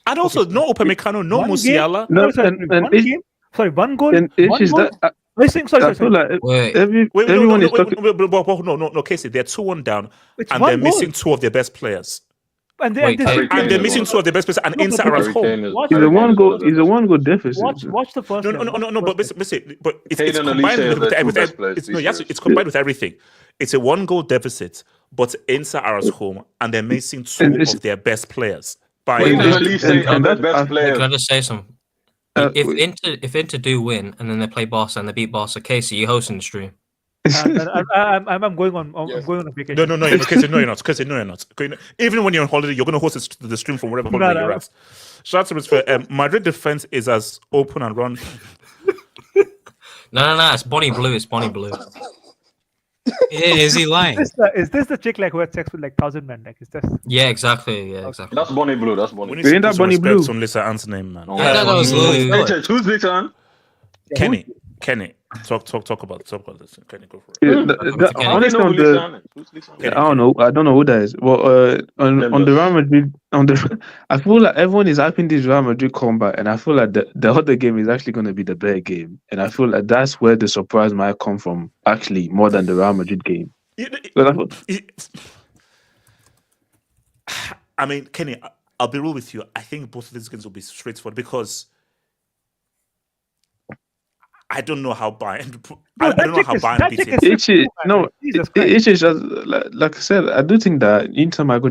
S1: And also, no Upamecano, no Musiala.
S18: One goal.
S1: Everyone is talking... No, Casey, they're 2-1 down and they're missing two of their best players.
S18: And they're
S1: missing two of the best players, and Inter are at home.
S17: It's a one goal deficit.
S18: Watch the first.
S1: No. But it's combined with everything. It's combined with everything. It's a 1-goal deficit, but Inter are at home, and they're missing two of their best players.
S6: Can I just say something? If Inter do win and then they play Barca and they beat Barca, Casey, you hosting the stream.
S18: I'm going on. I'm going on a vacation.
S1: No, you're not. Casey, no, you're not. Even when you're on holiday, you're going to host the stream from wherever holiday you're at. Shout out to Mr. Madrid defense is as open and run.
S6: No. It's Bonnie Blue.
S5: Is he lying?
S18: Is this the chick like who had sex with like 1,000 men? Like, is this?
S6: Yeah, exactly.
S9: That's Bonnie Blue.
S1: Isn't that Bonnie Blue? On Lisa Ann's name, man.
S9: Who's Lisa Ann?
S1: Kenny. Talk about this. Kenny, go for it.
S17: I don't know who that is. Well, on the Real Madrid, I feel like everyone is hyping this Real Madrid comeback, and I feel like the other game is actually going to be the better game, and I feel like that's where the surprise might come from, actually, more than the Real Madrid game.
S1: I mean, Kenny, I'll be real with you. I think both of these games will be straightforward because I don't know how Bayern. I don't know how Bayern beat it.
S17: It's just like I said. I do think that Inter might go.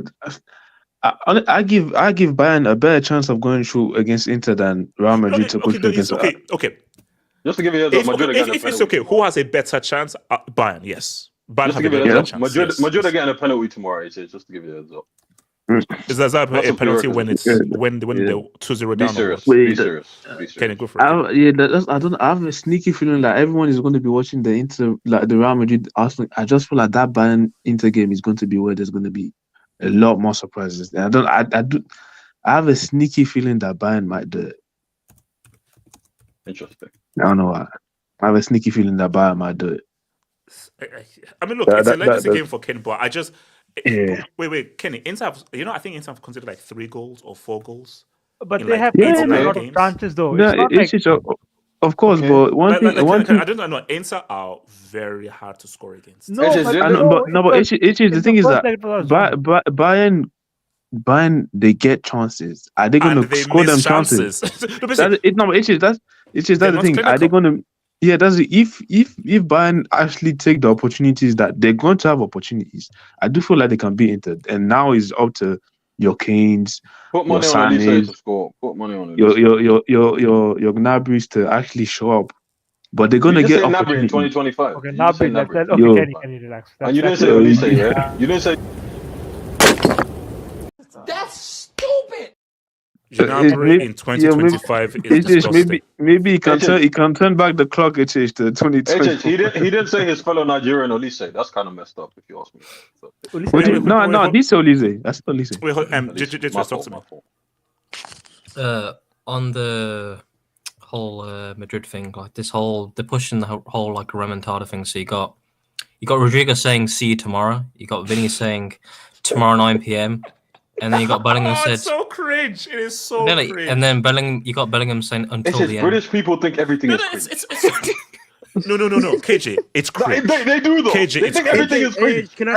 S17: I give Bayern a better chance of going through against Inter than Real Madrid to go through against.
S1: Okay.
S9: Just to give you a heads up, Madrid again.
S1: If it's okay, who has a better chance? Bayern, yes.
S9: Bayern have a better chance. Madrid are getting a penalty tomorrow. Just to give you a heads up.
S1: Is that a penalty when it's when they're 2-0 down?
S9: Be serious.
S1: Can it go for it?
S17: I have a sneaky feeling that everyone is going to be watching the Inter, like the Real Madrid Arsenal. I just feel like that Bayern Inter game is going to be where there's going to be a lot more surprises. I have a sneaky feeling that Bayern might do it.
S9: Interesting.
S17: I don't know why. I have a sneaky feeling that Bayern might do it.
S1: I mean, look, it's a legacy game for Ken, but I just. Yeah. Wait, Kenny. Inter have, I think Inter have considered like 3 goals or 4 goals.
S18: But they have a lot of chances, though.
S17: Of course, but one thing.
S1: I don't know. Inter are very hard to score against.
S17: But the thing is that Bayern Bayern, they get chances. Are they going
S1: And
S17: to
S1: they
S17: score them
S1: miss
S17: chances?
S1: chances. No, basically,
S17: It's just
S1: they're
S17: that's the
S1: not
S17: thing. Are they
S1: clinical.
S17: going to? Yeah, that's it. If Bayern actually take the opportunities that they're going to have opportunities, I do feel like they can beat Inter. And now it's up to your Kanes,
S9: Put
S17: your
S9: money on Elise
S17: Sanes,
S9: to score. Put money on Elise.
S17: your Gnabry's to actually show up. But they're
S9: You
S17: gonna
S9: just
S17: get
S9: say Nabry in
S17: opportunities.
S9: 2025.
S18: Okay,
S9: You just say
S18: Nabi, let's
S9: Nabry.
S18: okay,
S17: Yo.
S18: can you relax?
S9: And you didn't
S18: That's
S9: say Elise,
S17: you-
S9: yeah? You didn't say.
S11: That's stupid.
S1: Gnabry in 2025 is disgusting.
S17: maybe he can
S9: HH.
S17: turn back the clock. It is to 2020.
S9: HH, he didn't say his fellow Nigerian Elise. That's kind of messed up, if you ask me. So,
S17: No, this is Olise. That's Olise.
S1: Wait,
S9: Elise,
S1: just
S9: my
S1: talk
S9: fault,
S1: to me.
S9: my fault.
S6: On the whole Madrid thing, like this whole they're pushing the whole like remontada thing. So you got Rodrigo saying see you tomorrow. You got Vinny saying tomorrow 9 p.m. And then you got Bellingham said
S1: It's so cringe. It is so
S6: really,
S1: cringe.
S6: and then you got Bellingham saying until the end.
S9: British people think everything is cringe.
S1: No, KJ, it's cringe.
S9: They do though.
S1: KJ,
S9: They
S1: it's
S9: think everything is cringe.
S1: No,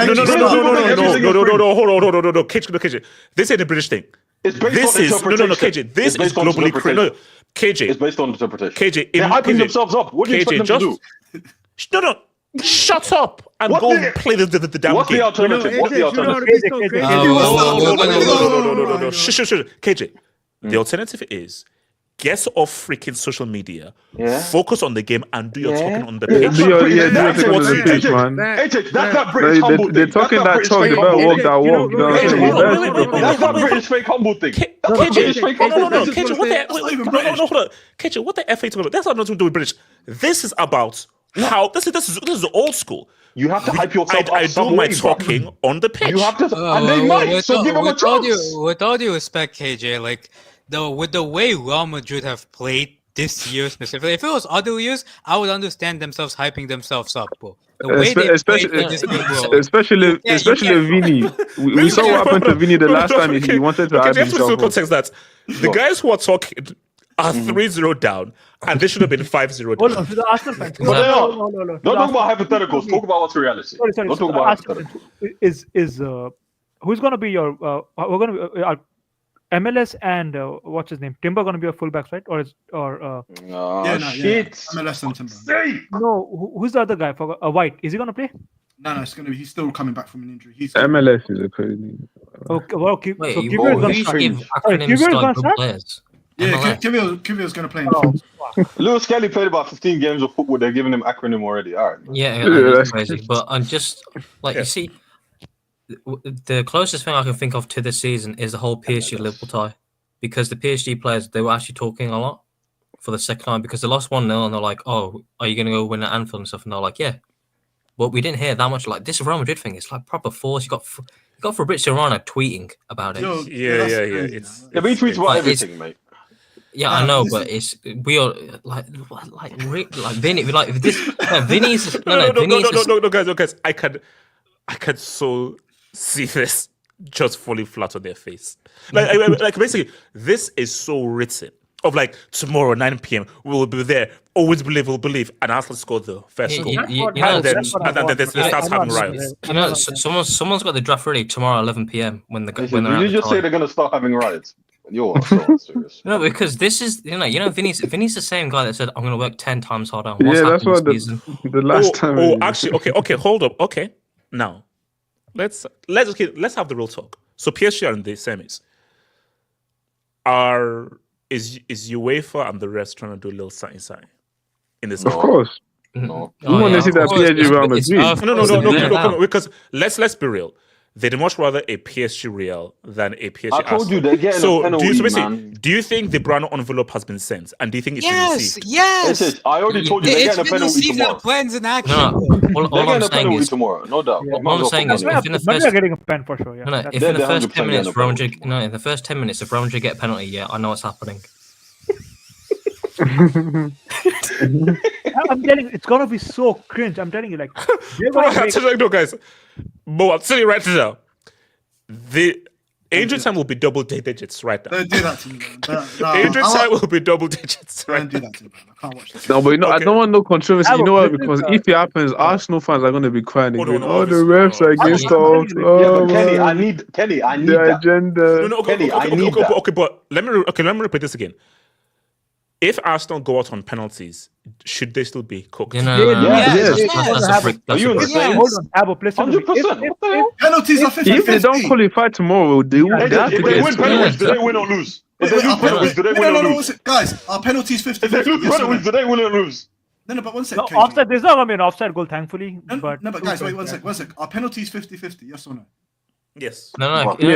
S1: KJ. This ain't a British thing.
S9: It's based
S1: This
S9: on
S1: is
S9: interpretation.
S1: KJ. This is globally cringe. No, KJ.
S9: It's based on interpretation.
S1: KJ,
S9: They're hyping themselves up. What do you expect them to do?
S1: No. Shut up and go play the damn
S9: What's
S1: game.
S9: the alternative? What's the alternative?
S1: No. Shh. KJ, the alternative is get off freaking social media, focus on the game, and do your talking on the pitch.
S9: That's what you do, man. That's that British humble thing.
S17: They're talking that talk. They better walk that walk.
S9: That's that British fake humble thing.
S1: KJ, KJ, what the F are you talking about? That's not nothing to do with British. This is about how this is old school.
S9: You have to hype yourself up.
S1: I do my talking on the pitch.
S9: You have to, and they might. So give them a chance.
S5: With all due respect, KJ, like with the way Real Madrid have played this year specifically, if it was other years, I would understand themselves hyping themselves up, bro. The way
S17: especially Vini. We saw what happened to Vini the last time he wanted to hype himself up.
S1: Context that the guys who are talking are 3-0 down, and they should have been 5-0 down.
S18: Hold on, to the Arsenal fans.
S9: No. Don't talk about hypotheticals. Talk about what's reality.
S18: Sorry.
S9: Don't talk about hypotheticals.
S18: Is who's going to be your? We're going to be MLS and what's his name? Timber going to be your fullbacks, right? Shit.
S13: MLS and Timber.
S18: No, who's the other guy? For White, is he going to play?
S13: No, it's going to be. He's still coming back from an injury.
S17: MLS is a crazy.
S18: Okay, well,
S6: Wait,
S18: so
S6: you
S18: Kivir is going to
S6: give acronyms like good players.
S13: Yeah, Kivio's going to play in the
S9: Lewis Kelly played about 15 games of football. They're giving him acronym already. All right.
S6: Yeah, that's crazy. But I'm just like you see, the closest thing I can think of to this season is the whole PSG Liverpool tie, because the PSG players, they were actually talking a lot for the second time because they lost 1-0 and they're like, "Oh, are you going to go win at Anfield and stuff?" And they're like, "Yeah." But we didn't hear that much. Like this Real Madrid thing, it's like proper force. You got Fabrizio Romano tweeting about it.
S1: Yeah.
S9: But he tweets about everything, mate.
S6: Yeah, I know, but we are like Vinny, like this. Vinny's
S1: no, guys. I can so see this just falling flat on their face. Like basically, this is so written. Of like tomorrow 9 p.m. we will be there. Always believe, and Arsenal scored the first goal. And then they start having riots.
S6: You know, someone's got the draft ready tomorrow 11 p.m. when they're.
S9: Did you just say they're gonna start having riots? You're so serious.
S6: No, because this is Vinny's the same guy that said I'm gonna work 10 times harder.
S17: That's what the last time.
S1: Oh, actually, okay, hold up, okay. Now, let's have the real talk. So PSG are in the semis. Is UEFA and the rest trying to do a little something in this?
S17: Of course.
S9: No.
S17: You want to see that PSG Real Madrid?
S1: No, because let's be real. They'd much rather a PSG Real than a PSG.
S9: I told you they're getting a penalty, man.
S1: Do you think the brown envelope has been sent? And do you think it's been received?
S5: Yes.
S9: I already told you they're getting a penalty tomorrow.
S5: Plans in action.
S6: All I'm saying is
S9: tomorrow, no doubt.
S6: All I'm saying is, if in the first,
S18: they're getting a pen for sure. Yeah.
S6: No, if in the first 10 minutes, in the first 10 minutes, if Real Madrid get a penalty, yeah, I know what's happening.
S18: I'm telling you, it's gonna be so cringe. I'm telling you, like,
S1: no, guys. Mo, I'm telling you right now. Injury time will be double digits right now.
S13: Don't do that to me, man. No,
S1: Injury time will be double digits right
S13: Don't do
S1: now.
S13: that to me, man. I can't watch this.
S17: No, but I don't want no controversy. You know what?
S18: This is,
S17: Because if it happens, Arsenal fans are going to be crying
S1: Hold
S17: again.
S1: on,
S17: Oh, the
S1: obviously.
S17: refs are against us.
S9: Yeah,
S17: Oh,
S9: but Kenny, I
S17: man.
S9: need
S17: The
S9: that.
S17: agenda.
S1: No, okay,
S9: Kenny,
S1: okay,
S9: I need that.
S1: okay, but let me repeat this again. If Arsenal go out on penalties, should they still be cooked?
S6: You know,
S13: Yes.
S6: that's a brick.
S9: Are you insane?
S18: Hold on, Abo, listen to me.
S9: 100%. What the hell?
S13: Penalties are 50-50.
S17: If they don't qualify tomorrow, they have
S9: If
S17: to
S9: they
S17: get
S9: win penalties, do they win or lose? If they lose penalties, do they win or lose?
S13: Guys, are penalties 50-50?
S9: If they lose penalties, do they win or lose?
S13: No, but one sec.
S18: No,
S13: KJ.
S18: offside. There's not gonna be an offside goal, thankfully.
S13: No,
S18: But
S13: but guys, wait one sec. Are penalties 50-50? Yes or no?
S1: Yes.
S6: No, Casey.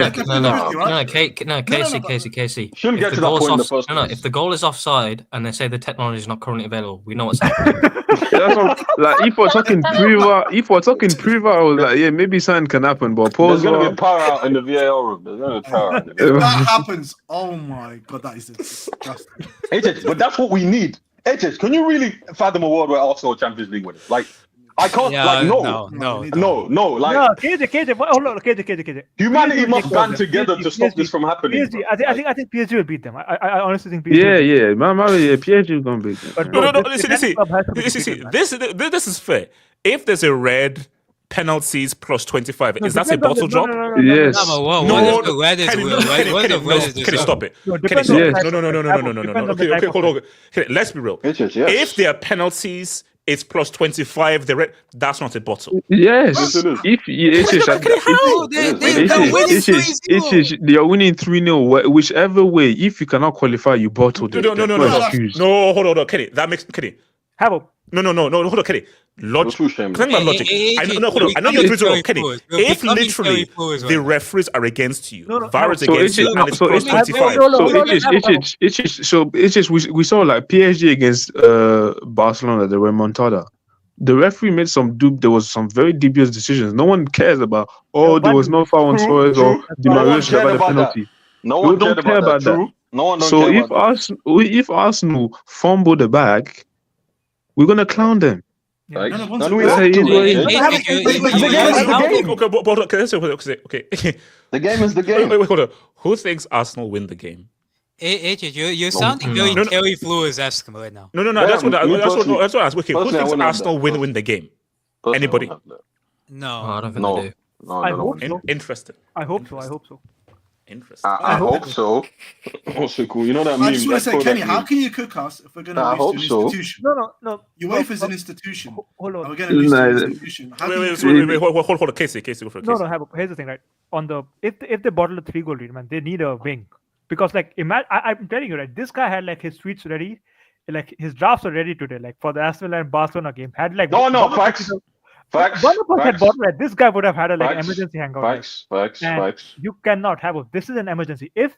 S9: Shouldn't get to that point in the first place.
S6: If the goal is offside and they say the technology is not currently available, we know what's happening.
S17: That's what, like if we're talking pre-VAR, I was like, yeah, maybe something can happen. But
S9: There's
S17: pause
S9: going to
S17: VAR.
S9: be power out in the VAR room. There's going to be power out in the
S13: If
S9: VAR
S13: that happens, oh my god, that is disgusting.
S9: HH, but that's what we need. HH, can you really fathom a world where Arsenal are Champions League winners? Like, I can't,
S5: Yeah,
S9: like,
S5: no.
S9: like,
S18: no, KJ. Hold on, KJ.
S9: humanity
S18: PSG
S9: must
S18: will
S9: band
S18: beat
S9: together
S18: them.
S9: to stop this from happening.
S18: PSG, I think PSG will beat them. I honestly think PSG.
S17: Yeah, yeah, PSG is gonna beat them.
S18: But
S1: No,
S18: this
S1: listen. This is fair. If there's a red penalties plus 25, is that a
S18: depends on
S1: bottle
S18: the-
S1: drop?
S17: Yes.
S5: What is the red is
S1: Kenny,
S5: real?
S1: Kenny, stop it.
S18: No,
S1: Kenny,
S18: depends
S1: stop
S18: on
S1: it.
S18: the
S1: No.
S18: depends on the
S1: Okay,
S18: type
S1: hold
S18: of
S1: on. Okay, let's be real.
S9: HH, yes.
S1: If there are penalties, it's plus 25. The red, that's not a bottle.
S17: Yes.
S9: Yes, it is.
S17: They are winning 3-0. Whichever way, if you cannot qualify, you bottle them.
S1: No, hold on, Kenny. That makes Kenny.
S18: Have
S1: No, hold on, Kenny. Logic. Think about logic. I know you're doing it, Kenny. If literally the referees are against you, VAR is against you, and it's plus 25.
S17: It's just we saw like PSG against Barcelona, the remontada. The referee made there was some very dubious decisions. No one cares about. There was no foul on Suarez or Di Maria should have had a penalty.
S9: No one
S17: don't care about that.
S9: No one don't
S17: So
S9: care about
S17: if Arsenal fumble the bag, we're gonna clown them.
S9: Like,
S13: No, one
S9: and
S13: second.
S9: we have to.
S1: Okay.
S9: The game is the game.
S1: Wait, hold on. Who thinks Arsenal win the game?
S5: You're sounding very Terry Flores-esque right now.
S1: No. That's what I was. Okay, who
S9: personally, I
S1: thinks
S9: wouldn't have
S1: Arsenal
S9: that.
S1: win the game?
S9: Personally,
S1: Anybody?
S9: I wouldn't have
S5: No.
S6: I don't think
S9: No.
S6: they do.
S9: No,
S18: I
S9: no,
S18: hope
S9: no.
S18: so.
S1: Interesting.
S18: I hope so.
S1: Interesting.
S9: I hope so. Also cool. You know that
S13: I
S9: meme?
S13: just want to say,
S9: That's
S13: Kenny,
S9: that
S13: how
S9: meme.
S13: can you cook us if we're going
S9: I
S13: to
S9: hope
S13: lose to
S9: so.
S13: an institution?
S18: No.
S13: UEFA is an institution.
S18: Hold on.
S13: We're going to lose to an institution. How can you
S1: Wait, hold on. Casey, go for it.
S18: No, here's the thing, right? If they bottle a 3-goal lead, man, they need a wing. Because like I'm telling you, right, this guy had like his tweets ready, like his drafts were ready today, like for the Aston Villa and Barcelona game. Had like
S9: facts.
S18: One of us had bottled, right? This guy would have had a like
S9: Facts.
S18: emergency hangout.
S9: Facts.
S18: And you cannot have it. This is an emergency. If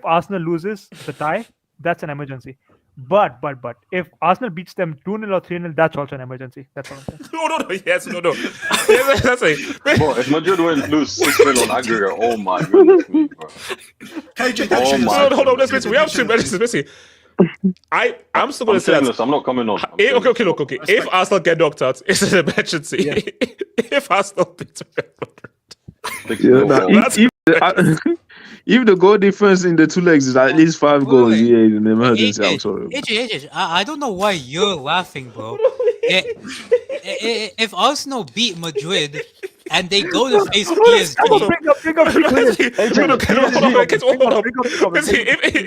S18: Arsenal loses the tie, that's an emergency. But if Arsenal beats them 2-0 or 3-0, that's also an emergency. That's all I'm saying.
S1: No. Yes, no. Yes, that's it.
S9: Bro, if Madrid lose 6-0 on aggregate, oh my goodness me, bro.
S13: KJ,
S9: Oh my
S1: Hold on. Listen, we have to. Listen. I'm still going to say that.
S9: I'm not coming on.
S1: Okay. Look. If Arsenal get knocked out, it's an emergency.
S18: Yeah.
S1: If Arsenal beat
S17: If the goal difference in the two legs is at least 5 goals, yeah, it's an emergency. I'm sorry.
S5: I don't know why you're laughing, bro. If Arsenal beat Madrid and they go to face PSG,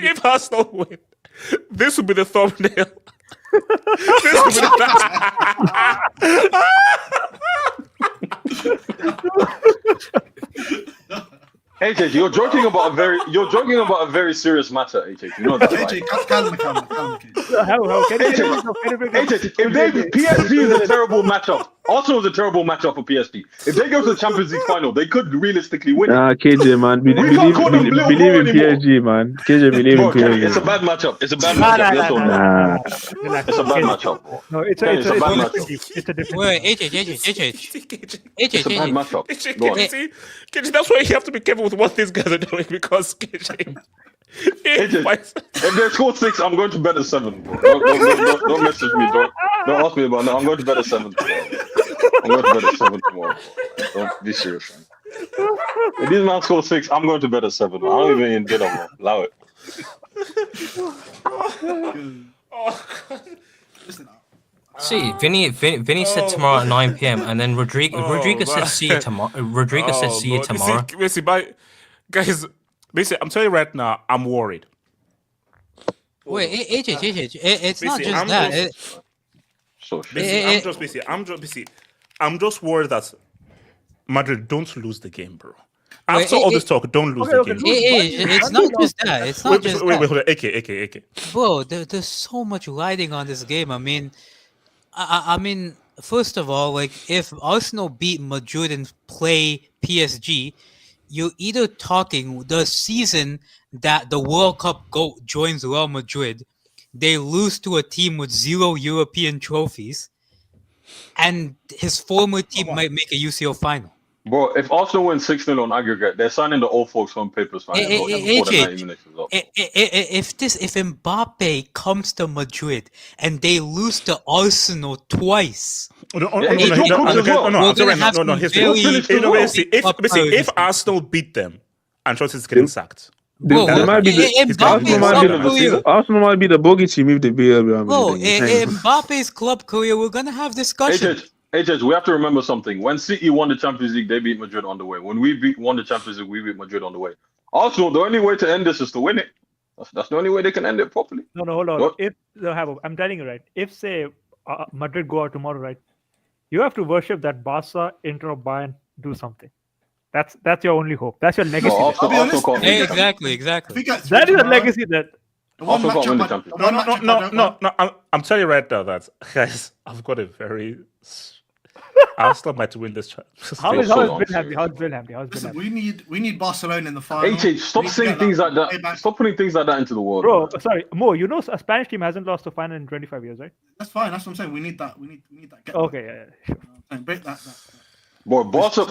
S1: if Arsenal win, this will be the thumbnail. This will be
S9: AJ, you're joking about a very serious matter, AJ. You know that, right?
S13: AJ, calm.
S9: AJ, if PSG is a terrible matchup. Arsenal is a terrible matchup for PSG. If they go to the Champions League final, they could realistically win it.
S17: KJ, man, believe in PSG, man. KJ, believe in PSG.
S9: It's a bad matchup. It's a bad matchup. Yes or no? It's a bad matchup, bro.
S18: No, it's a
S9: bad matchup.
S18: It's a different.
S5: wait,
S9: It's a bad matchup. Go on.
S1: KJ, that's why you have to be careful with what these guys are doing because KJ.
S9: If they score 6, I'm going to bet a 7, bro. Don't message me. Don't ask me about that. I'm going to bet a 7 tomorrow. I'm going to bet a 7 tomorrow. Don't be serious, man. If these man score 6, I'm going to bed at 7. Man. I don't even eat dinner, bro. Allow it.
S6: See, Vinny said tomorrow at 9 p.m. and then Rodrigo said see you tomorrow. Rodrigo said see you tomorrow.
S1: Basically, guys, basically, I'm telling you right now, I'm worried.
S5: Wait, HH, it's not
S1: Basically,
S5: just that.
S1: I'm just worried that Madrid don't lose the game, bro.
S5: Wait,
S1: After all this talk, don't lose the game.
S5: It's not just that. It's not just
S1: wait,
S5: that.
S1: hold on. AK.
S5: Bro, there's so much riding on this game. I mean, I mean, first of all, like if Arsenal beat Madrid and play PSG, you're either talking the season that the World Cup GOAT joins Real Madrid, they lose to a team with 0 European trophies, and his former team might make a UCL final.
S9: Bro, if Arsenal win 6-0 on aggregate, they're signing the old folks on papers final.
S5: If Mbappe comes to Madrid and they lose to Arsenal twice,
S1: if Arsenal beat them, Ancelotti is getting sacked.
S17: Arsenal might be the bogey team if they beat Real
S5: Bro,
S17: Madrid.
S5: Mbappe's club career, we're gonna have discussions.
S9: HH, we have to remember something. When City won the Champions League, they beat Madrid on the way. When we won the Champions League, we beat Madrid on the way. Arsenal, the only way to end this is to win it. That's the only way they can end it properly.
S18: No, hold on. If I'm telling you, right? If say Madrid go out tomorrow, right? You have to worship that Barca, Inter, or Bayern do something. That's your only hope. That's your legacy.
S5: Exactly.
S18: That is a legacy that.
S1: No. I'm telling you right now that guys, I've got a very. Arsenal might win this.
S18: How is Wilhelm?
S13: Listen, we need Barcelona in the final.
S9: Stop saying things like that. Stop putting things like that into the world.
S18: Bro, sorry, Mo. You know a Spanish team hasn't lost a final in 25 years, right?
S13: That's fine. That's what I'm saying. We need that. We need that.
S18: Okay, yeah.
S13: Break that.
S9: Boy, Barca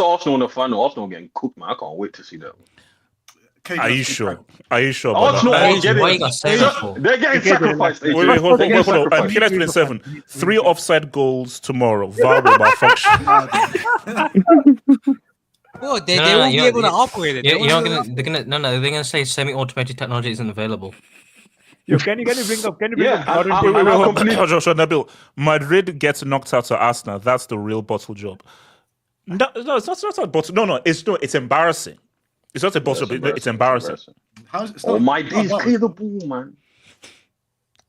S9: Arsenal in the final. Arsenal getting cooked, man. I can't wait to see that.
S1: Are you sure?
S9: Arsenal are getting. They're getting sacrificed.
S1: Wait, hold on. PLS 27. 3 offside goals tomorrow. VAR will malfunction.
S5: Bro, they won't be able to operate it.
S6: They're gonna say semi-automated technology isn't available.
S18: Yo, can you bring up?
S1: Nabil, Madrid gets knocked out to Arsenal. That's the real bottle job. No, it's not a bottle. No, it's embarrassing. It's not a bottle, but it's embarrassing.
S9: My days, clear the ball, man.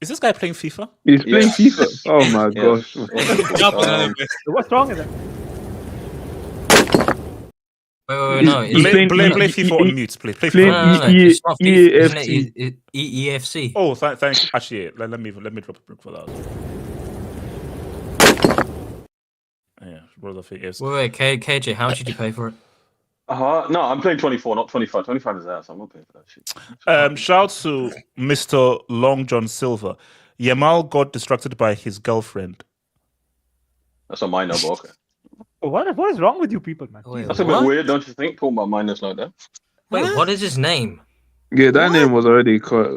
S1: Is this guy playing FIFA?
S17: He's playing FIFA. Oh my gosh.
S18: What's wrong with that?
S6: Wait, no.
S1: Play FIFA on mute. Play FIFA.
S6: It's not FIFA, isn't it? EFC.
S1: Oh, thanks. Actually, let me drop a brick for that. Yeah, World of EFC.
S6: Wait, KJ, how much did you pay for it?
S9: No, I'm playing 24, not 25. 25 is ass. I'm not paying for that shit.
S1: Shout out to Mr. Long John Silver. Yamal got distracted by his girlfriend.
S9: That's a minor, but okay.
S18: What is wrong with you people, man?
S9: That's a bit weird, don't you think? Talking about minors like that.
S6: Wait, what is his name?
S17: Yeah, that name was already caught.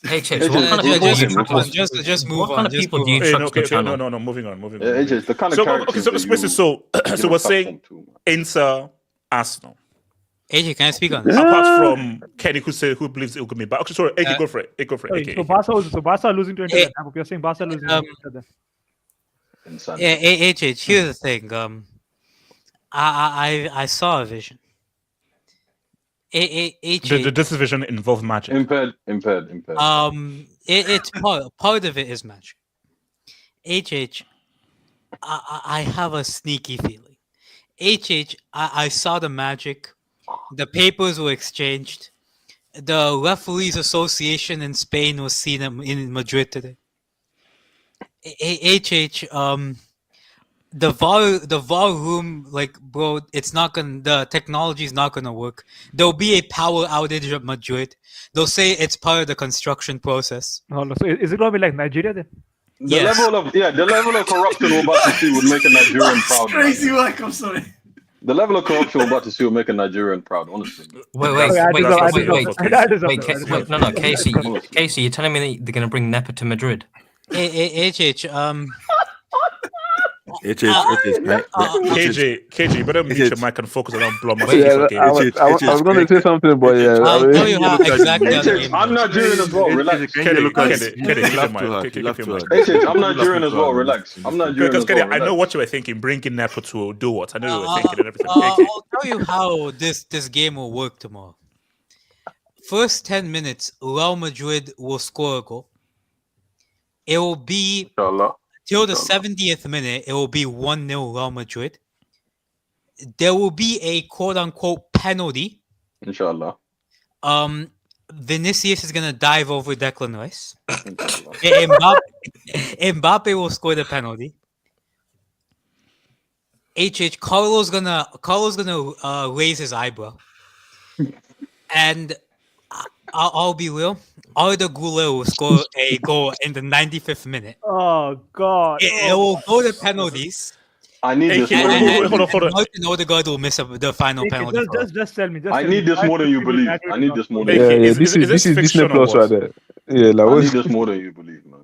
S6: Hey, Chips, what kind of people do you trust?
S5: Just move on.
S6: What kind of people do you trust the channel?
S1: No, moving on.
S9: The kind of
S1: so we're saying Inter, Arsenal.
S5: AJ, can I speak on this?
S1: Apart from Kenny, who believes it will be back. Okay, sorry, AK, go for it.
S18: So Barca losing to Inter. You're saying Barca losing to Inter.
S5: AJ, here's the thing. I saw a vision.
S1: This vision involves magic.
S9: Impaired.
S5: It's part of it is magic. I have a sneaky feeling. I saw the magic. The papers were exchanged. The referees association in Spain was seen in Madrid today. The VAR room, like, bro, the technology is not gonna work. There'll be a power outage at Madrid. They'll say it's part of the construction process.
S18: Oh, so is it gonna be like Nigeria then?
S9: The level of corruption we're about to see would make a Nigerian proud.
S13: Crazy work. I'm sorry.
S9: The level of corruption we're about to see will make a Nigerian proud. Honestly.
S6: Wait. No, Casey, you're telling me that they're gonna bring Nepa to Madrid?
S1: KJ, you better mute your mic and focus on Blom.
S17: Yeah, I was going to say something, but yeah.
S5: I'll tell you how exactly how the game
S9: I'm
S5: goes.
S9: Nigerian as well. Relax.
S1: Kenny,
S9: I'm Nigerian as well. Relax. I'm Nigerian as well.
S1: I know what you were thinking. Bringing Nepo to do what? I know you were thinking and everything.
S5: I'll tell you how this game will work tomorrow. First 10 minutes, Real Madrid will score a goal. It will be till the 70th minute. It will be 1-0 Real Madrid. There will be a quote-unquote penalty.
S9: Inshallah.
S5: Vinicius is gonna dive over Declan Rice. Mbappe will score the penalty. Carlos gonna raise his eyebrow, and I'll be real. Arda Güler will score a goal in the 95th minute.
S18: Oh God!
S5: It will go to penalties.
S9: I need this.
S5: Hold on. Martin Odegaard will miss the final penalty.
S18: Just tell me.
S9: I need this more than you believe. I need this more than you
S17: Yeah,
S9: believe.
S17: this is Disney Plus right there. Yeah, like
S9: I
S17: what's
S9: need this more than you believe, man.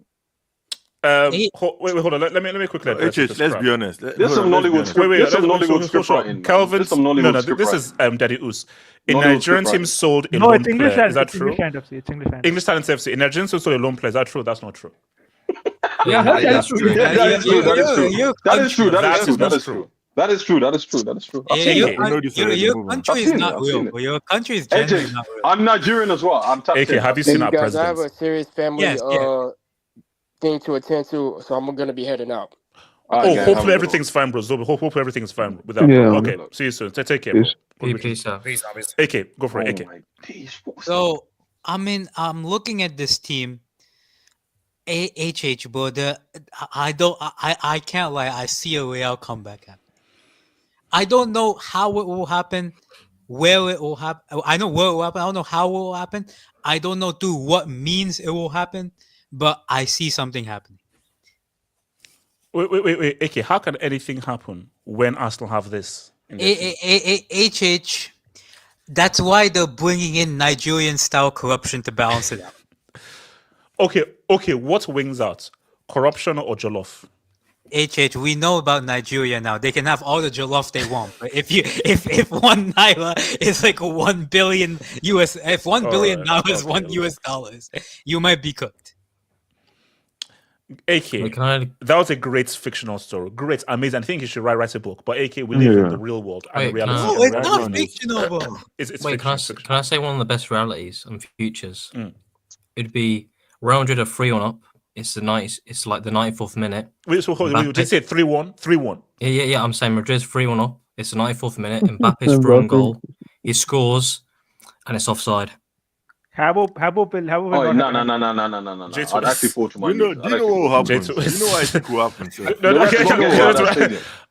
S1: Wait, hold on. Let me quickly address this.
S9: let's
S14: be honest.
S9: There's some Nollywood script. There's some Nollywood script writing.
S1: Calvin,
S9: no,
S1: this is Daddy Us. A
S9: Nollywood
S1: Nigerian
S9: script
S1: team sold a
S18: No,
S1: lone
S18: it's English.
S1: player. Is that
S18: It's
S1: true?
S18: English and FC. It's English and
S1: English Talents FC. A Nigerian team sold a lone player. Is that true? That's not true.
S18: Yeah,
S9: That's true. That is true. That is true. That is true. That is true. That is true. That is true. That is true. I've seen it.
S5: Your country is not real. Your country is genuinely not real.
S9: I'm Nigerian as well. I'm tapped in.
S1: Have you seen our
S3: guys, I have
S1: president?
S3: a serious family thing to attend to, so I'm gonna be heading out.
S1: Hopefully everything's fine, bro. Hopefully everything's fine with that.
S17: Yeah.
S1: Okay, see you soon. Take care, bro.
S6: Peace out.
S1: AK, go for it, AK.
S5: So I'm looking at this team. HH, bro. I can't lie. I see a Real comeback happen. I don't know how it will happen, where it will happen. I know where it will happen. I don't know how it will happen. I don't know through what means it will happen, but I see something happening.
S1: Wait. AK, how can anything happen when Arsenal have this?
S5: HH, that's why they're bringing in Nigerian style corruption to balance it out.
S1: Okay. What wings out? Corruption or jollof?
S5: HH, we know about Nigeria now. They can have all the jollof they want, but if one naira is like 1 billion US, if $1 billion dollars, $1 US, you might be cooked.
S1: AK, that was a great fictional story. Great, amazing. I think you should write a book. But AK, we live in the real world and the reality.
S5: No, it's not fictional, bro.
S1: It's
S6: Wait,
S1: fiction.
S6: can I say one of the best realities and futures? It'd be Real Madrid are 3-1 up. It's like the 94th minute.
S1: Wait, so hold on. You just said 3-1? 3-1.
S6: Yeah. I'm saying Madrid's 3-1 up. It's the 94th minute. Mbappe's through on goal. He scores, and it's offside.
S9: No. I'd actually fall to my knees.
S14: Do you know what will happen? You know what I think will happen?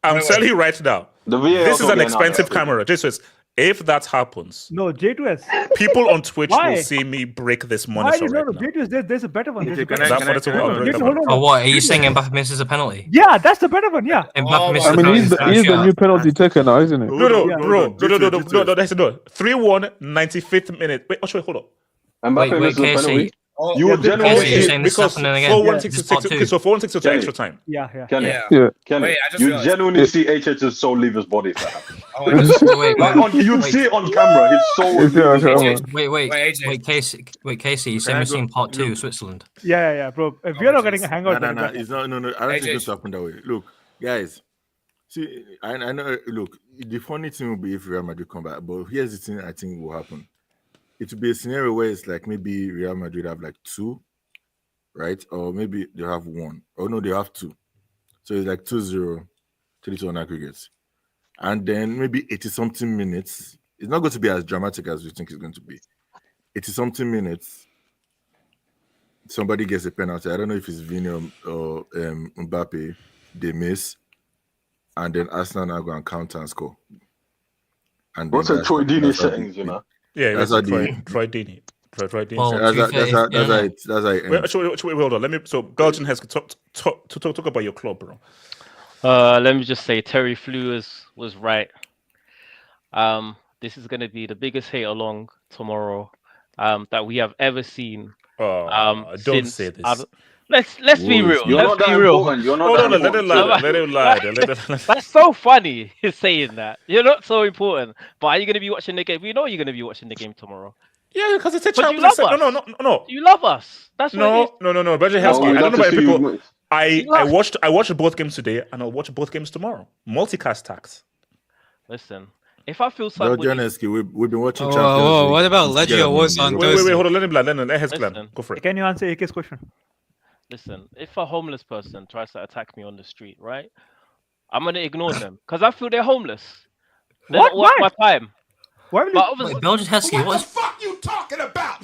S1: I'm telling you right now. This is an expensive camera. Jesus, if that happens,
S18: no, J2S.
S1: People on Twitch will see me break this monitor right now.
S18: J2S, there's a better one.
S6: Oh, what? Are you saying Mbappe misses a penalty?
S18: Yeah, that's the better one. Yeah.
S6: Mbappe misses
S17: I mean, he's the new penalty taker now, isn't it?
S1: No, bro. No. 3-1, 95th minute. Wait, hold on.
S9: Mbappe misses a penalty. You will genuinely
S1: because 4-1 so 4-1 takes to extra time.
S18: Yeah.
S9: Kenny, you genuinely see HH's soul leave his body if that happens. You'd see it on camera. His soul.
S6: Wait, Casey. You said we're seeing part 2 of Switzerland.
S18: Yeah, bro. If we are not getting a hangout,
S14: no. It's not. No. I don't think it's happened that way. Look, guys. See, I know. Look, the funny thing will be if Real Madrid come back, but here's the thing. I think will happen. It will be a scenario where it's like maybe Real Madrid have like 2, right? Or maybe they have 1. Or no, they have 2. So it's like 2-0, 3-2 on aggregates. And then maybe 80-something minutes. It's not going to be as dramatic as you think it's going to be. 80-something minutes, somebody gets a penalty. I don't know if it's Vini or Mbappe. They miss. And then Arsenal now go and counter and score. And
S9: what's a Troy Deeney settings, you know?
S1: Yeah, that's Troy Deeney. Troy Deeney.
S14: That's how it ends.
S1: Wait, hold on. Let me. So Belgian has talk about your club, bro.
S19: Let me just say Terry Flew was right. This is going to be the biggest hate along tomorrow that we have ever seen.
S1: Don't say this.
S19: Let's be real.
S9: You're
S19: Let's
S9: not
S19: be
S9: that
S19: real.
S9: important. You're not
S1: Hold
S9: that
S1: on, let
S9: important.
S1: him lie. Let him lie. Let him.
S19: That's so funny. He's saying that you're not so important. But are you going to be watching the game? We know you're going to be watching the game tomorrow.
S1: Yeah, because it's a
S19: But you
S1: Champions
S19: love
S1: League. No,
S19: us.
S1: no, no, no.
S19: You love us. That's what it is.
S1: No. Roger
S9: No,
S1: Heskey.
S9: we'd
S1: I
S9: love
S1: don't know
S9: to
S1: about
S9: see
S1: people.
S9: you.
S1: I watched people today, and I'll watch both games tomorrow. Multicast tax.
S19: Listen, if I feel somebody,
S14: Belgianesky, we've been watching
S5: Oh,
S14: Champions
S5: whoa,
S14: League.
S5: what about
S14: since
S5: Legio
S14: together,
S5: was
S14: man.
S5: on
S1: Wait. Hold on. Let him land. Let Heskey land.
S19: Listen.
S1: Go for it.
S18: Can you answer AK's question?
S19: listen, if a homeless person tries to attack me on the street, right, I'm gonna ignore them because I feel they're homeless. They're not worth my time.
S18: Why would
S19: But
S18: you?
S19: obviously,
S6: Belgian Heskey,
S11: What
S6: what
S11: the
S6: is
S11: fuck you talking about?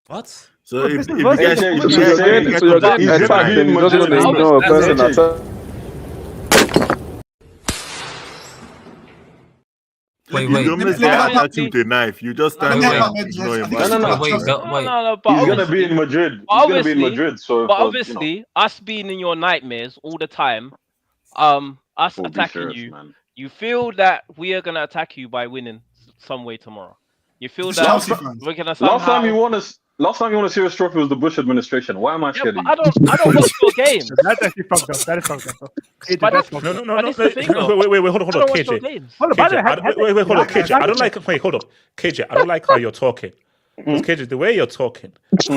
S1: What?
S14: So
S18: No,
S14: if,
S18: this is
S14: if you
S18: versus-
S14: guys,
S9: So
S14: if
S9: you're
S14: you guys
S9: getting-
S14: get
S9: so you're
S14: contact-
S9: getting
S14: he's
S9: attacked
S14: gonna
S9: and
S14: be
S9: you're just gonna ignore a person attack.
S6: Wait,
S14: You
S6: wait.
S14: don't miss attack him with a knife. You just stand
S6: Wait,
S14: there
S6: wait.
S14: and ignore him.
S19: No, but
S9: He's gonna
S19: obviously-
S9: be in Madrid. He's
S19: but
S9: gonna be in
S19: obviously-
S9: Madrid. So,
S19: but obviously, us being in your nightmares all the time, us
S9: be
S19: attacking
S9: serious,
S19: you,
S9: man.
S19: you feel that we are gonna attack you by winning some way tomorrow. You feel
S9: Just
S19: that
S9: Chelsea
S19: we're
S9: fans.
S19: gonna somehow.
S9: Last time you won a serious trophy was the Bush administration. Why am I scared of
S19: But
S9: you?
S19: I don't watch your games.
S18: That's actually fucked up. That is fucked up. Bro.
S19: But
S18: That's
S19: that's-
S18: fucked
S1: No,
S18: up.
S1: no, no,
S19: But
S1: no.
S19: it's the thing, though.
S1: Wait, hold
S19: I
S1: on,
S19: don't watch your
S1: KJ.
S19: games.
S18: Hold on, by the way,
S1: KJ, hold on, KJ. I don't like. Wait, hold on, KJ. I don't like how you're talking. Because KJ, the way you're talking,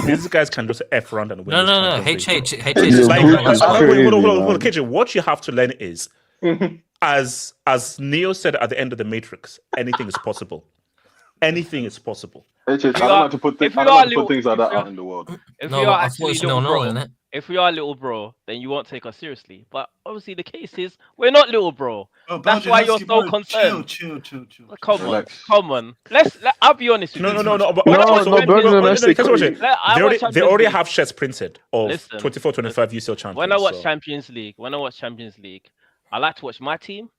S1: these guys can just f around and win.
S6: No,
S1: this
S6: no, no.
S1: Champions League.
S6: HH is
S1: Like,
S6: not
S1: hold
S6: crazy,
S1: on, KJ. What you have to learn is, as Neo said at the end of the Matrix, anything is possible. Anything is possible.
S9: I don't like to put things like that out in the world.
S19: If
S6: No,
S19: we
S6: but
S19: are
S6: I
S19: actually
S6: thought you
S19: little
S6: know,
S19: bro,
S6: innit?
S19: if we are little bro, then you won't take us seriously. But obviously, the case is we're not little bro.
S13: Oh,
S19: That's
S13: Belgian
S19: why you're
S13: Husky,
S19: so
S13: bro,
S19: concerned.
S13: Chill.
S19: Come
S9: Relax.
S19: on. I'll be honest with you.
S1: No. But
S19: When I
S1: no,
S19: watch
S1: no,
S19: Champions
S1: Belgium
S19: League-
S1: League.
S19: I watch
S1: They
S19: Champions
S1: already
S19: League.
S1: have shirts printed of
S19: Listen,
S1: 24-25 UCL champions.
S19: When I watch
S1: so.
S19: Champions League, I like to watch my team,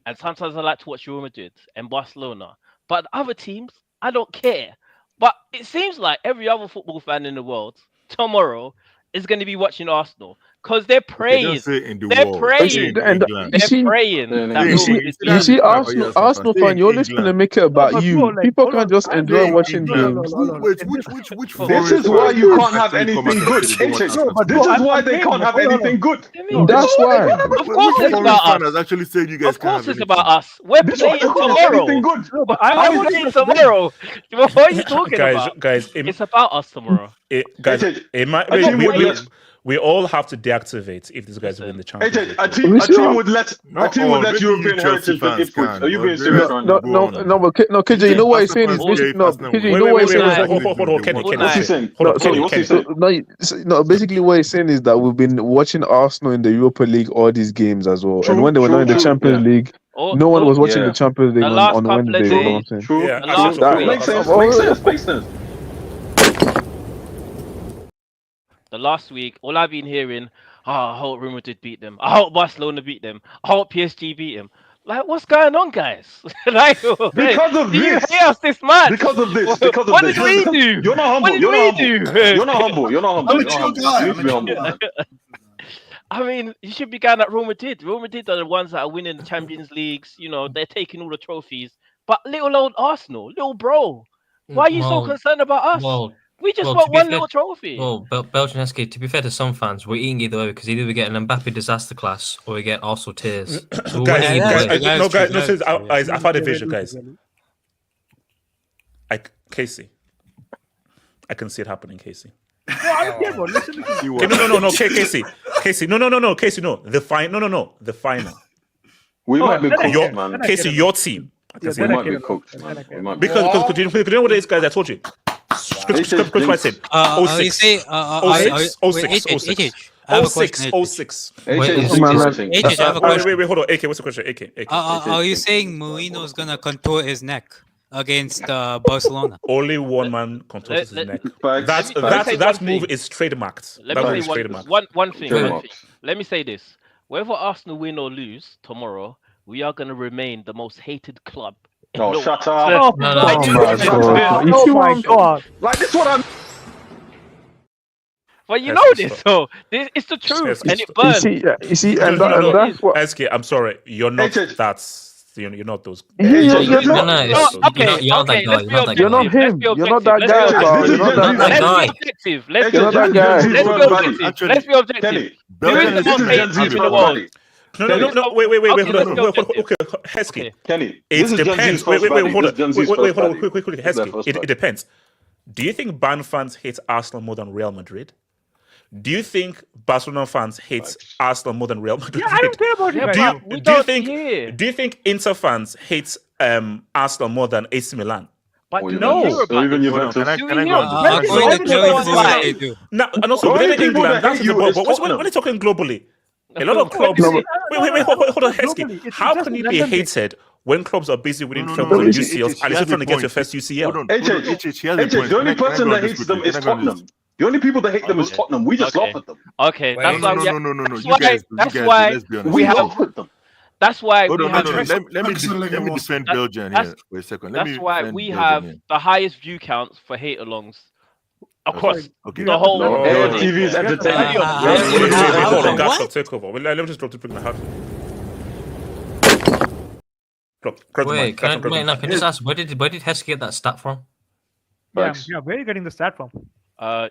S19: and sometimes I like to watch Real Madrid and Barcelona. But the other teams, I don't care. But it seems like every other football fan in the world tomorrow is going to be watching Arsenal because they're praying.
S14: just say in the
S19: They're
S14: world.
S19: praying.
S14: Say in
S19: They're
S14: England.
S19: praying. that
S14: You
S19: Real
S14: see-
S19: Madrid
S14: you
S19: wins.
S14: see
S20: Arsenal fan, you're always trying to make it about
S18: but
S20: you.
S18: bro, like,
S20: People
S18: hold
S20: can't
S18: on.
S20: just enjoy watching
S14: England.
S20: games.
S14: Wait, which
S9: This
S14: foreign
S9: is why
S14: fans
S9: you can't have
S14: actually come
S9: anything
S14: and
S9: good.
S14: say they want
S9: HH.
S14: Arsenal
S18: but
S14: to
S9: This
S18: bro,
S9: is why
S18: I'm
S9: they
S18: saying,
S9: can't have
S18: hold on.
S9: anything good.
S20: That's why.
S19: Of course it's
S14: foreign
S19: about
S14: fan
S19: us.
S14: has actually said you guys
S19: Of
S14: can't
S19: course
S14: have
S19: it's
S14: anything.
S19: about us. We're
S9: This is why
S19: playing
S9: they can't have
S19: tomorrow.
S9: anything good.
S18: No, but I
S19: We're
S18: want
S19: playing
S18: this to win.
S19: tomorrow. What are you talking about?
S1: Guys,
S19: It's about us tomorrow.
S1: guys,
S9: HH,
S1: it might,
S9: a team would let
S1: we all have to deactivate if these guys win the Champions
S9: HH,
S1: League.
S9: a team would let European heritage get Ipswich.
S14: can,
S9: Are you
S14: but
S9: being
S14: they
S9: serious
S14: just
S9: right
S20: No,
S9: now?
S20: no, KJ, you know what he's saying is
S14: Arsenal
S20: basically no,
S14: fans
S20: KJ,
S14: know.
S20: you know what he's saying is
S1: Hold on, Kenny.
S9: What's he saying?
S1: Hold on,
S9: Kenny, what's he saying?
S20: no, basically what he's saying is that we've been watching Arsenal in the Europa League all these games as well, and when they were not in the Champions League, no one was watching the Champions League on Wednesday. You know what I'm saying?
S9: True.
S1: Yeah,
S19: The last week.
S9: Makes sense.
S19: The last week, all I've been hearing, I hope Real Madrid beat them. I hope Barcelona beat them. I hope PSG beat them. Like, what's going on, guys? Like,
S9: Because of
S19: do you
S9: this.
S19: hate us this much?
S9: Because of this.
S19: What did we do?
S9: You're not
S19: What
S9: humble.
S19: did
S9: You're
S19: we
S9: not
S19: do?
S9: humble. You're not humble. You're not humble.
S13: I'm a
S9: You're
S13: chill
S9: not humble.
S13: guy.
S9: You
S13: I'm
S9: need to
S13: a
S9: be
S13: chill
S9: humble.
S13: guy.
S19: I mean, you should be going at Real Madrid. Real Madrid are the ones that are winning the Champions Leagues. You know, they're taking all the trophies. But little old Arsenal, little bro, why are you so concerned about us? We just want one little trophy.
S6: Well, Belgian Heskey, to be fair to some fans, we're eating either way because either we get an Mbappe disaster class or we get Arsenal tears. So we're winning either way.
S1: I've had a vision, guys. Casey, I can see it happening, Casey.
S18: No, I don't care, bro. Listen.
S1: Okay, no, Casey, Casey, no, Casey, no, the final.
S9: We might be cooked,
S1: your,
S9: man.
S1: Casey, your team.
S9: We might be cooked, man. We might be
S1: Because you know what it is, guys? I told you. Script I said. 06.
S5: I have a question.
S1: 06.
S5: Wait,
S1: hold on. AK, what's the question? AK.
S5: Are you saying Mourinho's gonna contour his neck against Barcelona?
S1: Only one man contours his neck.
S19: Let
S1: That
S19: me
S1: move is trademarked.
S19: Let me say one thing. Let me say this. Whether Arsenal win or lose tomorrow, we are going to remain the most hated club.
S9: Oh, shut up.
S18: Oh my God.
S9: Like, this what I'm...
S19: Well, you know this, so it's the truth, and it burns.
S20: You see, and that's what.
S1: SK, I'm sorry, you're not that You're not those.
S20: You're
S6: No,
S20: not.
S6: no, it's,
S19: Okay,
S6: you're not that
S19: okay,
S6: guy.
S19: let's
S6: You're
S19: be
S6: not that
S20: You're
S6: guy.
S20: not him.
S19: Let's be
S20: You're not that
S19: objective.
S20: guy,
S9: This
S20: pal.
S9: is
S20: You're not
S9: Gen
S20: that
S9: Z.
S6: That
S19: Let's
S20: guy.
S6: guy.
S19: be objective. Let's
S20: You're not that
S9: Gen
S20: guy.
S9: Z's
S19: let's be
S9: work value.
S19: objective.
S14: Actually,
S19: Let's be objective.
S9: Kenny,
S19: Who is
S14: Belgium
S19: the
S14: is
S9: this
S19: most
S9: is
S19: hated
S9: Gen
S19: team
S9: Z's
S19: in the
S9: work
S19: world?
S9: value.
S1: No,
S19: Who is the
S1: wait,
S19: okay,
S1: hold
S19: let's
S1: on.
S19: be objective.
S1: Okay, Heskey.
S19: Okay.
S9: Kenny,
S1: It
S9: this is Gen
S1: depends.
S9: Z's first
S1: Wait,
S9: value.
S1: hold
S9: This
S1: on.
S9: is Gen Z's
S1: Wait,
S9: first
S1: hold on.
S9: value.
S1: Quickly,
S9: This is their
S1: Heskey.
S9: first
S1: It
S9: value.
S1: depends. Do you think Bayern fans hate Arsenal more than Real Madrid? Do you think Barcelona fans hate Arsenal more than Real Madrid?
S18: Yeah, I don't care about you
S19: Yeah,
S18: guys.
S19: but we don't hear.
S1: Do you think Inter fans hate Arsenal more than AC Milan?
S19: But
S9: Or
S19: do
S18: No.
S19: we hear
S9: Or
S19: about
S9: even
S19: this?
S9: Juventus.
S19: Do
S14: Can
S19: we
S14: I
S19: hear
S14: go
S19: about
S14: on?
S19: this?
S5: According to
S19: Everyone's
S5: Germany,
S19: like,
S5: they do.
S1: No, and also
S9: The only
S1: within
S9: people
S1: England,
S9: that
S1: that's
S9: hate
S1: the
S9: you
S1: but
S9: is
S1: when
S9: Tottenham.
S1: we're talking globally, a lot of
S19: Wait,
S1: clubs.
S19: wait,
S1: Hold on, Heskey.
S18: Globally, it's
S1: How
S18: just
S1: can
S18: a
S1: you be
S18: London thing.
S1: hated when clubs are busy winning
S14: No,
S1: trebles and
S14: H,
S1: UCLs and
S14: he
S1: you're
S14: has
S1: trying
S14: a
S1: to get your
S14: point.
S1: first UCL?
S14: Hold on. He has a
S9: HH,
S14: point.
S9: the only
S14: Can I
S9: person
S14: go
S9: that
S14: on this
S9: hates
S14: quickly?
S9: them is
S14: Can I go on this?
S9: Tottenham. The only people that hate them is
S19: Okay.
S9: Tottenham. We just
S19: Okay.
S9: laugh at them.
S19: Okay, that's why.
S14: No.
S19: That's
S14: You guys,
S19: why
S14: let's be honest.
S19: we
S9: We
S19: have.
S9: laugh at them.
S19: That's why
S14: Hold
S19: we
S14: on,
S19: have.
S14: let me defend Belgium
S19: That's-
S14: here for a second. Let
S19: That's
S14: me
S19: why
S14: defend
S19: we
S14: Belgium
S19: have
S14: here.
S19: the highest view counts for hate alongs across
S14: Okay.
S19: the whole.
S9: No,
S19: world.
S9: AFTV is entertaining.
S1: Wait, hold on,
S5: What?
S1: Gato, take over. Let me just drop the bring my heart.
S6: Wait, can I just ask, where did Heskey get that stat from?
S18: Yeah, where are you getting the stat from?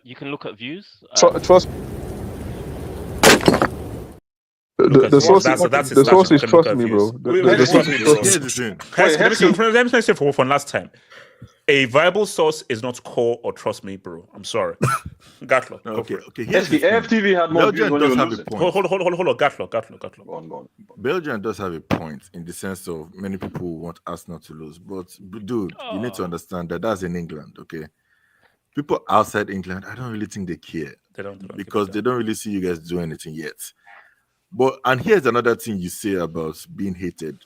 S19: You can look at views.
S20: Trust. The source is trust me, bro. The source is trust me.
S1: Let me say for one last time. A viable source is not core or trust me, bro. I'm sorry. Gatlo.
S14: Okay.
S9: Yes, the AFTV had more views
S14: Belgium
S9: when you
S14: does
S9: were
S14: have a
S9: losing.
S14: point.
S1: Hold on. Gatlo.
S9: Go on.
S14: Belgium does have a point in the sense of many people want Arsenal to lose, but dude, you need to understand that that's in England, okay? People outside England, I don't really think they care.
S1: They don't
S14: because they don't really see you guys do anything yet. And here's another thing you say about being hated.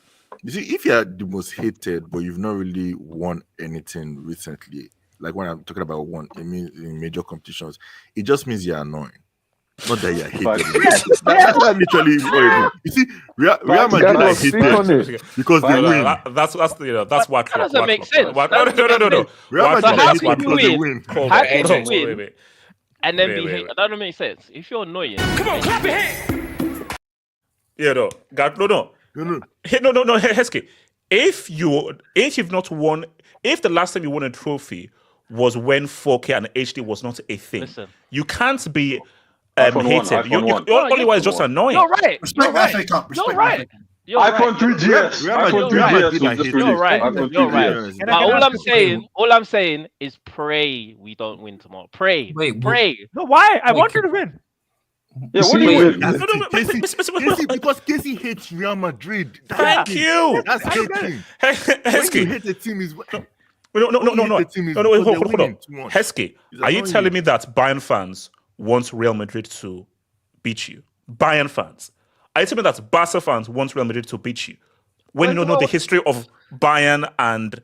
S14: You see, if you're the most hated, but you've not really won anything recently, like when I'm talking about one, it means in major competitions, it just means you're annoying. Not that you're hated. That's literally horrible. You see, Real Madrid are hated because they win.
S1: That's what.
S19: That doesn't make sense.
S1: No.
S14: Real Madrid
S19: So
S14: are
S19: how
S14: hated
S19: can you
S14: because they
S19: win?
S14: win.
S19: How can you win?
S1: Wait.
S19: And then be hate. That doesn't make sense. If you're annoying,
S11: Come on, clap your hands.
S1: Yeah, no, Heskey. If you've not won, if the last time you won a trophy was when 4K and HD was not a thing, you can't be hated. Only is just annoying.
S19: You're right.
S13: Respect the FA Cup.
S19: You're right. You're
S9: iPhone 3GS. iPhone 3GS was just released.
S19: You're right.
S9: iPhone
S19: You're
S9: 3GS.
S19: right. All I'm saying is pray we don't win tomorrow. Pray. Pray.
S18: No, why? I want you to win.
S9: Yeah, what do you win?
S14: Because Casey hates Real Madrid.
S1: Thank you.
S14: That's hating.
S1: Heskey.
S14: When you hate the team is
S1: No. Hold on. Heskey, are you telling me that Bayern fans want Real Madrid to beat you? Bayern fans. Are you telling me that Barca fans want Real Madrid to beat you? When you don't know the history of Bayern and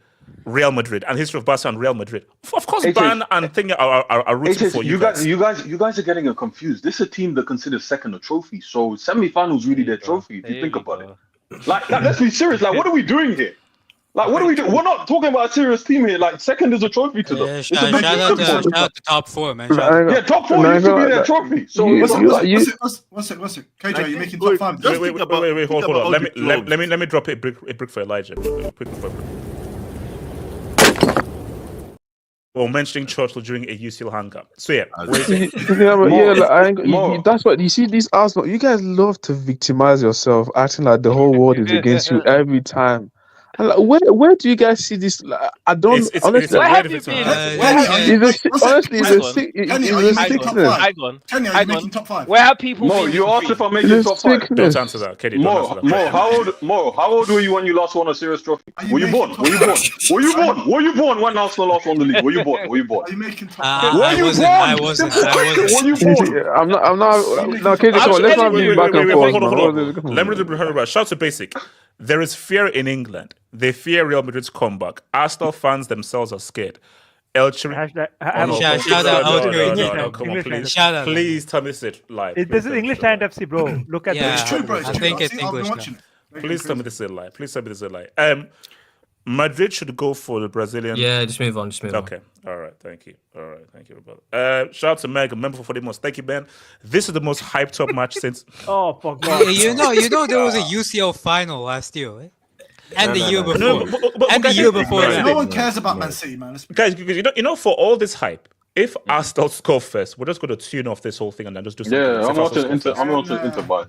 S1: Real Madrid and history of Barca and Real Madrid. Of course, Bayern and thing are rooting for you guys.
S9: You guys are getting it confused. This is a team that considers second a trophy. So semi-finals really their trophy, if you think about it. Like, let's be serious. Like, what are we doing here? Like, what are we doing? We're not talking about a serious team here. Like, second is a trophy to them.
S5: Shout out to top four, man.
S9: Yeah, top four used to be their trophy. So
S13: one sec. KJ, are you making top five?
S1: Wait, hold on. Let me drop a brick for Elijah. Quick for or mentioning Churchill during a UCL hangout. So yeah,
S20: that's what you see. These Arsenal, you guys love to victimize yourself, acting like the whole world is against you every time. And like, where do you guys see this? Like, I don't honestly.
S19: Where have you been?
S20: Honestly, it's a sickness.
S13: Kenny, are you making top five?
S19: Where have people
S9: Mo,
S19: been?
S9: you asked if I'm making top five.
S1: Don't answer that, Kenny.
S9: Mo, how old were you when you last won a serious trophy? Were you born? Were you born when Arsenal last won the league? Were you born?
S13: Are you making top
S5: five?
S9: I wasn't.
S5: Were
S9: you born?
S20: I'm not. No, KJ, come on. Let's not be back and forth.
S1: Let me do shout to basic. There is fear in England. They fear Real Madrid's comeback. Arsenal fans themselves are scared.
S5: Shout out.
S1: Come on, please.
S5: Shout out.
S1: Please tell me this is live.
S18: This is English Giant FC, bro. Look at
S5: Yeah,
S18: this.
S13: It's true, bro. It's
S5: I
S13: true.
S5: think it's
S13: I've been
S5: English
S13: watching
S5: now.
S13: it.
S1: Please tell me this is live. Please tell me this is live. Madrid should go for the Brazilian.
S6: Yeah, just move on.
S1: Okay. All right. Thank you. Brother. Shout out to Meg, a member for 40 months. Thank you, Ben. This is the most hyped up match since.
S18: Oh, for God.
S5: You know, there was a UCL final last year. Eh? And the year before.
S1: No,
S5: And the
S1: guys,
S5: year before
S1: guys,
S5: that.
S13: No one cares about Man City, man.
S1: Guys, because you know, for all this hype, if Arsenal score first, we're just going to tune off this whole thing and then just do something.
S9: Yeah,
S1: else.
S9: I'm
S1: If Arsenal
S9: watching
S1: score
S9: Inter. I'm watching Inter by.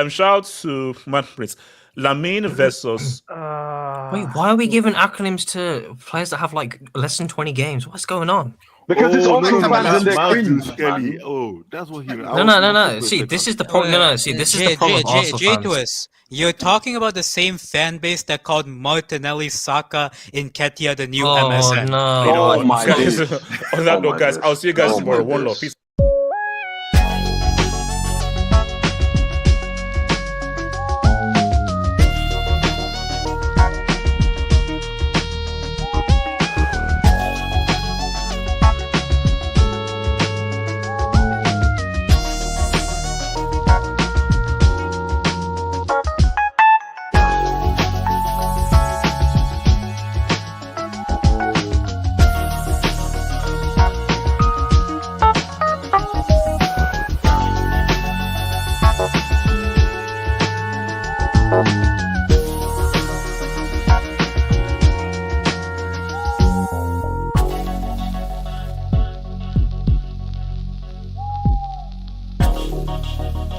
S1: shout out to Man Prince. Lamine versus.
S6: Wait, why are we giving acronyms to players that have like less than 20 games? What's going on?
S9: Because it's Arsenal fans and they're cringe.
S14: Skelly. Oh, that's what he.
S6: No. See, this is the problem. No. See, this is the problem.
S5: J2S, you're talking about the same fan base that called Martinelli Saka in Ketia the new MSN.
S6: No.
S1: You know
S9: Oh
S1: what?
S9: my days.
S1: On that note, guys, I'll see you guys tomorrow. One love. Peace.
S11: Thank you.